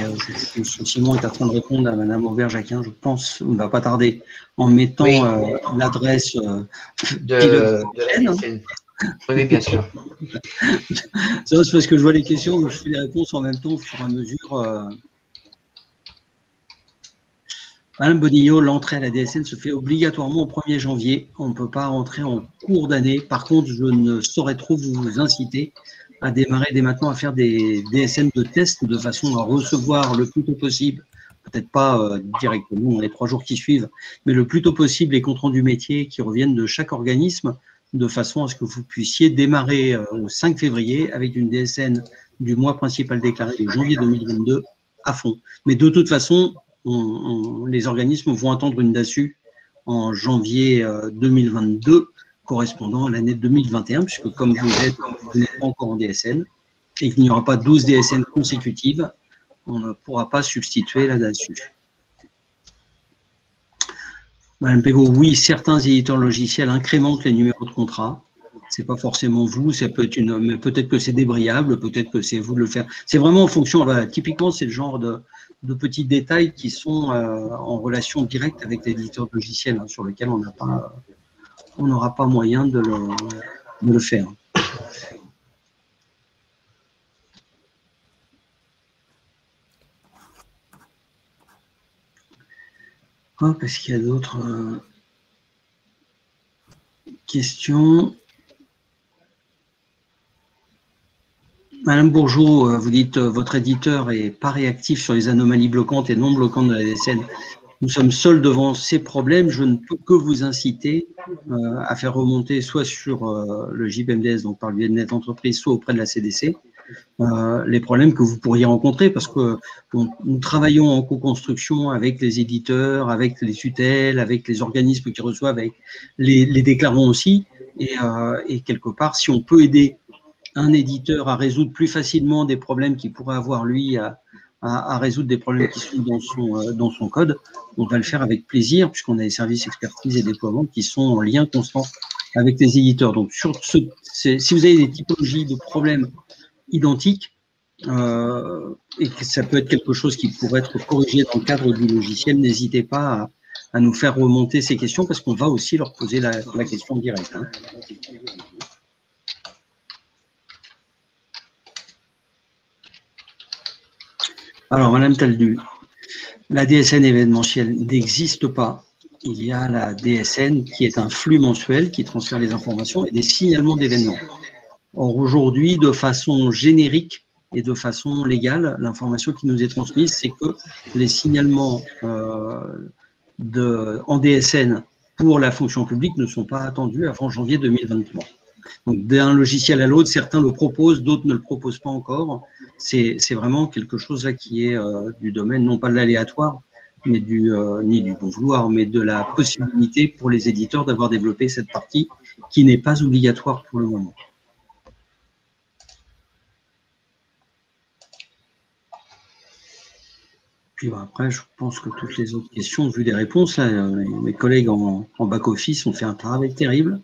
Simon est en train de répondre à Madame Aubert-Jacquin, je pense, on ne va pas tarder, en mettant l'adresse de la DSN. Oui, bien sûr. C'est parce que je vois les questions, donc je fais les réponses en même temps, au fur et à mesure. Madame Bonillo, l'entrée à la DSN se fait obligatoirement au 1er janvier. On ne peut pas rentrer en cours d'année. Par contre, je ne saurais trop vous inciter à démarrer dès maintenant à faire des DSN de test de façon à recevoir le plus tôt possible, peut-être pas directement dans les 3 jours qui suivent, mais le plus tôt possible les comptes rendus métiers qui reviennent de chaque organisme, de façon à ce que vous puissiez démarrer au 5 février avec une DSN du mois principal déclaré de janvier 2022 à fond. Mais de toute façon, les organismes vont attendre une DASU en janvier 2022, correspondant à l'année 2021, puisque comme vous n'êtes pas encore en DSN, et qu'il n'y aura pas 12 DSN consécutives, on ne pourra pas substituer la DASU. Madame Pégot, oui, certains éditeurs logiciels incrémentent les numéros de contrat. Ce n'est pas forcément vous, ça peut être mais peut-être que c'est débrayable, peut-être que c'est vous de le faire. C'est vraiment en fonction, voilà, typiquement, c'est le genre de petits détails qui sont en relation directe avec l'éditeur logiciel, hein, sur lequel on n'aura pas moyen de le faire. Est-ce qu'il y a d'autres questions? Madame Bourgeot, vous dites votre éditeur n'est pas réactif sur les anomalies bloquantes et non bloquantes de la DSN. Nous sommes seuls devant ces problèmes. Je ne peux que vous inciter à faire remonter soit sur le JPMDS, donc par le biais de Net Entreprise, soit auprès de la CDC, les problèmes que vous pourriez rencontrer, parce que nous travaillons en co-construction avec les éditeurs, avec les tutelles, avec les organismes qui reçoivent, avec les déclarants aussi, et quelque part, si on peut aider un éditeur à résoudre plus facilement des problèmes qu'il pourrait avoir lui à résoudre des problèmes qui sont dans son code, on va le faire avec plaisir, puisqu'on a des services expertise et déploiement qui sont en lien constant avec les éditeurs. Donc, si vous avez des typologies de problèmes identiques, et que ça peut être quelque chose qui pourrait être corrigé dans le cadre du logiciel, n'hésitez pas à nous faire remonter ces questions, parce qu'on va aussi leur poser la question directe. Hein. Alors, Madame Taldu, la DSN événementielle n'existe pas. il y a la DSN qui est un flux mensuel qui transfère les informations et des signalements d'événements. Or, aujourd'hui, de façon générique et de façon légale, l'information qui nous est transmise, c'est que les signalements en DSN pour la fonction publique ne sont pas attendus avant janvier 2023. Donc, d'un logiciel à l'autre, certains le proposent, d'autres ne le proposent pas encore. C'est vraiment quelque chose là qui est du domaine, non pas de l'aléatoire, mais ni du bon vouloir, mais de la possibilité pour les éditeurs d'avoir développé cette partie qui n'est pas obligatoire pour le moment. Puis après, je pense que toutes les autres questions, vu les réponses, là, mes collègues en back-office ont fait un travail terrible.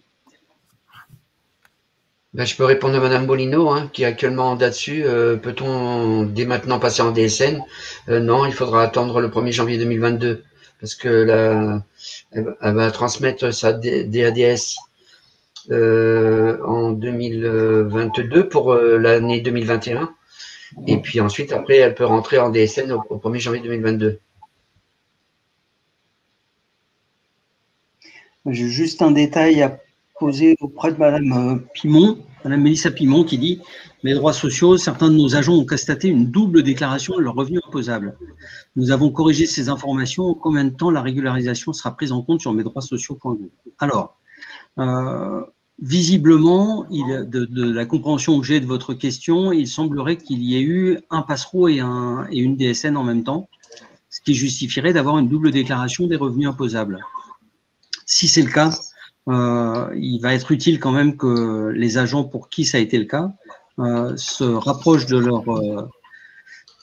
Ben, je peux répondre à Madame Bolino, hein, qui est actuellement en date dessus. Peut-on dès maintenant passer en DSN? Non, il faudra attendre le 1er janvier 2022 parce que elle va transmettre sa DADS en 2022 pour l'année 2021. Et puis ensuite, après, elle peut rentrer en DSN au 1er janvier 2022. J'ai juste un détail à poser auprès de Madame Pimon, Madame Mélissa Pimon, qui dit « Les droits sociaux, certains de nos agents ont constaté une double déclaration de leurs revenus imposables. Nous avons corrigé ces informations. En combien de temps la régularisation sera prise en compte sur mesdroitssociaux.gouv ?» Alors, visiblement, de la compréhension que j'ai de votre question, il semblerait qu'il y ait eu un passereau et une DSN en même temps, ce qui justifierait d'avoir une double déclaration des revenus imposables. Si c'est le cas, il va être utile quand même que les agents pour qui ça a été le cas se rapprochent de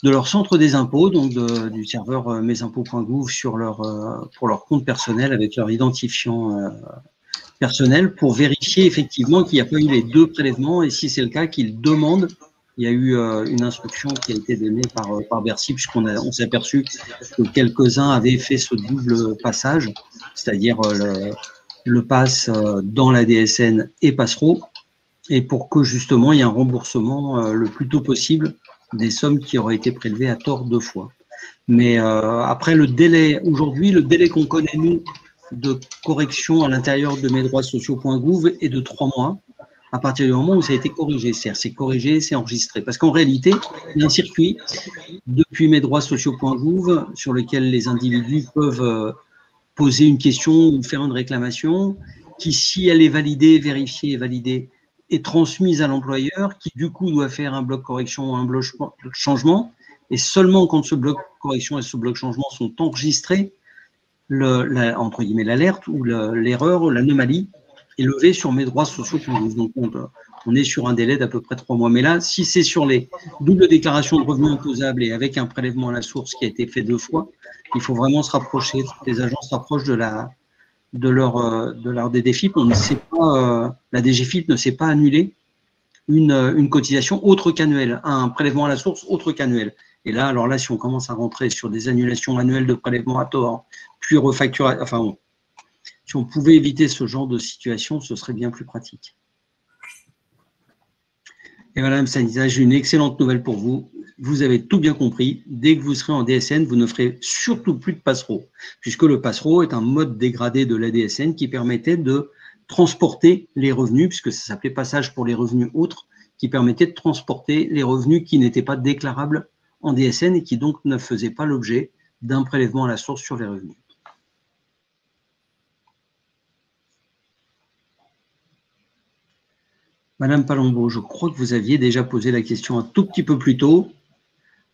leur centre des impôts, donc du serveur mesimpôts.gouv pour leur compte personnel avec leur identifiant personnel pour vérifier effectivement qu'il n'y a pas eu les deux prélèvements et si c'est le cas, qu'ils demandent. Il y a eu une instruction qui a été donnée par Bercy puisqu'on s'est aperçu que quelques-uns avaient fait ce double passage, c'est-à-dire le pass dans la DSN et passereau, et pour que justement il y ait un remboursement le plus tôt possible des sommes qui auraient été prélevées à tort 2 fois. Mais après le délai, aujourd'hui, le délai qu'on connaît nous de correction à l'intérieur de mesdroitssociaux.gouv est de 3 mois, à partir du moment où ça a été corrigé. C'est-à-dire c'est corrigé, c'est enregistré. Parce qu'en réalité, il y a un circuit depuis mesdroitssociaux.gouv sur lequel les individus peuvent poser une question ou faire une réclamation qui, si elle est validée, vérifiée et validée, est transmise à l'employeur qui, du coup, doit faire un bloc correction ou un bloc changement. Et seulement quand ce bloc correction et ce bloc changement sont enregistrés, entre guillemets, l'alerte ou l'erreur, l'anomalie est levée sur mesdroitssociaux.gouv. Donc, on est sur un délai d'à peu près 3 mois. Mais là, si c'est sur les doubles déclarations de revenus imposables et avec un prélèvement à la source qui a été fait 2 fois, il faut vraiment se rapprocher, les agents se rapprochent de leur DGFiP. On ne sait pas, la DGFiP ne sait pas annuler une cotisation autre qu'annuelle, un prélèvement à la source autre qu'annuel. Et là, alors là, si on commence à rentrer sur des annulations annuelles de prélèvement à tort, puis refacturer, enfin bon, si on pouvait éviter ce genre de situation, ce serait bien plus pratique. Et voilà, Mme Sanisa, j'ai une excellente nouvelle pour vous. Vous avez tout bien compris. Dès que vous serez en DSN, vous ne ferez surtout plus de passereau, puisque le passereau est un mode dégradé de la DSN qui permettait de transporter les revenus, puisque ça s'appelait passage pour les revenus autres, qui permettait de transporter les revenus qui n'étaient pas déclarables en DSN et qui donc ne faisaient pas l'objet d'un prélèvement à la source sur les revenus. Madame Palombo, je crois que vous aviez déjà posé la question un tout petit peu plus tôt.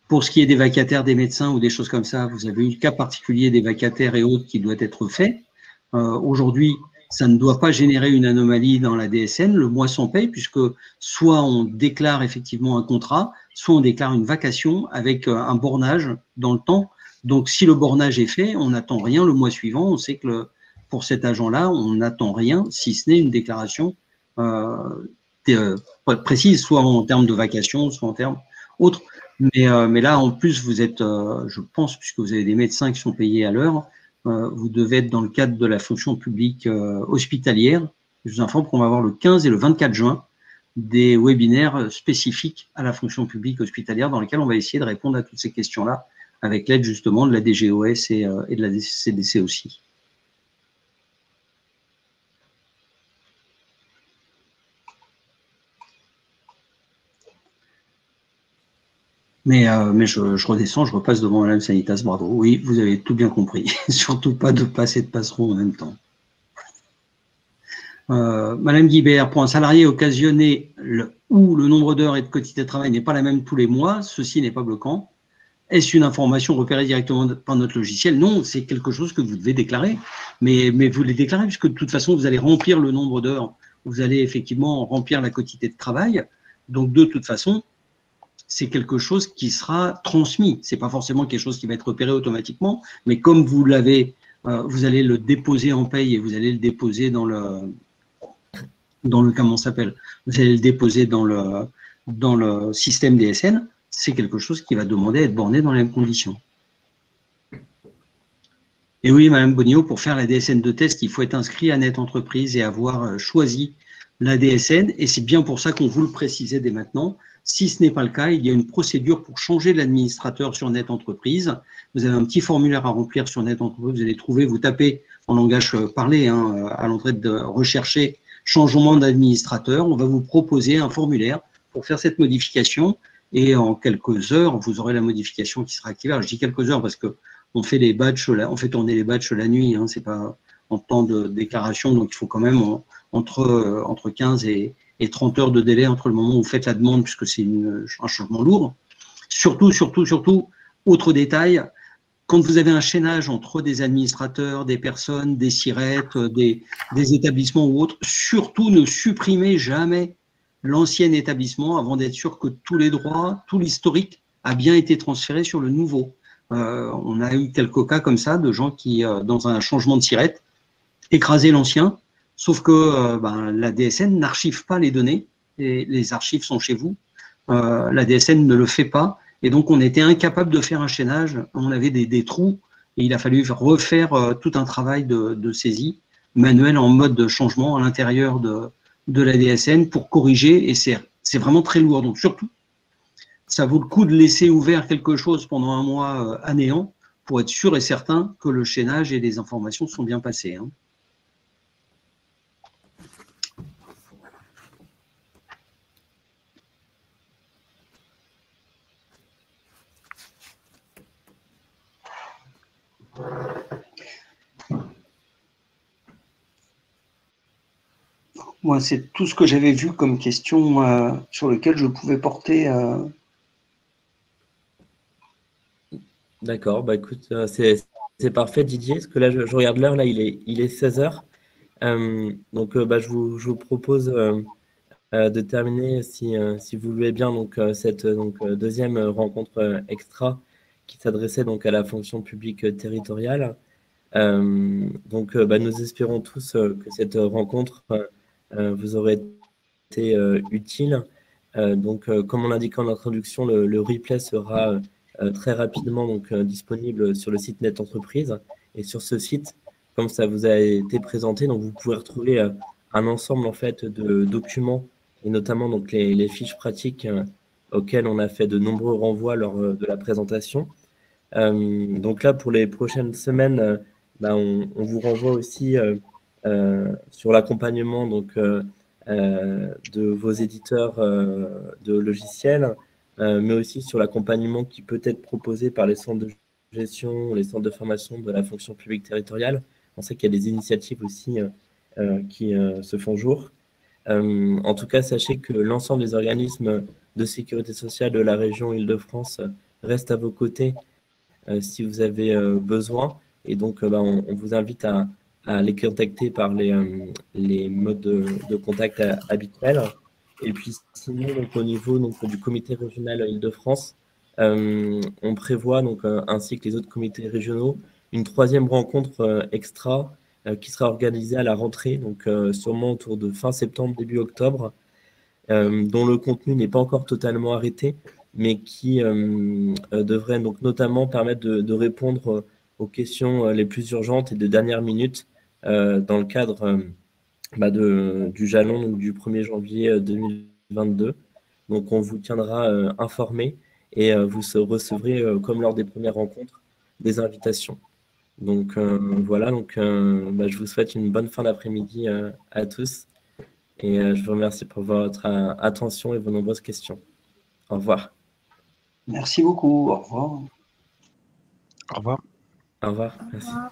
Pour ce qui est des vacataires, des médecins ou des choses comme ça, vous avez eu le cas particulier des vacataires et autres qui doit être fait. Aujourd'hui, ça ne doit pas générer une anomalie dans la DSN, le mois sans paye, puisque soit on déclare effectivement un contrat, soit on déclare une vacation avec un bornage dans le temps. Donc, si le bornage est fait, on n'attend rien le mois suivant. On sait que pour cet agent-là, on n'attend rien, si ce n'est une déclaration précise, soit en termes de vacation, soit en termes autres. Mais là, en plus, vous êtes, je pense, puisque vous avez des médecins qui sont payés à l'heure, vous devez être dans le cadre de la fonction publique hospitalière. Je vous informe qu'on va avoir le 15 et le 24 juin des webinaires spécifiques à la fonction publique hospitalière dans lesquels on va essayer de répondre à toutes ces questions-là avec l'aide justement de la DGOS et de la CDC aussi. Mais je redescends, je repasse devant Madame Sanitas Bravo. Oui, vous avez tout bien compris. Surtout pas de passer de passeron en même temps. Madame Guibert, pour un salarié occasionné où le nombre d'heures et de quotité de travail n'est pas la même tous les mois, ceci n'est pas bloquant. Est-ce une information repérée directement par notre logiciel? Non, c'est quelque chose que vous devez déclarer. Mais vous les déclarez puisque de toute façon, vous allez remplir le nombre d'heures. Vous allez effectivement remplir la quotité de travail. Donc, de toute façon, c'est quelque chose qui sera transmis. C'est pas forcément quelque chose qui va être repéré automatiquement, mais comme vous l'avez, vous allez le déposer en paye et vous allez le déposer dans le comment ça s'appelle, vous allez le déposer dans le système DSN, c'est quelque chose qui va demander à être borné dans les mêmes conditions. Et oui, Madame Bonio, pour faire la DSN de test, il faut être inscrit à Net Entreprise et avoir choisi la DSN, et c'est bien pour ça qu'on vous le précisait dès maintenant. Si ce n'est pas le cas, il y a une procédure pour changer l'administrateur sur Net Entreprise. Vous avez un petit formulaire à remplir sur Net Entreprise, vous allez trouver, vous tapez en langage parlé à l'entrée de rechercher changement d'administrateur. On va vous proposer un formulaire pour faire cette modification et en quelques heures, vous aurez la modification qui sera activée. Alors, je dis quelques heures parce que on fait les badges, on fait tourner les badges la nuit, c'est pas en temps de déclaration, donc il faut quand même entre 15 et 30 heures de délai entre le moment où vous faites la demande, puisque c'est un changement lourd. Surtout, autre détail, quand vous avez un chaînage entre des administrateurs, des personnes, des SIRET, des établissements ou autres, surtout ne supprimez jamais l'ancien établissement avant d'être sûr que tous les droits, tout l'historique a bien été transféré sur le nouveau. On a eu quelques cas comme ça de gens qui, dans un changement de SIRET, écrasaient l'ancien, sauf que la DSN n'archive pas les données, et les archives sont chez vous. La DSN ne le fait pas, et donc on était incapable de faire un chaînage. On avait des trous, et il a fallu refaire tout un travail de saisie manuel en mode de changement à l'intérieur de la DSN pour corriger, et c'est vraiment très lourd. Donc surtout, ça vaut le coup de laisser ouvert quelque chose pendant un mois à néant pour être sûr et certain que le chaînage et les informations sont bien passées. Moi, c'est tout ce que j'avais vu comme question sur lequel je pouvais porter. D'accord, écoute, c'est parfait Didier, parce que là je regarde l'heure, là il est 16h. Donc je vous propose de terminer, si vous voulez bien, donc, cette deuxième rencontre extra qui s'adressait donc à la fonction publique territoriale. Nous espérons tous que cette rencontre vous aurait été utile. Comme on l'indiquait en introduction, le replay sera très rapidement disponible sur le site Net Entreprise. Et sur ce site, comme ça vous a été présenté, donc vous pouvez retrouver un ensemble en fait de documents et notamment donc les fiches pratiques auxquelles on a fait de nombreux renvois lors de la présentation. Donc là, pour les prochaines semaines, on vous renvoie aussi sur l'accompagnement de vos éditeurs de logiciels, mais aussi sur l'accompagnement qui peut être proposé par les centres de gestion, les centres de formation de la fonction publique territoriale. On sait qu'il y a des initiatives aussi qui se font jour. En tout cas, sachez que l'ensemble des organismes de sécurité sociale de la région Île-de-France restent à vos côtés si vous avez besoin. Et donc, on vous invite à les contacter par les modes de contact habituels. Et puis, sinon, au niveau du comité régional Île-de-France, on prévoit, ainsi que les autres comités régionaux, une troisième rencontre extra qui sera organisée à la rentrée, sûrement autour de fin septembre, début octobre, dont le contenu n'est pas encore totalement arrêté, mais qui devrait notamment permettre de répondre aux questions les plus urgentes et de dernière minute dans le cadre du jalon du 1er janvier 2022. Donc, on vous tiendra informé et vous recevrez, comme lors des premières rencontres, des invitations. Donc, voilà, je vous souhaite une bonne fin d'après-midi à tous et je vous remercie pour votre attention et vos nombreuses questions. Au revoir. Merci beaucoup. Au revoir. Au revoir. Au revoir. Au Merci. revoir.